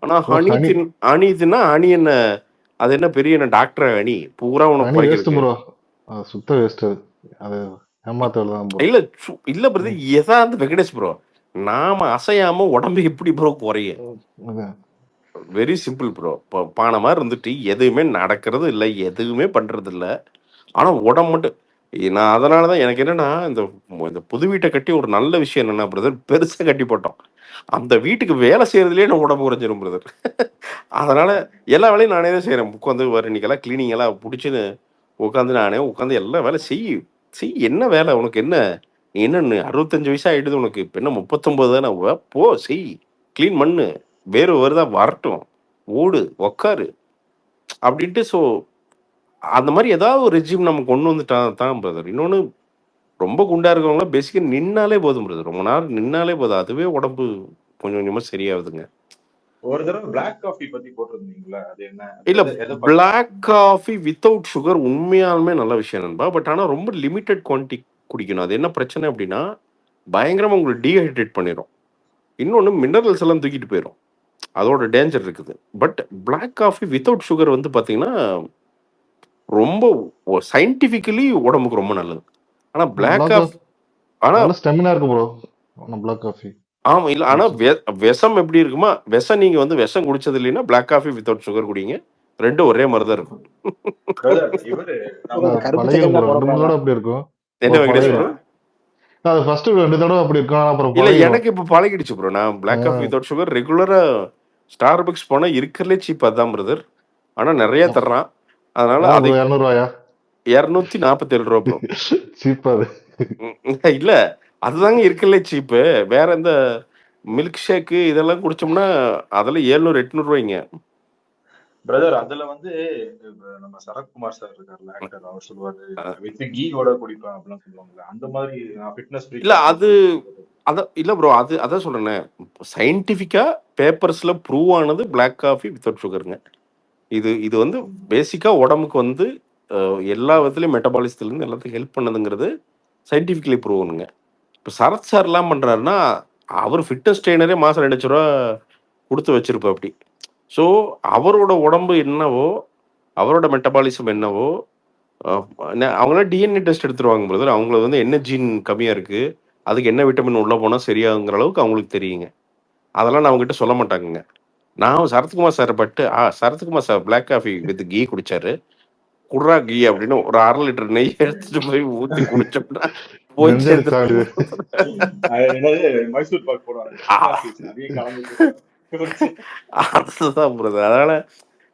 ஆனால் ஹனி தின்னா ஹனி என்ன, அது என்ன பெரிய என்ன டாக்டர் ஹனி பூரா உனக்கு குறைக்கிறது, சுத்த வேஸ்ட். அது ஏமாத்தலாம் இல்ல இல்ல பிரதர், எதாவது வெங்கடேஷ் ப்ரோ, நாம அசையாம உடம்பு எப்படி ப்ரோ குறைய? Very simple bro. பானை மாதிரி இருந்துட்டு எதுவுமே நடக்கிறது இல்லை, எதுவுமே பண்றது இல்லை, ஆனா உடம்பு மட்டும். நான் அதனாலதான் எனக்கு என்னன்னா இந்த புது வீட்டை கட்டி ஒரு நல்ல விஷயம் என்னன்னா பிரதர், பெருசா கட்டி போட்டோம், அந்த வீட்டுக்கு வேலை செய்யறதுலயே நான் உடம்பு குறைஞ்சிரும் பிரதர். அதனால எல்லா வேலையும் நானே தான் செய்யறேன். உட்காந்து இன்னைக்கெல்லாம் கிளீனிங் எல்லாம் பிடிச்சின்னு உட்காந்து நானே உட்காந்து எல்லா வேலை செய். என்ன வேலை உனக்கு என்ன, நீ என்ன 65 வயசா ஆயிடுது உனக்கு, இப்ப என்ன 39 தானே, போ செய், கிளீன் பண்ணு, வேறு வருதா வரட்டும், ஓடு உக்காரு அப்படின்ட்டு. ஸோ அந்த மாதிரி ஏதாவது ஒரு ரெஜிம் நம்ம கொண்டு வந்துட்டா தான் பிரதர். இன்னொன்று, ரொம்ப குண்டா இருக்கவங்களாம் பேசிக்காக நின்னாலே போதும் பிரதர், ரொம்ப நேரம் நின்னாலே போதும், அதுவே உடம்பு கொஞ்சம் கொஞ்சமாக சரியாகுதுங்க. ஒரு தடவை பிளாக் காஃபி பத்தி போட்டிருந்தீங்களா, அது என்ன? இல்ல பிளாக் காஃபி வித்தவுட் சுகர் உண்மையாலுமே நல்ல விஷயம் நண்பா. பட் ஆனால் ரொம்ப லிமிட்டட் குவான்டிட்டி குடிக்கணும். அது என்ன பிரச்சனை அப்படின்னா பயங்கரமாக உங்களுக்கு டீஹைட்ரேட் பண்ணிடும். இன்னொன்று மினரல்ஸ் எல்லாம் தூக்கிட்டு போயிடும், அதோட டேஞ்சர் இருக்குது. But black coffee without sugar வந்து பார்த்தீங்கன்னா ரொம்ப சயின்டிஃபிக்கலி உடம்புக்கு ரொம்ப நல்லது. ஆனால் பிளாக் காஃபி ஆனால் ஸ்டெமினா இருக்கு ப்ரோ. Black coffee. ஆமா. இல்ல ஆனா விஷம் எப்படி இருக்குமா, விஷம் நீங்க வந்து விஷம் குடிச்சது இல்லைன்னா பிளாக் காஃபி வித்தவுட் சுகர் குடிங்க. 2 ஒரே மாதிரி தான் இருக்கும். இவரு பழகிடும் ப்ரோ. 2 3 தடவை அப்படி இருக்கும். என்ன வெங்கடேஷ் ப்ரோ? அது ஃபர்ஸ்ட் 2 தடவை அப்படி இருக்கும். அப்புறம் இல்ல பழகிடும். எனக்கு இப்ப பழகிடுச்சு ப்ரோ. நான் பிளாக் காஃபி வித்தவுட் சுகர் ரெகுலரா ஸ்டார்பக்ஸ் போனா இருக்கிறதுலே சீப் அதான் பிரதர். ஆனா நிறைய தர்றான். அதனால அது 200 ரூபாயா? 247 ரூபா ப்ரோ. சீப்பா அது. இல்ல அதுதாங்க இருக்கிறதுலே சீப்பு. வேற இந்த மில்க் ஷேக்கு இதெல்லாம் குடிச்சோம்னா அதெல்லாம் 700 800 ரூபாய்ங்க. பிரதர் அதுல வந்து நம்ம சரத்குமார் சார் இருக்கார்ல ஆக்டர், அவர் சொல்லுவாரு வித் கீயோட குடிப்பேன் அப்படிலாம் சொல்லுவாங்கல்ல. அந்த மாதிரி நான் ஃபிட்னஸ் இல்ல அது இல்ல ப்ரோ. அதான் சொல்றேனே, சயின்டிபிக்கா பேப்பர்ஸ்ல ப்ரூவ் ஆனது பிளாக் காஃபி வித்தவுட் சுகருங்க. இது வந்து பேசிக்கா உடம்புக்கு வந்து எல்லா விதத்துலயும் மெட்டபாலிசத்துலேருந்து எல்லாத்துக்கும் ஹெல்ப் பண்ணதுங்கிறது சயின்டிஃபிக்கலி ப்ரூவனுங்க. இப்போ சரத் சார் எல்லாம் பண்றாருன்னா அவர் ஃபிட்னஸ் ட்ரெயினரே மாசம் 2 லட்ச ரூபா கொடுத்து வச்சிருப்பா அப்படி. ஸோ அவரோட உடம்பு என்னவோ, அவரோட மெட்டபாலிசம் என்னவோ, அவங்களாம் டிஎன்ஏ டெஸ்ட் எடுத்துருவாங்க பிரதர். அவங்களுக்கு வந்து என்ன ஜீன் கம்மியா இருக்கு, அதுக்கு என்ன விட்டமின் உள்ள போனா சரியாகுங்கிற அளவுக்கு அவங்களுக்கு தெரியுங்க. அதெல்லாம் நான் அவங்ககிட்ட சொல்ல மாட்டாங்க. நான் Sarathkumar sir Sarathkumar sir black coffee with ghee குடிச்சாரு. குட்ரா கீ அப்படின்னு ஒரு 1/2 லிட்டர் நெய் எடுத்துட்டு போய் ஊத்தி குடிச்சோம்னா போய் மைசூர் பாக் போடுவாங்க. அதுதான் பிரதர். அதனால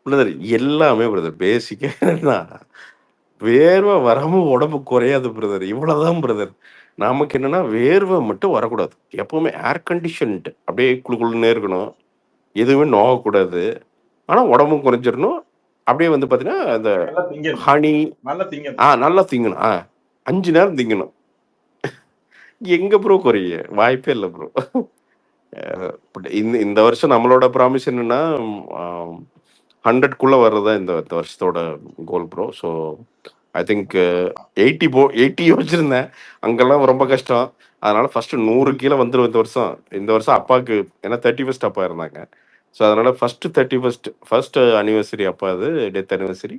பிரதர் எல்லாமே பிரதர் பேசிக்கா என்னன்னா வேர்வை வராம உடம்பு குறையாது பிரதர். இவ்வளவுதான் பிரதர். நமக்கு என்னன்னா வேர்வை மட்டும் வரக்கூடாது. எப்பவுமே ஏர் கண்டிஷன்டு அப்படியே குளுகுளுன்னே இருக்கணும். எதுவுமே நோகக்கூடாது. ஆனா உடம்பும் குறைஞ்சிடணும். அப்படியே வந்து பாத்தீங்கன்னா அந்த ஹனி நல்லா திங்கணும். 5 நேரம் திங்கணும். எங்க ப்ரோ குறைய வாய்ப்பே இல்லை ப்ரோ. இந்த வருஷம் நம்மளோட ப்ராமிஸ் என்னன்னா 100க்குள்ள வர்றதா இந்த வருஷத்தோட கோல் ப்ரோ. ஸோ ஐ திங்க் 80 வச்சிருந்தேன். அங்கெல்லாம் ரொம்ப கஷ்டம். அதனால ஃபர்ஸ்ட் 100 கீழே வந்துடும் இந்த வருஷம். இந்த வருஷம் அப்பாவுக்கு ஏன்னா 31st அப்பா இருந்தாங்க. ஸோ அதனால ஃபர்ஸ்ட் அனிவர்சரி அப்பா அது டெத் அனிவர்சரி.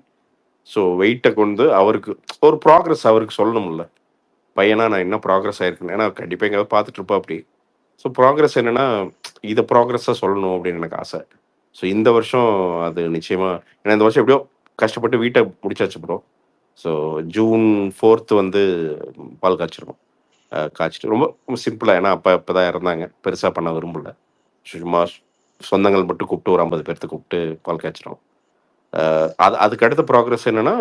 ஸோ வெயிட்டை கொண்டு அவருக்கு ஒரு ப்ராக்ரஸ் அவருக்கு சொல்லணும்ல, பையனா நான் என்ன ப்ராக்ரஸ் ஆயிருக்குன்னு. ஏன்னா கண்டிப்பாக எங்கேயாவது பார்த்துட்டு இருப்பா அப்படி. ஸோ ப்ராக்ரஸ் என்னன்னா இதை ப்ராக்ரஸாக சொல்லணும் அப்படின்னு எனக்கு ஆசை. ஸோ இந்த வருஷம் அது நிச்சயமா, ஏன்னா இந்த வருஷம் எப்படியோ கஷ்டப்பட்டு வீட்டை முடிச்சாச்சு ப்ரோ. ஸோ June 4th வந்து பால் காய்ச்சிருவோம். காய்ச்சிட்டு ரொம்ப சிம்பிளாக, ஏன்னா அப்போ இப்போ தான் இறந்தாங்க, பெருசாக பண்ண விரும்பல. சும்மா சொந்தங்கள் மட்டும் கூப்பிட்டு ஒரு 50 பேர்த்து கூப்பிட்டு பால் காய்ச்சிரும். அதுக்கு அடுத்த ப்ராக்ரஸ் என்னன்னா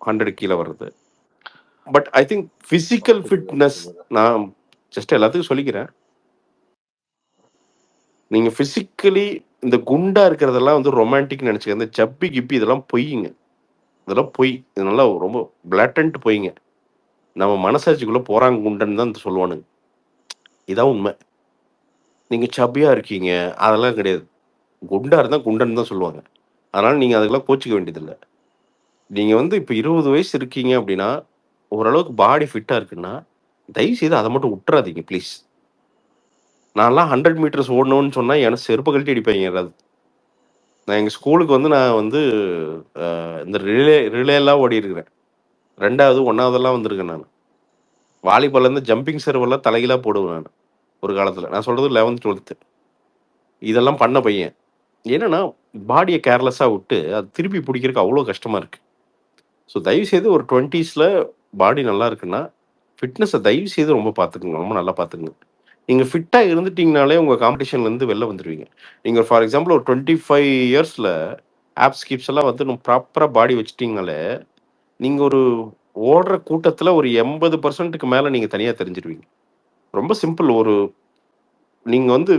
100 கீழே வர்றது. But I think physical fitness நான் ஜஸ்ட் எல்லாத்துக்கும் சொல்லிக்கிறேன். நீங்க பிசிக்கலி இந்த குண்டா இருக்கிறதெல்லாம் வந்து ரொமான்டிக் நினைச்சுக்க. இந்த ஜப்பி கிப்பி இதெல்லாம் பொய்யுங்க. இதெல்லாம் பொய். இதெல்லாம் ரொம்ப பிளாட்டன்ட் பொய்ங்க. நம்ம மனசாட்சிக்குள்ள போறாங்க குண்டன்னு தான் சொல்லுவானுங்க. இதான் உண்மை. நீங்க சப்பியா இருக்கீங்க அதெல்லாம் கிடையாது. குண்டா இருந்தா குண்டன்னு தான் சொல்லுவாங்க. அதனால நீங்க அதுக்கெல்லாம் கோச்சிக்க வேண்டியதில்லை. நீங்க வந்து இப்போ 20 வயசு இருக்கீங்க அப்படின்னா, ஓரளவுக்கு பாடி ஃபிட்டா இருக்குன்னா தயவு செய்து அதை மட்டும் விட்டுறாதீங்க ப்ளீஸ். நான்லாம் 100 மீட்டர்ஸ் ஓடணும்னு சொன்னா எனக்கு செருப்பு கழட்டி அடிப்பாங்க யாராவது. நான் எங்கள் ஸ்கூலுக்கு வந்து நான் வந்து இந்த ரிலேலாம் ஓடி இருக்கிறேன். 2வது 1வதெல்லாம் வந்திருக்கேன் நான். வாலிபால்லேருந்து ஜம்பிங் சர்வெல்லாம் தலைகீழாக போடுவேன் நான் ஒரு காலத்தில். நான் சொல்கிறது 11th 12th இதெல்லாம் பண்ண பையன். என்னன்னா பாடியை கேர்லெஸ்ஸாக விட்டு அது திருப்பி பிடிக்கிறதுக்கு அவ்வளோ கஷ்டமாக இருக்குது. ஸோ தயவுசெய்து ஒரு 20s பாடி நல்லா இருக்குன்னா ஃபிட்னஸை தயவுசெய்து ரொம்ப பார்த்துக்குங்க, ரொம்ப நல்லா பார்த்துக்குங்க. நீங்கள் ஃபிட்டாக இருந்துட்டீங்கனாலே உங்கள் காம்படிஷன்லேருந்து வெளில வந்துடுவீங்க. நீங்கள் ஃபார் எக்ஸாம்பிள் ஒரு 25 இயர்ஸில் ஆப்ஸ் ஸ்கிப்ஸ் எல்லாம் வந்து நம்ம ப்ராப்பராக பாடி வச்சுட்டிங்கனாலே நீங்கள் ஒரு ஓடுற கூட்டத்தில் ஒரு 80%க்கு மேலே நீங்கள் தனியாக தெரிஞ்சிருவீங்க. ரொம்ப சிம்பிள். நீங்கள் வந்து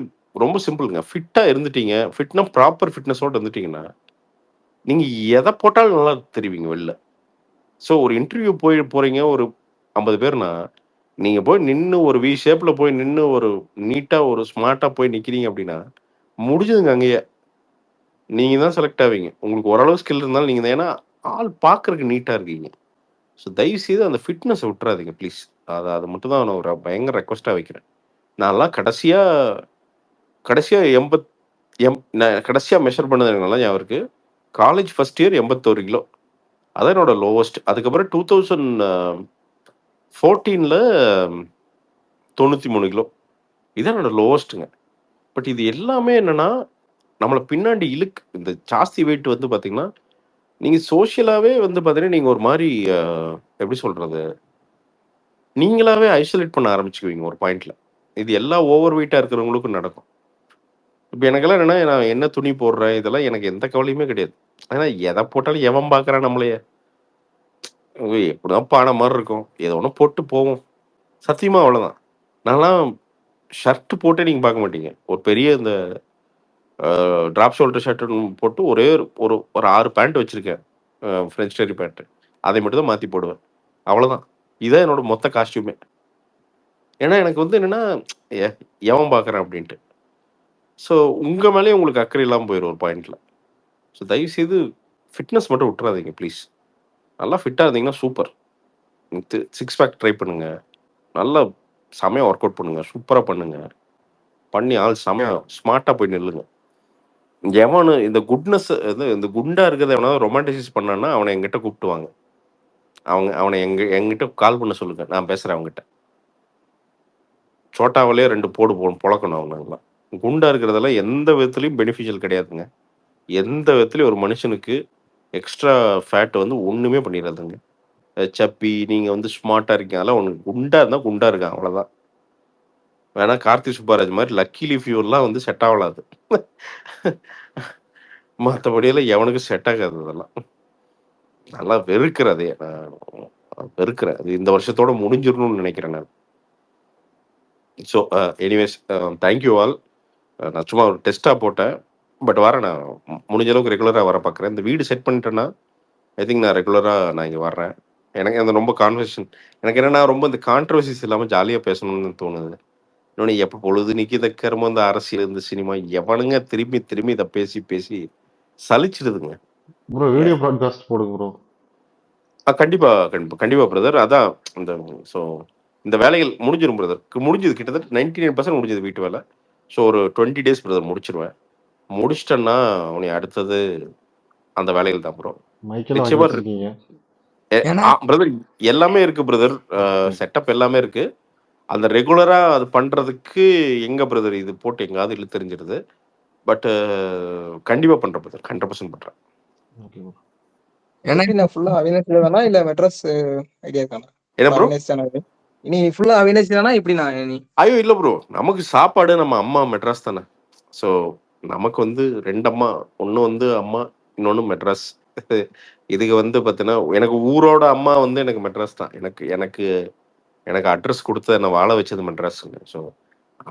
ரொம்ப சிம்பிளுங்க. ஃபிட்டாக இருந்துட்டீங்க, ஃபிட்னா ப்ராப்பர் ஃபிட்னஸோடு இருந்துட்டீங்கன்னா நீங்கள் எதை போட்டாலும் நல்லா தெரிவிங்க வெளில. ஸோ ஒரு இன்டர்வியூ போகிறீங்க ஒரு 50 பேர்னா நீங்கள் போய் நின்று ஒரு வி ஷேப்பில் போய் நின்று ஒரு நீட்டாக ஒரு ஸ்மார்ட்டாக போய் நிற்கிறீங்க அப்படின்னா முடிஞ்சதுங்க. அங்கேயே நீங்கள் தான் செலக்ட் ஆவீங்க. உங்களுக்கு ஓரளவு ஸ்கில் இருந்தாலும் நீங்கள் தான். ஏன்னா ஆள் பார்க்குறதுக்கு நீட்டாக இருக்கீங்க. ஸோ தயவுசெய்து அந்த ஃபிட்னஸை விட்டுறாதீங்க ப்ளீஸ். அது மட்டும் தான் நான் ஒரு பயங்கர ரெக்வஸ்ட்டாக வைக்கிறேன். நான்லாம் கடைசியாக நான் கடைசியாக மெஷர் பண்ணது எனக்கு நல்லா ஞாபகம் இருக்குது. College first year 81 kilo. அதான் என்னோட லோவஸ்ட். அதுக்கப்புறம் 2014 93 கிலோ. இதான் என்னோட லோவஸ்ட்டுங்க. பட் இது எல்லாமே என்னன்னா, நம்மள பின்னாடி இந்த ஜாஸ்தி வெயிட் வந்து பார்த்தீங்கன்னா, நீங்க சோஷியலாவே வந்து பார்த்தீங்கன்னா, நீங்க ஒரு மாரி எப்படி சொல்றது? நீங்களாவே ஐசோலேட் பண்ண ஆரம்பிச்சுக்குவீங்க ஒரு பாயிண்ட்ல. இது எல்லா ஓவர் வெயிட்டா இருக்கிறவங்களுக்கும் நடக்கும். இப்ப எனக்கெல்லாம் என்னன்னா, நான் என்ன துணி போடுறேன், இதெல்லாம் எனக்கு எந்த கவலையுமே கிடையாது. ஏன்னா எத போட்டாலும் எவன் பார்க்குறான் நம்மளைய? எப்படிதான் பான மாரி இருக்கும். ஏதோ ஒண்ணு போட்டு போவோம். சத்தியமா அவ்வளோதான். நான்லாம் ஷர்ட் போட்டே நீங்க பார்க்க மாட்டீங்க. ஒரு பெரிய இந்த டிராப் ஷோல்டர் ஷர்ட் போட்டு ஒரே ஒரு ஒரு 6 பேண்ட் வச்சிருக்கேன். French terry pant. அதை மட்டும் தான் மாத்தி போடுவேன். அவ்வளோதான். இதான் என்னோட மொத்த காஸ்டியூமே. ஏன்னா எனக்கு வந்து என்னன்னா, எ எவன் பார்க்குறான் அப்படின்ட்டு. ஸோ உங்க மேலயே உங்களுக்கு அக்கறை இல்லாம போயிரும் ஒரு பாயிண்ட்ல. ஸோ தயவுசெய்து ஃபிட்னஸ் மட்டும் விட்டுறாதீங்க ப்ளீஸ். நல்லா ஃபிட்டா இருந்தீங்கன்னா சூப்பர். 6 பேக் ட்ரை பண்ணுங்க. நல்லா செமையா ஒர்க் அவுட் பண்ணுங்க. சூப்பரா பண்ணுங்க. பண்ணி ஆள் செமையா ஸ்மார்ட்டா போய் நில்லுங்க. எவனு இந்த குட்னஸ் இந்த குண்டா இருக்கிறத எவனாவது ரொமான்டிசைஸ் பண்ணான்னா, அவன என்கிட்ட கூப்பிட்டு வாங்க. அவன என்கிட்ட கால் பண்ண சொல்லுங்க. நான் பேசுறேன் அவன்கிட்ட. சோட்டாவிலேயே 2 போடு பொளக்கணும் அவனுங்கலாம். குண்டா இருக்கிறதெல்லாம் எந்த விதத்திலயும் பெனிஃபிஷியல் கிடையாதுங்க. எந்த விதத்திலயும் ஒரு மனுஷனுக்கு எக்ஸ்ட்ரா ஃபேட் வந்து ஒண்ணுமே பண்ணிடாதுங்க. சப்பி, நீங்க வந்து ஸ்மார்ட்டா இருக்கீங்க. அதெல்லாம் உனக்கு குண்டா இருந்தா குண்டா இருக்கான். அவ்வளோதான். வேணா கார்த்தி சுப்பராஜ் மாரி லக்கி லீஃப் யூர்லாம் வந்து செட் ஆகலாது. மத்தபடியெல்லாம் எவனுக்கும் செட் ஆகாது அதெல்லாம். நல்லா வெறுக்கிறேன் அதைய. நான் வெறுக்கிறேன். அது இந்த வருஷத்தோட முடிஞ்சிரணும்னு நினைக்கிறேன் நான். So anyways thank you all. நான் சும்மா ஒரு டெஸ்ட்டா போட்டேன். பட் வரேன் நான். முடிஞ்ச அளவுக்கு ரெகுலரா வர பார்க்குறேன். இந்த வீடு செட் பண்ணிட்டேன்னா, ஐ திங்க் நான் ரெகுலரா நான் இங்க வர்றேன். எனக்கு அந்த ரொம்ப கான்வர்சேஷன் எனக்கு என்னன்னா, ரொம்ப இந்த கான்ட்ரோவர்சிஸ் இல்லாம ஜாலியா பேசணும்னு தோணுது. இன்னொன்னு எப்ப பொழுதுனிக்கு இந்த கருமம், இந்த அரசியல், இந்த சினிமா எவனுங்க திரும்பி திரும்பி இத பேசி பேசி சலிச்சிடுதுங்க. ப்ரோ வீடியோ ப்ராட்காஸ்ட் போடுங்க ப்ரோ. கண்டிப்பா, கண்டிப்பா, கண்டிப்பா பிரதர். அதான் இந்த ஸோ இந்த வேலைகள் முடிஞ்சிரும் பிரதர். முடிஞ்சது கிட்டத்தட்ட 99% முடிஞ்சது வீட்டு வேலை. ஸோ ஒரு 20 டேஸ் பிரதர் முடிச்சிருவேன். முடிச்சிட்டேன்னா, உன்னை அடுத்தது அந்த வேலைகள் தான் ப்ரோ. மைக்கெல்லாம் வாங்கி நிச்சயமா வச்சிருக்கீங்க. பிரதர் எல்லாமே இருக்கு பிரதர். செட்டப் எல்லாமே இருக்கு. அந்த ரெகுலரா அது பண்றதுக்கு எங்க பிரதர் இது போட்டு எங்காவது இழுத்தெறிஞ்சிருது. பட் கண்டிப்பா பண்றேன் பிரதர். 100% பண்றேன். Okay bro. எனக்கு நான் ஃபுல்லா அவினாஷ் தானா இல்ல மெட்ராஸ் ஐடியா இருக்கானா? என்ன ப்ரோ? அவினாஷ் தானா? நீ ஃபுல்லா அவினாஷ் தானா? இப்படி நான் நீ ஐயோ இல்ல ப்ரோ. நமக்கு சாப்பாடு நம்ம அம்மா மெட்ராஸ் தானே. ஸோ நமக்கு வந்து 2 அம்மா. ஒண்ணு வந்து அம்மா, இன்னொன்னு மெட்ராஸ். இதுக்கு வந்து பார்த்தீங்கன்னா, எனக்கு ஊரோட அம்மா வந்து எனக்கு மெட்ராஸ் தான். எனக்கு எனக்கு எனக்கு அட்ரஸ் குடுத்து என்ன வாழ வச்சது மெட்ராஸ்ங்க. ஸோ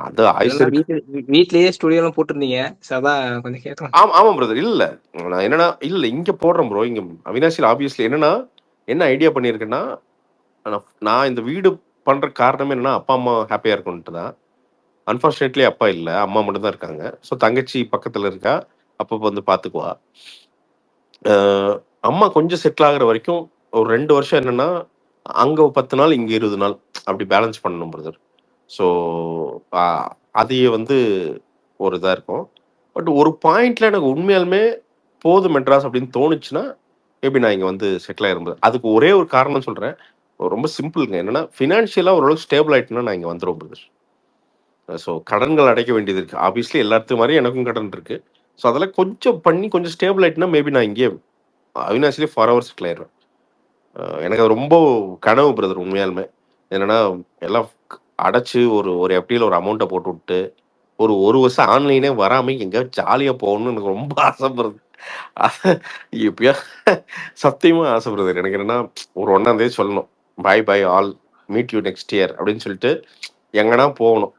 அது ஆயுசு இருக்கு. வீட்லயே ஸ்டுடியோலாம் போட்டிருந்தீங்க. அதான் கொஞ்சம் கேட்கலாம். ஆமா பிரதர். இல்ல நான் என்னன்னா, இல்ல இங்க போடுறேன் ப்ரோ. இங்க அவினாசில ஆப்வியஸ்லி என்னன்னா, என்ன ஐடியா பண்ணியிருக்கேன்னா, நான் இந்த வீடு பண்ற காரணமே என்னன்னா, அப்பா, அம்மா ஹேப்பியா இருக்கணுன்ட்டு தான். அன்பார்ச்சுனேட்லி அப்பா இல்ல. அம்மா மட்டும் தான் இருக்காங்க. ஸோ தங்கச்சி பக்கத்துல இருக்கா. அப்பப்போ வந்து பார்த்துக்குவா. அம்மா கொஞ்சம் செட்டில் ஆகுற வரைக்கும் ஒரு 2 வருஷம் என்னன்னா, அங்க 10 நாள், இங்க 20 நாள் அப்படி பேலன்ஸ் பண்ணணும் பிரதர். ஸோ அதையே வந்து ஒரு இதா இருக்கும். பட் ஒரு பாயிண்ட்ல எனக்கு உண்மையாலுமே போதும் மெட்ராஸ் அப்படின்னு தோணுச்சுன்னா, மேபி நான் இங்க வந்து செட்டில் ஆயிருந்தது. அதுக்கு ஒரே ஒரு காரணம் சொல்றேன். ரொம்ப சிம்பிள்ங்க. என்னன்னா, ஃபினான்ஷியலா ஓரளவுக்கு ஸ்டேபிள் ஆயிட்டேன்னா நான் இங்க வந்துருவேன் பிரதர். ஸோ கடன்கள் அடைக்க வேண்டியது இருக்கு. ஆப்வியஸ்லி எல்லாத்துக்கும் மாதிரி எனக்கும் கடன் இருக்கு. ஸோ அதெல்லாம் கொஞ்சம் பண்ணி கொஞ்சம் ஸ்டேபிள் ஆயிட்டுனா மேபி நான் இங்கேயே அவினாசிலே ஃபாரெவர் செட்டில் ஆயிடுவேன். எனக்கு அது ரொம்ப கனவு பிரதர் உண்மையாலுமே. என்னன்னா எல்லாம் அடைச்சு ஒரு எஃப்டியில் ஒரு அமௌண்ட்டை போட்டு விட்டு ஒரு வருஷம் ஆன்லைனே வராம எங்கேயாவது ஜாலியா போகணும்னு எனக்கு ரொம்ப ஆசைப்படுறது. எப்பயா சத்தியமா ஆசைப்படுறது. எனக்கு என்னன்னா ஒரு 1ஆம் தேதி சொல்லணும். Bye bye all meet you next year அப்படின்னு சொல்லிட்டு எங்கன்னா போகணும்.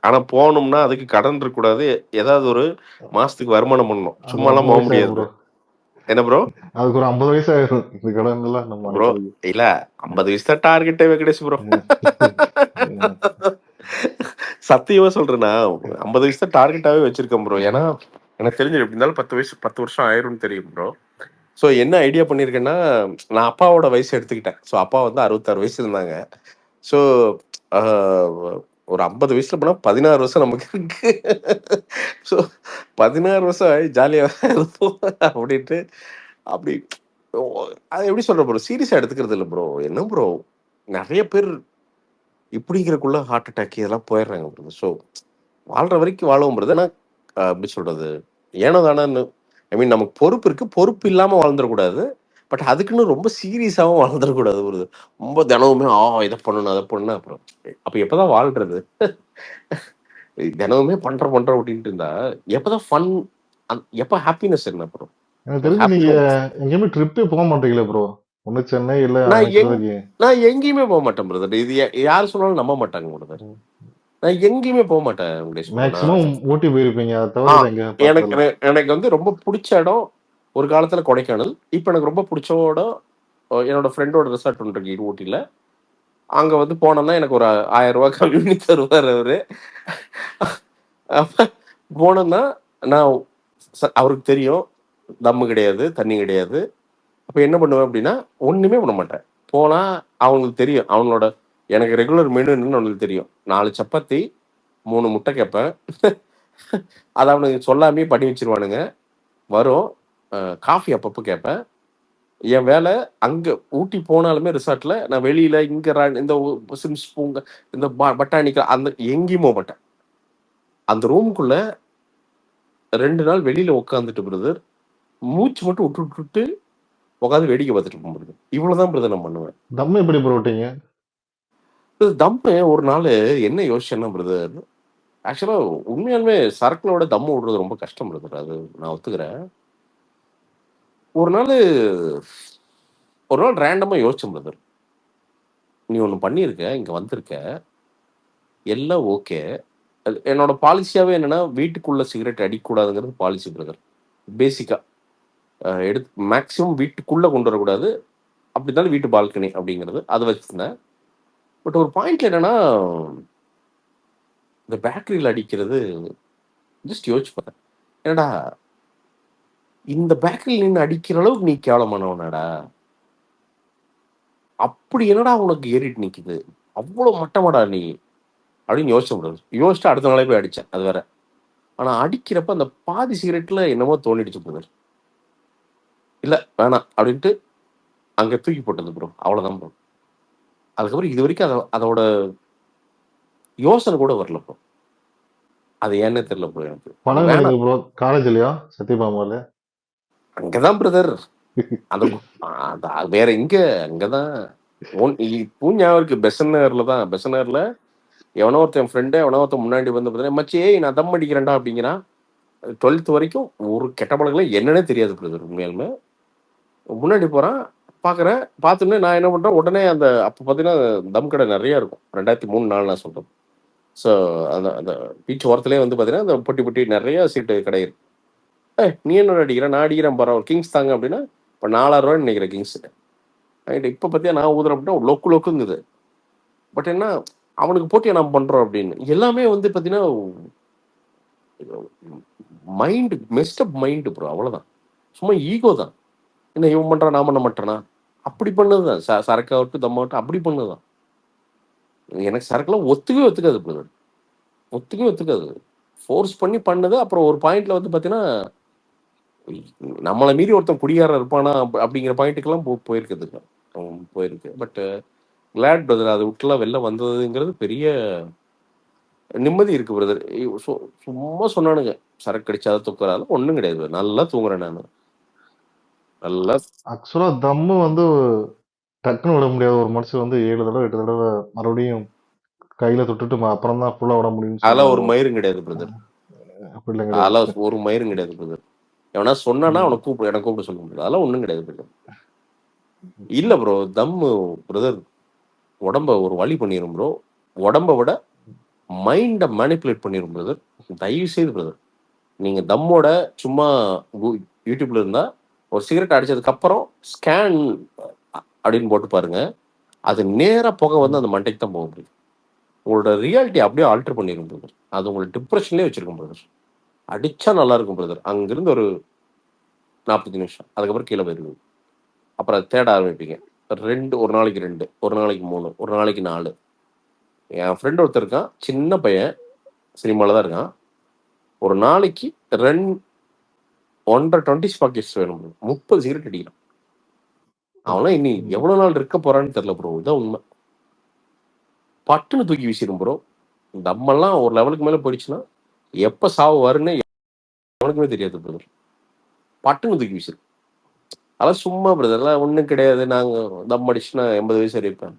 ஆனா போகணும்னா அதுக்கு கடன் இருக்கக்கூடாது. ஏதாவது ஒரு மாசத்துக்கு வருமானம் பண்ணணும். அது சும்மாலாம் 50 போக வயசு ஆயிரும் முடியாது. ப்ரோ. என்ன ப்ரோ? அதுக்கு ஒரு 50 வயசு ஆயிரும். இந்த கடன் எல்லாம் நம்ம ப்ரோ அடைக்கிறதுக்கு. இல்ல 50 வயசு தான் டார்கெட்டே வெங்கடேஷ் ப்ரோ. ஏன்னா, சத்தியமா சொல்றேன்னா 50 வயசு தான் டார்கெட்டாவே வச்சிருக்கேன் ப்ரோ. ஏன்னா எனக்கு தெரிஞ்சு எப்படி இருந்தாலும் 10 வருஷம் ஆயிரும்னு தெரியும் ப்ரோ. ஸோ என்ன ஐடியா பண்ணியிருக்கேன்னா, நான் அப்பாவோட வயசு எடுத்துக்கிட்டேன். ஸோ அப்பா வந்து 66 வயசு இருந்தாங்க. ஸோ ஒரு 50 வயசுல போனா 16 வருஷம் நமக்கு இருக்கு. ஸோ 16 வருஷம் ஆகி ஜாலியா இருப்போம் அப்படின்ட்டு அப்படி அது எப்படி சொல்ற ப்ரோ? சீரியஸா எடுத்துக்கிறது இல்லை ப்ரோ. என்ன ப்ரோ, நிறைய பேர் இப்படிங்கிறக்குள்ள ஹார்ட் அட்டாக் இதெல்லாம் போயிடுறாங்க பிரதர். ஸோ வாழ்ற வரைக்கும் வாழவும் பிரதர். ஆனால் எப்படி சொல்றது, ஏனோ தானேன்னு ஐ மீன் நமக்கு பொறுப்பு இருக்கு, பொறுப்பு இல்லாமல் வாழ்ந்துடக்கூடாது. பட் அதுக்குன்னு ரொம்ப சீரியஸாகவும் வாழ்ந்துடக்கூடாது ஒரு ரொம்ப தினமுமே இதை பண்ணணும் அதை பண்ணணும். அப்புறம் அப்போ எப்போதான் வாழ்றது? தினமுமே பண்றோம் அப்படின்ட்டு இருந்தா எப்போதான் ஃபன், எப்போ ஹாப்பினஸ் என்ன அப்புறம்? எனக்கு தெரிஞ்சு நீங்க எங்கேயுமே ட்ரிப்பே போக மாட்டீங்களே ப்ரோ. ஒண்ணு சென்னை இல்ல நான் எங்கேயுமே போக மாட்டேன் பிரதர். இது யார் சொன்னாலும் நம்ப மாட்டாங்க பிரதர். நான் எங்கேயுமே போக மாட்டேன். மேக்ஸிமம் ஊட்டி போயிருப்பீங்க. எனக்கு வந்து ரொம்ப பிடிச்ச இடம் ஒரு காலத்துல கொடைக்கானல். இப்ப எனக்கு ரொம்ப பிடிச்ச இடம் என்னோட ஃப்ரெண்டோட ரிசார்ட் ஒன்று இருக்கு ஊட்டியில. அங்க வந்து போனோம்னா எனக்கு ஒரு 1000 ரூபாய் கம்மி தருவார் அவரு. போனோம்னா நான் அவருக்கு தெரியும் தம்மு கிடையாது, தண்ணி கிடையாது. அப்ப என்ன பண்ணுவேன் அப்படின்னா ஒண்ணுமே பண்ண மாட்டேன். போனா அவங்களுக்கு தெரியும், அவங்களோட எனக்கு ரெகுலர் மெனு என்னன்னு அவங்களுக்கு தெரியும். 4 சப்பாத்தி 3 முட்டை கேட்பேன். அதை அவனுக்கு சொல்லாமே பண்ணி வச்சிருவானுங்க. வரும் காஃபி அப்பப்போ கேட்பேன். என் வேலை அங்கே ஊட்டி போனாலுமே ரிசார்ட்ல நான் வெளியில இங்க இந்த சிம்ஸ் பூங்கா இந்த பட்டானிக்கா அந்த எங்கேயும் போக மாட்டேன். அந்த ரூமுக்குள்ள 2 நாள் வெளியில உட்காந்துட்டு பிரதர் மூச்சு மட்டும் விட்டு உட்காந்து வேடிக்கை பார்த்துட்டு போகுது. இவ்வளவுதான் பிரதர் நான் பண்ணுவேன். தம்மு எப்படி போட்டீங்க? தம்மு ஒரு நாள் என்ன யோசிச்சேன்னா பிரதர், ஆக்சுவலா உண்மையாலுமே சரக்குலோட தம்மு விடுறது ரொம்ப கஷ்டம் பிரதர். அது நான் ஒத்துக்கிறேன். ஒரு நாள் ரேண்டமா யோசிச்சேன் பிரதர், நீ ஒன்று பண்ணியிருக்க, இங்கே வந்திருக்க, எல்லாம் ஓகே. என்னோட பாலிசியாவே என்னன்னா வீட்டுக்குள்ள சிகரெட் அடிக்கக்கூடாதுங்கிறது பாலிசி பிரதர். பேசிக்கா எடுத்து மேக்சிமம் வீட்டுக்குள்ள கொண்டு வரக்கூடாது, அப்படி இருந்தாலும் வீட்டு பால்கனி அப்படிங்கிறது அதை வச்சிருந்தேன். பட் ஒரு பாயிண்ட்ல என்னன்னா இந்த பேக்கரியில் அடிக்கிறது ஜஸ்ட் யோசிச்சு பார்த்தேன், என்னடா இந்த பேக்கரியில் நின்று அடிக்கிற அளவுக்கு நீ கேவலமானவனாடா, அப்படி என்னடா உனக்கு ஏறிட்டு நிக்குது, அவ்வளவு மட்டமாடா நீ அப்படின்னு யோசிச்ச முடியாது. யோசிச்சுட்டு அடுத்த நாளே போய் அடிச்சேன். அது வேற. ஆனா அடிக்கிறப்ப அந்த பாதி சிகரெட்ல என்னமோ தோண்டிடுச்சு பிரதர். இல்ல வேணாம் அப்படின்ட்டு அங்க தூக்கி போட்டது ப்ரோ. அவ்வளவுதான் ப்ரோ. அதுக்கப்புறம் இது வரைக்கும் அதோட யோசனை கூட வரல ப்ரோ. அது ஏன்னே தெரியல ப்ரோ எனக்கு. காலேஜ்லயா சத்யபாமால அங்கதான் பிரதர். அந்த வேற இங்க அங்கதான் பூஞ்சாவருக்கு பெசன் நகர்ல தான். பெசன் நகர்ல எவனோ ஒருத்தன் ஃப்ரெண்டு எவனோ ஒருத்தன் முன்னாடி வந்து பார்த்தீங்கன்னா மச்சே நான் தம் அடிக்கிறேன்டா அப்படிங்கிறான். 12th வரைக்கும் ஒரு கெட்ட பழக்கல என்னன்னே தெரியாது பிரதர். உண்மையாலுமே முன்னாடி போறான் பார்க்குறேன். பார்த்துன்னு நான் என்ன பண்றேன், உடனே அந்த அப்போ பார்த்தீங்கன்னா தம் கடை நிறைய இருக்கும். 2003-4 நான் சொல்றேன். ஸோ அந்த பீச் ஓரத்துலேயே வந்து பார்த்தீங்கன்னா அந்த பொட்டி நிறைய சீட்டு கடை இருக்கு. நீ என்ன அடிக்கிறேன், நான் அடிக்கிறேன் பரவாயில்ல கிங்ஸ் தாங்க அப்படின்னா இப்போ 4000 ரூபான்னு நினைக்கிறேன் கிங்ஸ். இப்போ பார்த்தியா நான் ஊதுறேன் அப்படின்னா லொக்குங்குது. பட் என்ன அவனுக்கு போட்டியை நான் பண்றோம் அப்படின்னு எல்லாமே வந்து பார்த்தீங்கன்னா மைண்டு மெஸ்டப் மைண்டு ப்ரோ. அவ்வளோதான். சும்மா ஈகோ தான். என்ன இவன் பண்ணுறான் நான் பண்ண மாட்டேனா, அப்படி பண்ணதுதான். சரக்காகட்டும் தம்மாகட்டும் அப்படி பண்ணதுதான். எனக்கு சரக்குலாம் ஒத்துக்காது பிரதர். ஒத்துக்காது. ஃபோர்ஸ் பண்ணி பண்ணது. அப்புறம் ஒரு பாயிண்ட்ல வந்து பார்த்தீங்கன்னா நம்மளை மீறி ஒருத்தன் குடியார இருப்பானா அப்படிங்கிற பாயிண்ட்டுக்கெல்லாம் போயிருக்குதுங்க. போயிருக்கு. பட் கிளாட் பிரதர் அதை விட்டுலாம் வெளில வந்ததுங்கிறது பெரிய நிம்மதி இருக்கு பிரதர். சும்மா சொன்னானுங்க சரக்கு அடிச்சாதான் தூக்குறாரு, ஒன்றும் கிடையாது. நல்லா தூங்குறேன் நான். நல்லா ஆக்சுவலா தம்மு வந்து டக்குன்னு விட முடியாது. ஒரு மனுஷன் வந்து 7 தடவை 8 தடவை மறுபடியும் கையில தொட்டுட்டு அப்புறம் தான் ஃபுல்லா விட முடியும். அதெல்லாம் ஒரு மயிரும் கிடையாது பிரதர். அதெல்லாம் ஒரு மயிரும் கிடையாது பிரதர். எவனா சொன்னானா அவனை கூப்பிடு, எனக்கு கூப்பிட சொல்ல முடியாது. அதெல்லாம் ஒன்றும் கிடையாது பிரதர். இல்ல ப்ரோ, தம்மு பிரதர் உடம்ப ஒரு வழி பண்ணிடும் ப்ரோ. உடம்ப விட மைண்டை மேனிப்புலேட் பண்ணிடும் பிரதர். தயவு செய்து பிரதர், நீங்க தம்மோட சும்மா யூடியூப்ல இருந்தா ஒரு சிகரெட் அடிச்சதுக்கு அப்புறம் ஸ்கேன் அப்படின்னு போட்டு பாருங்க. அது நேரா புகை வந்து அந்த மண்டைக்கு தான் போக முடியும். உங்களோட ரியாலிட்டி அப்படியே ஆல்டர் பண்ணிடும் பிரதர். அது உங்களை டிப்ரெஷன்லேயே வச்சிருக்கும் பிரதர். அடிச்சா நல்லா இருக்கும் பிரதர். அங்கிருந்து ஒரு 40 நிமிஷம் அதுக்கப்புறம் கீழே போயிருது. அப்புறம் தேட ஆரம்பிப்பீங்க. ஒரு நாளைக்கு 2, ஒரு நாளைக்கு 3, ஒரு நாளைக்கு 4. என் ஃப்ரெண்ட் ஒருத்தர் இருக்கான், சின்ன பையன், சினிமாவில் தான் இருக்கான். ஒரு நாளைக்கு 1.5 20 பாக்கெட்ஸ் வேணும், 30 சிகரெட் அடிக்கிறான். அவனா இனி எவ்வளவு நாள் இருக்க போறான்னு தெரியல ப்ரோ. இதான் உண்மை. பட்டுன்னு தூக்கி வீசிடும் ப்ரோ. நம்மெல்லாம் ஒரு லெவலுக்கு மேல போயிடுச்சுன்னா எப்ப சாவு வருன்னு அவனுக்குமே தெரியாது பிரதர். பட்டுன்னு தூக்கி வீசிடும். அதெல்லாம் சும்மா பிரதர், எல்லாம் ஒன்றும் கிடையாது. நாங்கள் தம் அடிச்சுன்னா 80 வயசு வரைப்பேன்.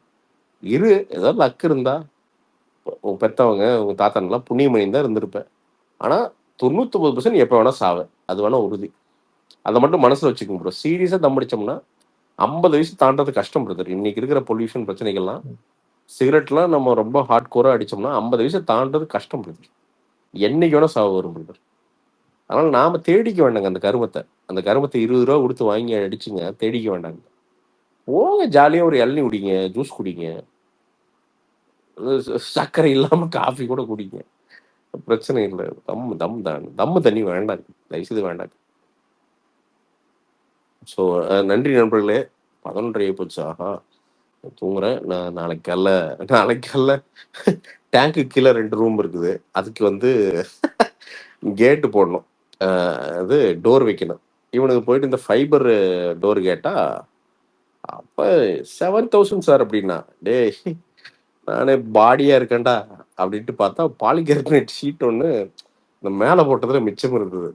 ஏதாவது லக் இருந்தா உங்க பெத்தவங்க உங்க தாத்தானெல்லாம் புண்ணியமணி தான் இருந்திருப்பேன். ஆனா 99% எப்ப வேணா சாவேன், அது வேணா உறுதி. அதை மட்டும் மனசுல வச்சுக்கோங்க ப்ரோ. சீரியஸா தம் அடிச்சோம்னா 50 வயசு தாண்டது கஷ்டம் பிரதர். இன்னைக்கு இருக்கிற பொல்யூஷன் பிரச்சனைகள்லாம், சிகரெட்லாம் நம்ம ரொம்ப ஹார்ட் கோரா அடிச்சோம்னா 50 வயசு தாண்டது கஷ்டம் பிரதர். என்னைக்கு வேணா சாவு வரும் பிரதர். அதனால நாம தேடிக்க வேண்டாங்க அந்த கருமத்தை. அந்த கருமத்தை 20 ரூபா கொடுத்து வாங்கி அடிச்சுங்க, தேடிக்க வேண்டாங்க. போங்க ஜாலியா ஒரு இளநீ குடிங்க, ஜூஸ் குடிங்க, சர்க்கரை இல்லாம காஃபி கூட குடிங்க, பிரச்சனை இல்லை. தம்மு தண்ணி வேண்டாங்க, தயவுசெய்து வேண்டாங்க. ஸோ நன்றி நண்பர்களே. 11:30 போச்சு. ஆஹா, தூங்குறேன். நான் நாளைக்கு காலைல டேங்க்கு கீழே 2 ரூம் இருக்குது. அதுக்கு வந்து கேட்டு போடணும், அது டோர் வைக்கணும். இவனுக்கு போயிட்டு இந்த ஃபைபர் டோர் கேட்டா அப்ப 7,000 சார் அப்படின்னா, டேய் நானே பாடியா இருக்கேன்டா அப்படின்ட்டு பார்த்தா பாலிகார்பனேட் ஷீட் ஒன்று இந்த மேலே போட்டதுல மிச்சம் இருந்தது.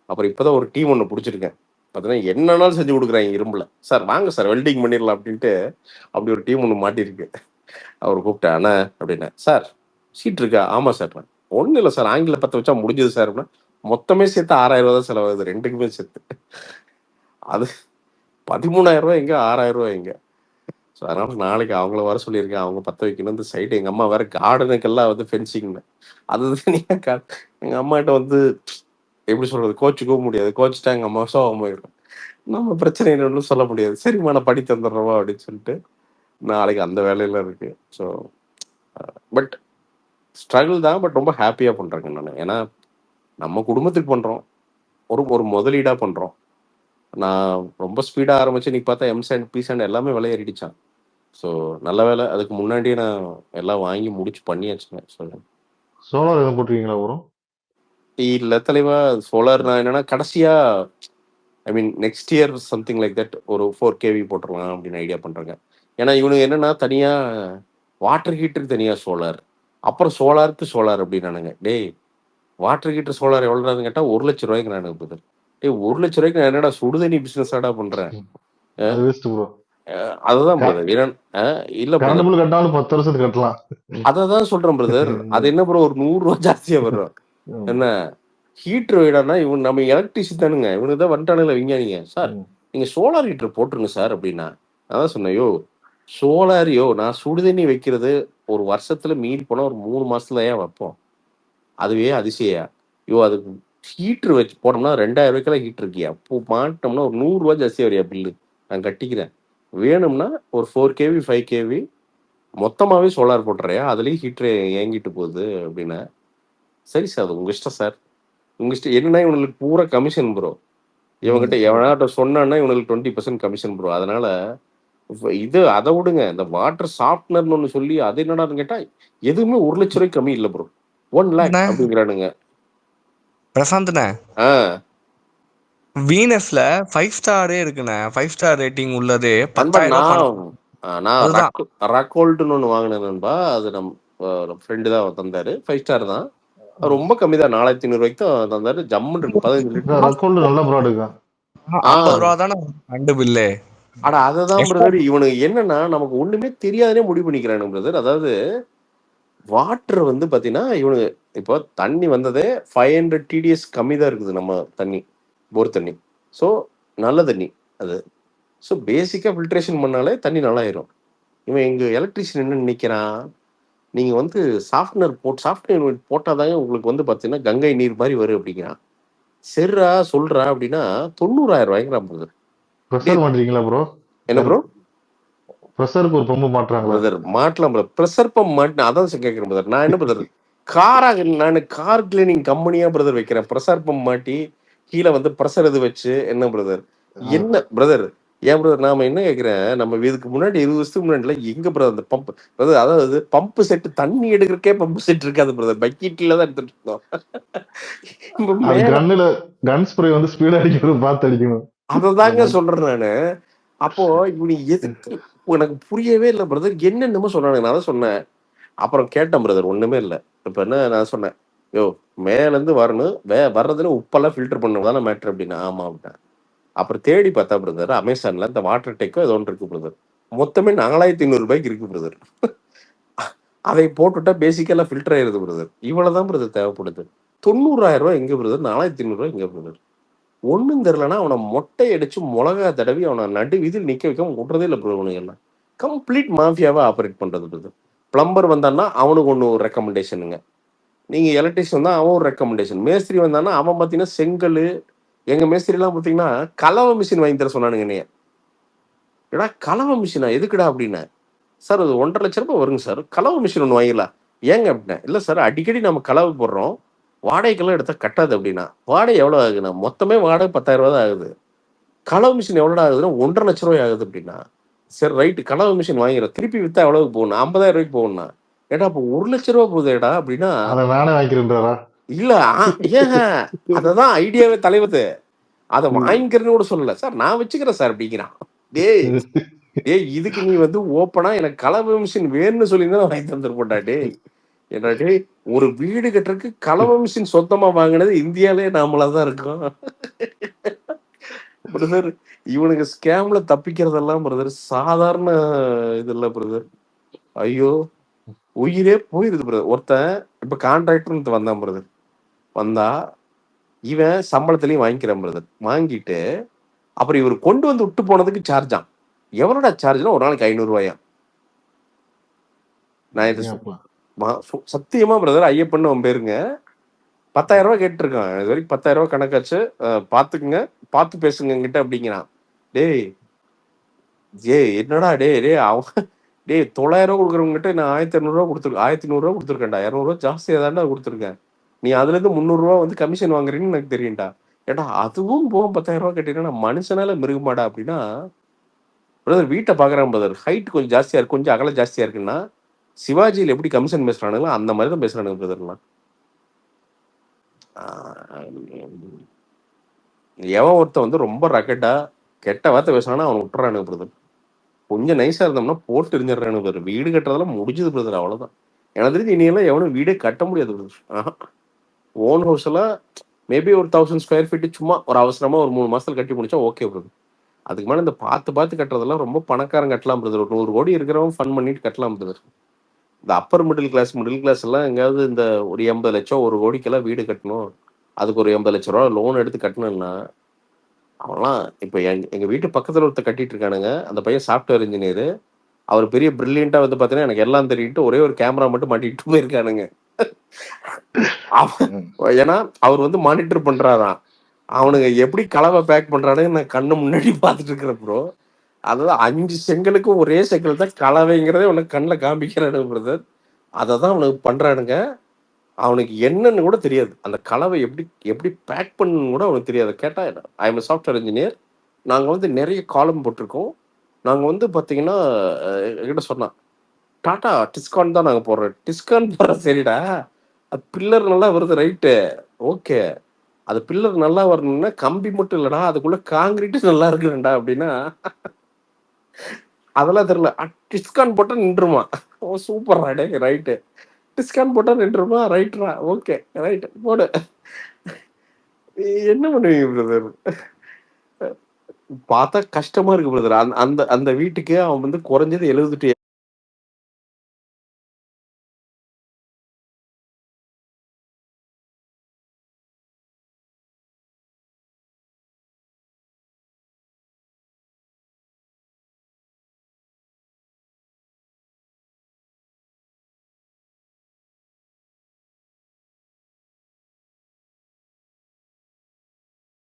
அப்புறம் இப்போதான் ஒரு டீம் ஒன்று பிடிச்சிருக்கேன். பார்த்தீங்கன்னா என்னன்னாலும் செஞ்சு கொடுக்குறாங்க இரும்புல. சார் வாங்க சார் வெல்டிங் பண்ணிடலாம் அப்படின்ட்டு அப்படி ஒரு டீம் ஒன்று மாட்டிருக்கு. அவர் கூப்பிட்டேன், அண்ணா அப்படின்னா, சார் ஷீட் இருக்கா? ஆமாம் சார். ஒன்றும் இல்லை சார், ஆங்கில 10 வச்சா முடிஞ்சது சார் அப்படின்னா. மொத்தமே சேர்த்து 6,000 ரூபா தான் செலவாகுது, ரெண்டுக்குமே சேர்த்து. அது 13,000 ரூபா எங்க, 6,000 ரூபா எங்க? ஸோ அதனால நாளைக்கு அவங்கள வர சொல்லியிருக்கேன். அவங்க பற்ற வைக்கணும். இந்த சைடு எங்கள் அம்மா வேற கார்டனுக்கெல்லாம் வந்து ஃபென்சிங்னு அது தனியாக எங்கள் அம்மாட்ட வந்து எப்படி சொல்றது, கோச்சுக்கவும் முடியாது. கோச்சிட்டா எங்கள் அம்மா சோகம் போயிடும். நம்ம பிரச்சனை என்னன்னு சொல்ல முடியாது. சரிம்மா நான் படி தந்துடுறவா அப்படின்னு சொல்லிட்டு நாளைக்கு அந்த வேலையில இருக்கு. ஸோ பட் ஸ்ட்ரகிள் தான், பட் ரொம்ப ஹாப்பியாக பண்ணுறேங்க நான். ஏன்னா நம்ம குடும்பத்துக்கு பண்ணுறோம், ஒரு முதலீடாக பண்ணுறோம். நான் ரொம்ப ஸ்பீடாக ஆரம்பிச்சு இன்னைக்கு பார்த்தா எம்சாண்ட் பிசாண்ட் எல்லாமே விலை ஏறிடுச்சான். ஸோ நல்ல வேலை, அதுக்கு முன்னாடியே நான் எல்லாம் வாங்கி முடிச்சு பண்ணியாச்சுங்க. சொல்லுங்க. சோலார் எதுவும் போட்டிருக்கீங்களா ப்ரோ? இல்லை தலைவா, சோலார் நான் என்னன்னா கடைசியா I mean next year something like that ஒரு 4 kV போட்டுடலாம் அப்படின்னு ஐடியா பண்ணுறேங்க. ஏன்னா இவனுக்கு என்னன்னா தனியாக வாட்டர் ஹீட்டருக்கு தனியாக சோலார், அப்புறம் சோலாருக்கு சோலார் அப்படின்னானுங்க. டேய் வாட்டர் ஹீட்டர் சோலார் எவ்வளோன்னு கேட்டால் 1 லட்ச ரூபாய்க்கு நான் போகுது. டேய் 1 லட்ச ரூபாய்க்கு நான் என்னடா சுடுதண்ணி பிஸ்னஸ் ஆடா பண்ணுறேன்? அதுதான் பிரதர். இல்ல கரண்ட் பில் கட்டினாலும் 10 வருஷத்துக்கு கட்டலாம். அததான் சொல்றேன் பிரதர். அது என்ன ப்ரோ ஒரு 100 ரூபா ஜாஸ்தியா வரும். என்ன ஹீட்டர் வைடானா இவன் நம்ம எலக்ட்ரிசிட்டி தானுங்க, இவனுக்கு தான் வந்துட்டானுங்களா விஞ்ஞானிங்க. சார் நீங்க சோலார் ஹீட்டர் போட்டுருங்க சார் அப்படின்னா, அதான் சொன்னேன், யோ சோலாரியோ நான் சுடுதண்ணி வைக்கிறது ஒரு வருஷத்துல மீறி போனா ஒரு 3 மாசத்துல ஏன் வைப்போம், அதுவே அதிசயா. யோ அதுக்கு ஹீட்டர் வச்சு போனோம்னா 2,000 ரூபாய்க்கெல்லாம் ஹீட்டர் இருக்கியா, அப்போ மாட்டோம்னா ஒரு 100 ரூபாய் ஜாஸ்தியா வரியா பில்லு, நான் கட்டிக்கிறேன். வேணும்னா ஒரு 4 kV 5 kV மொத்தமாகவே சோலார் போட்டுறியா, அதுலேயும் ஹீட்ரு ஏங்கிட்டு போகுது அப்படின்னா. சரி சார் அது உங்கள் இஷ்டம் சார், உங்கள் இஷ்டம். என்னன்னா இவனுக்கு பூரா கமிஷன் ப்ரோ. இவங்ககிட்ட எவனாட்ட சொன்னான்னா இவனுக்கு 20% கமிஷன் ப்ரோ. அதனால இது அதை விடுங்க, இந்த வாட்டர் சாஃப்ட்னர்னு ஒன்று சொல்லி அது என்னடான்னு கேட்டால் எதுவுமே 1 லட்ச ரூபாய்க்கு கம்மி இல்லை ப்ரோ, 1 lakh அப்படிங்கிறானுங்க. பிரசாந்த்ண்ணே, வீனஸ்ல 5 ஸ்டாரே இருக்குண்ணே, 5 ஸ்டார் ரேட்டிங் உள்ளது. 10,000 நான் ரக்கோல்டுன்னு ஒன்று வாங்கினேன் நண்பா. அது நம்ம ஃப்ரெண்டு தான் தந்தாரு. 5 ஸ்டார் தான், ரொம்ப கம்மி தான், 4,500 ரூபாய்க்கு தான் தந்தாரு. ஜம்முன்னு இருக்கு 15 லிட்டர். நல்ல ப்ராடக்ட். 50 ரூபா தானே கண்டு பில்லு. அட அதுதான் பிரதர், இவனுக்கு என்னன்னா நமக்கு ஒண்ணுமே தெரியாதே முடிவு பண்ணிக்கிறானு பிரதர். அதாவது வாட்டர் வந்து பாத்தீங்கன்னா இவனுக்கு இப்போ தண்ணி வந்ததே 500 TDS கம்மி தான் இருக்குது நம்ம தண்ணி, போர் தண்ணி. ஸோ நல்ல தண்ணி அது. ஸோ பேசிக்காக ஃபில்ட்ரேஷன் பண்ணாலே தண்ணி நல்லாயிரும். இவன் எங்கள் எலக்ட்ரிஷியன் என்ன நினைக்கிறான், நீங்கள் வந்து சாஃப்ட்வேர் போட்டால் தாங்க உங்களுக்கு வந்து பார்த்தீங்கன்னா கங்கை நீர் மாதிரி வரும் அப்படிங்கிறான். சரிரா சொல்கிறா அப்படின்னா 90,000 ரூபாய்ங்கிறான் பிரதர். ப்ரோ என்ன ப்ரோ? ப்ரெஷருக்கு ஒரு பம்பு மாட்டுறாங்க பிரதர். மாட்டலாம் பிரதர், ப்ரெஷர் பம்ப் மாட்டினா அதான் கேட்குறேன் பிரதர். நான் என்ன பிரதர் நான் கார் கிளீனிங் கம்பெனியாக பிரதர் வைக்கிறேன், ப்ரெஷர் பம்ப் மாட்டி கீழே வந்து ப்ரெஷர் இது வச்சு என்ன பிரதர், என்ன பிரதர்? ஏன் பிரதர் நாம என்ன கேட்கிறேன், நம்ம இதுக்கு முன்னாடி 20 வருஷத்துக்கு முன்னாடில எங்க பிரதர் அந்த பம்ப் பிரதர், அதாவது பம்பு செட் தண்ணி எடுக்கிறக்கே பம்பு செட் இருக்காது பிரதர், பக்கெட்ல தான் எடுத்துட்டு இருந்தோம். கன் ஸ்ப்ரே வந்து ஸ்பீடா அடிக்கணும், பார்த்து அடிக்கணும். அததாங்க சொல்றேன் நானு. அப்போ இவனு எதுக்கு எனக்கு புரியவே இல்லை பிரதர், என்னென்னமோ சொன்னானுங்க. நான் தான் சொன்னேன், அப்புறம் கேட்டேன் பிரதர், ஒண்ணுமே இல்லை. இப்போ என்ன நான் சொன்னேன், யோ மேலேருந்து வரணும், வர்றதுல உப்பெல்லாம் ஃபில்டர் பண்ணணும் தானே மேட்ரு அப்படின்னா. ஆமா அப்படின்னா. அப்புறம் தேடி பார்த்தா பிரதர், அமேசான்ல இந்த வாட்டர் டெக்கோ ஏதோ ஒன்று இருக்கு பிரதர். மொத்தமே 4500 இருக்கு பிரதர். அதை போட்டுட்டா பேசிக்கெல்லாம் ஃபில்டர் ஆயிருது பிரதர். இவ்வளவுதான் பிரதர் தேவைப்படுது. 90,000 எங்க பிரதர், 4500 எங்க பிரதர்? ஒன்றும் தெரிலனா அவனை மொட்டை அடிச்சு மிளகா தடவி அவனை நடு வீதியில் நிற்க வைக்க விட்றதே இல்லை ப்ரோ. அவனுங்க எல்லாம் கம்ப்ளீட் மாஃபியாவை ஆப்ரேட் பண்ணுறது பிரதர். பிளம்பர் வந்தான்னா அவனுக்கு ஒன்று ஒரு ரெக்கமெண்டேஷனுங்க, நீங்கள் எலக்ட்ரிஷியன் தான் அவன் ஒரு ரெக்கமெண்டேஷன், மேஸ்திரி வந்தான்னா அவன் பார்த்தீங்கன்னா செங்கல். எங்கள் மேஸ்திரிலாம் பார்த்தீங்கன்னா கலவை மிஷின் வாங்கி தர சொன்னானுங்க. என்னைய, ஏடா கலவை மிஷினா எதுக்குடா அப்படின்னா, சார் அது 1,50,000 வருங்க சார், கலவை மிஷின் ஒன்று வாங்கிடலாம். ஏங்க அப்படின்னா, இல்லை சார் அடிக்கடி நம்ம கலவை போடுறோம், வாடகைக்கெல்லாம் எடுத்தால் கட்டாது அப்படின்னா. வாடகை எவ்வளோ ஆகுதுண்ணா? மொத்தமே வாடகை 10,000 தான் ஆகுது. கலவை மிஷின் எவ்வளோடா ஆகுதுன்னா 1,50,000 ஆகுது அப்படின்னா. சரி ரைட்டு, கலவை மிஷின் வாங்கிடும், திருப்பி விற்றா எவ்வளவுக்கு போகணும்? 50,000 போகணும்னா. ஏடா அப்போ 1,00,000 போகுதேடா அப்படின்னா. அதை நானே வாங்கிக்கிறேன்றாரா? இல்லை ஏன் அததான் ஐடியாவே தலைவர். அதை வாங்கிக்கிறேன்னு கூட சொல்லல சார், நான் வச்சுக்கிறேன் சார் அப்படிங்கிறான். டேய் இதுக்கு நீ ஓப்பனா எனக்கு கலவை மிஷின் வேணும்னு சொல்லியிருந்தா வாங்கி தந்துருப்போண்டா. என்னடே ஒரு வீடு கட்டுறதுக்கு கலவை மிஷின் சொந்தமா வாங்கினது இந்தியாவிலே நாமளாதான் இருக்கோம் பிரதர். இவனுக்கு ஸ்கேம்ல தப்பிக்கிறதெல்லாம் பிரதர் சாதாரண இது இல்ல பிரதர். ஐயோ உயிரே போயிருது பிரதர். ஒருத்தன் இப்ப கான்ட்ராக்டர் வந்தான் பிரதர், வந்தா இவன் சம்பளத்திலையும் வாங்கிக்கிறான் பிரதர். வாங்கிட்டு அப்புறம் இவர் கொண்டு வந்து விட்டு போனதுக்கு சார்ஜான். எவ்வளோடா சார்ஜ்னா ஒரு நாளைக்கு 500 நான் இது சத்தியமா பிரதர், ஐயப்பன் அவன் பேருங்க. 10,000 கேட்டுருக்கான். இது வரைக்கும் 10,000 கணக்காச்சு, பாத்துக்குங்க, பார்த்து பேசுங்க கிட்ட அப்படிங்கிறான். டேய் என்னடா அவன் 9,000 கொடுக்குறவங்ககிட்ட நான் 1,200 கொடுத்துருக்கேன், 1,100 கொடுத்துருக்கேன்டா, 200 ஜாஸ்தியா தான்டா கொடுத்துருக்கேன். நீ அதுல இருந்து 300 கமிஷன் வாங்குறீன்னு எனக்கு தெரியும்டா. ஏடா அதுவும் போக 10,000 கேட்டீங்கன்னா நான் மனுஷனால மிருகமாடா அப்படின்னா. பிரதர் வீட்டை பாக்குறான் பிரதர், ஹைட் கொஞ்சம் ஜாஸ்தியா இருக்கு, கொஞ்சம் அகலம் ஜாஸ்தியா இருக்குன்னா சிவாஜியில் எப்படி கமிஷன் பேசுறானுங்களோ அந்த மாதிரி தான் பேசுறானுங்க பிரதர்லாம். எவன் ஒருத்தன் ரொம்ப ரக்கெட்டா கெட்ட வார்த்தை பேசுறானா அவனை விட்டுறானுங்க பிரதர். கொஞ்சம் நைஸா இருந்தோம்னா போட்டு எரிஞ்சிடறானுங்க பிரதர். வீடு கட்டுறதெல்லாம் முடிஞ்சது பிரதர், அவ்வளவுதான். எனக்கு தெரிஞ்சு இனியெல்லாம் எவனும் வீடே கட்ட முடியாது பிரதர். ஓன் ஹவுஸ் எல்லாம் மேபி ஒரு 1000 ஸ்கொயர் ஃபீட் சும்மா ஒரு அவசரமா ஒரு 3 மாசத்துல கட்டி முடிச்சா ஓகே பிரதர். அதுக்கு மேலே இந்த பார்த்து கட்டுறதெல்லாம் ரொம்ப பணக்காரன் கட்டலாம் பிரதர். ஒரு 100 கோடி இருக்கிறவன் ஃபன் பண்ணிட்டு கட்டலாம் பிரதர். இந்த அப்பர் மிடில் கிளாஸ் எல்லாம் எங்கேயாவது இந்த ஒரு 80 லட்சம் 1 கோடிக்கெல்லாம் வீடு கட்டணும், அதுக்கு ஒரு 80 லட்ச ரூபா லோன் எடுத்து கட்டணும்னா அவன்லாம் இப்போ எங்க வீட்டு பக்கத்துல ஒருத்தர் கட்டிட்டு இருக்கானுங்க. அந்த பையன் சாஃப்ட்வேர் இன்ஜினியர். அவர் பெரிய பிரில்லியண்டா பார்த்தீங்கன்னா எனக்கு எல்லாம் தெரியிட்டு ஒரே ஒரு கேமரா மட்டும் மாட்டிட்டு போயிருக்கானுங்க. ஏன்னா அவர் மானிட்டர் பண்றாராம், அவனுங்க எப்படி கலவை பேக் பண்றானுங்க நான் கண்ணு முன்னாடி பார்த்துட்டு இருக்கிறேன் ப்ரோ. அதாவது 5 செங்கலுக்கு ஒரே செங்கல் தான் கலவைங்கிறதே உனக்கு கண்ணில் காமிக்கிறானுங்க பிரதர். அதை தான் அவனுக்கு பண்றானுங்க. அவனுக்கு என்னன்னு கூட தெரியாது, அந்த கலவை எப்படி பேக் பண்ணணும்னு கூட அவனுக்கு தெரியாது. கேட்டா ஐ எம் சாஃப்ட்வேர் இன்ஜினியர், நாங்க நிறைய காலம் போட்டிருக்கோம், நாங்க பார்த்தீங்கன்னா என்கிட்ட சொன்னான் டாடா டிஸ்கான் தான் நாங்க போடுறோம். டிஸ்கான் போடுற சரிடா, அது பில்லர் நல்லா வருது ரைட்டு ஓகே, அது பில்லர் நல்லா வரணும்னா கம்பி மட்டும் இல்லடா அதுக்குள்ள காங்கிரீட் நல்லா இருக்குடா அப்படின்னா அதெல்லாம் தெரியல. டிஸ்கான் போட்டா நின்றுமா, ஓ சூப்பர்ரா டே ரைட்டு, டிஸ்கான் போட்டா நின்றுமா ரைட்ரா ஓகே ரைட் போடு. என்ன பண்ணுவீங்க பிரதர்? பார்த்தா கஷ்டமா இருக்கு பிரதர். அந்த அந்த வீட்டுக்கு அவன் குறைஞ்சது 70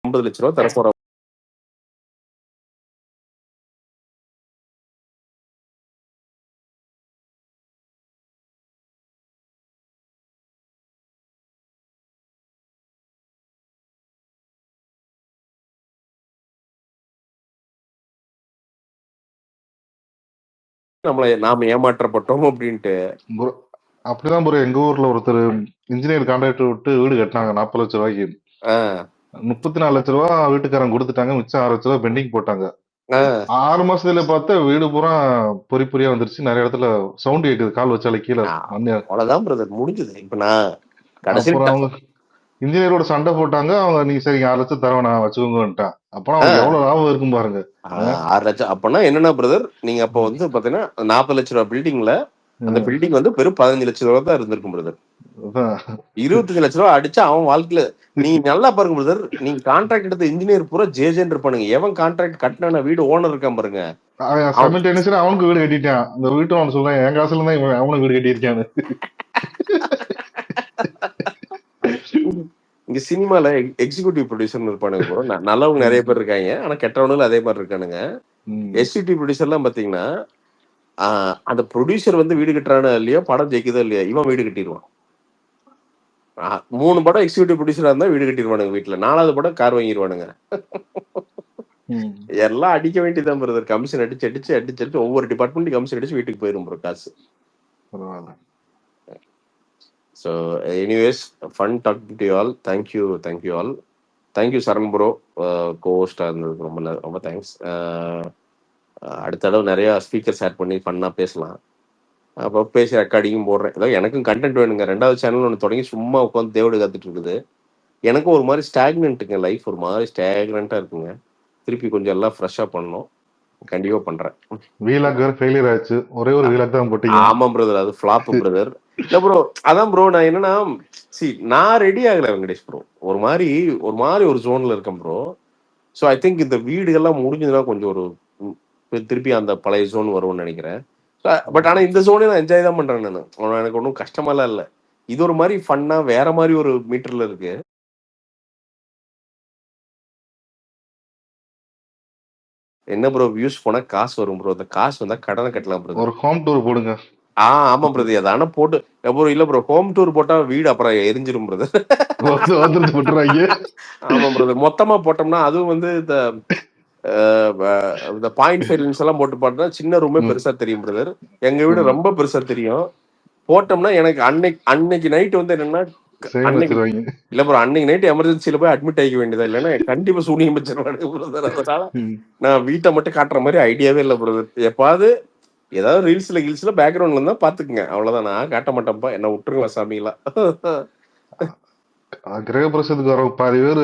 50 லட்ச ரூபா தர போறோம். நாம ஏமாற்றப்பட்டோம் அப்படின்ட்டு. அப்படிதான் ப்ரோ எங்க ஊர்ல ஒருத்தர் இன்ஜினியர் கான்ட்ராக்டர் விட்டு வீடு கட்டினாங்க 40 லட்ச ரூபாய்க்கு. 34 லட்ச ரூபா வீட்டுக்காரன் கொடுத்துட்டாங்க, மிச்சம் 6 லட்ச ரூபா பெண்டிங் போட்டாங்க. 6 மாசத்துல பார்த்தா வீடு பூரா பொறி பொறியா வந்துருச்சு. நிறைய இடத்துல சவுண்ட் கேக்குது, கால் வச்சாலே கீழே மண்ணு. அவ்வளவுதான் பிரதர், முடிஞ்சது. இப்ப நான் கடைசி அப்புறம் அவங்க இன்ஜினியரோட சண்டை போட்டாங்க. அவங்க நீங்க சரி 6 லட்சம் தரவ நான் வச்சுக்கோங்கன்ட்டான். அப்புறம் அவங்களுக்கு எவ்வளவு லாபம் இருக்கும் பாருங்க. 6 லட்சம் அப்பனா என்னன்னா பிரதர், நீங்க அப்ப வந்து பாத்தீங்கன்னா 40 லட்ச ரூபாய் பில்டிங்ல அந்த பில்டிங் வந்து வெறும் 15 லட்சம் ரூபாய் தான் இருந்திருக்கும் பிரதர். 25 லட்ச ரூபாய் அடிச்சு அவன் வாழ்க்கையில நீங்க நல்லா பாருங்க பிரதர், நீங்க கான்ட்ராக்ட் எடுத்த இன்ஜினியர் பூரா ஜேஜேன்னு இருப்பானுங்க. எவன் கான்ட்ராக்ட் கட்டின வீடு ஓனர் இருக்கான் பாருங்க, அவனுக்கு வீடு கட்டிட்டான். அந்த வீட்டு அவன் சொல்றேன் என் காசுல தான் அவனுக்கு வீடு கட்டியிருக்கான்னு. இங்க சினிமால எக்ஸிகியூட்டிவ் ப்ரொடியூசர் இருப்பானுங்க ப்ரோ, நல்லவங்க நிறைய பேர் இருக்காங்க, ஆனா கெட்டவனும் அதே மாதிரி இருக்கானுங்க. எக்ஸிகியூட்டிவ் ப்ரொடியூசர் எல்லாம் பாத்தீங்கன்னா அந்த ப்ரொடியூசர் வந்து வீடு கட்டுறானோ இல்லையோ, படம் ஜெயிக்குதோ இல்லையா, இவன் வீடு கட்டிடுவான். 3 படம் எக்ஸிகியூட்டிவ் ப்ரொடியூசரா இருந்தா வீடு கட்டிடுவானுங்க வீட்டுல, 4வது படம் கார் வாங்கிடுவானுங்க. எல்லாம் அடிக்க வேண்டியதான் பிரதர், கமிஷன் அடிச்சு அடிச்சு அடிச்சு அடிச்சு ஒவ்வொரு டிபார்ட்மெண்ட் கமிஷன் அடிச்சு வீட்டுக்கு போயிரும் ப்ரோ காசு. So anyways, fun talking to you all. Thank you all. Thank you Charan bro, கோஸ்டா இருந்ததுக்கு ரொம்ப தேங்க்ஸ். அடுத்த தடவை நிறைய ஸ்பீக்கர்ஸ் ஆட் பண்ணி ஃபன்னா பேசலாம். அப்போ பேசி ரெக்கார்டிங்கும் போடுறேன். ஏதோ எனக்கும் கண்டென்ட் வேணுங்க. 2வது சேனல் ஒன்று தொடங்கி சும்மா உட்காந்து தேவடு காத்துட்டு இருக்குது. எனக்கும் ஒரு மாதிரி ஸ்டாக்னன்ட்டுங்க, லைஃப் ஒரு மாதிரி ஸ்டாக்னண்டா இருக்குங்க. திருப்பி கொஞ்சம் எல்லாம் ஃப்ரெஷ்ஷா பண்ணணும். கண்டிப்பா பண்றேன். வீலாக் வேற ஃபெயிலியர் ஆச்சு. ஒரே ஒரு வீலாக் தான் போட்டீங்க. ஆமா பிரதர், அது ஃபிளாப் பிரதர். இல்ல ப்ரோ, அதான் ப்ரோ, நான் என்னன்னா நான் ரெடி ஆகல வெங்கடேஷ் ப்ரோ. ஒரு மாதிரி ஒரு ஜோன்ல இருக்கேன் ப்ரோ. ஸோ ஐ திங்க் இந்த வீடுகள்லாம் முடிஞ்சதுன்னா கொஞ்சம் ஒரு திருப்பி அந்த பழைய ஜோன் வரும்னு நினைக்கிறேன். பட் ஆனா இந்த ஜோனே நான் என்ஜாய் தான் பண்றேன். நான் எனக்கு ஒன்றும் கஷ்டமாலாம் இல்லை. இது ஒரு மாதிரி ஃபன்னா வேற மாதிரி ஒரு மீட்டர்ல இருக்கு. என்ன ப்ரோ, வியூஸ் போனா காசு வரும் ப்ரோ. அந்த காசு வந்தா கடனை கட்டலாம் ப்ரோ. ஒரு ஹோம் டூர் போடுங்க. ஆமா பிரதர், அதான போட்டு ப்ரோ. இல்ல ப்ரோ, ஹோம் டூர் போட்டா வீடு அப்புறம் எரிஞ்சிரும் பிரதர். ஆமா பிரதர், மொத்தமா போட்டோம்னா அதுவும் வந்து இந்த பாயிண்ட் ஃபைல்ஸ் எல்லாம் போட்டு பார்த்தா சின்ன ரூமே பெருசா தெரியும் பிரதர். எங்க வீடு ரொம்ப பெருசா தெரியும். போட்டோம்னா எனக்கு அன்னைக்கு நைட் வந்து என்னன்னா, இல்ல ப்ரோ, அன்னைக்கு நைட் எமர்ஜென்சில போய் அட்மிட் ஆகிக்க வேண்டியதா, இல்லைன்னா கண்டிப்பா சூனியம் வச்சிருவாங்க பிரதர். அதனால நான் வீட்டை மட்டும் காட்டுற மாதிரி ஐடியாவே இல்லை பிரதர். எப்பாவது ஏதாவது ரீல்ஸ்ல பேக்ரவுண்ட்ல இருந்தா பாத்துக்குங்க, அவ்வளவுதான். நான் காட்ட மாட்டேன்ப்பா, என்ன விட்டுருங்க சாமிங்களா. கிரக பிரசத்துக்கு வர பாதி பேர்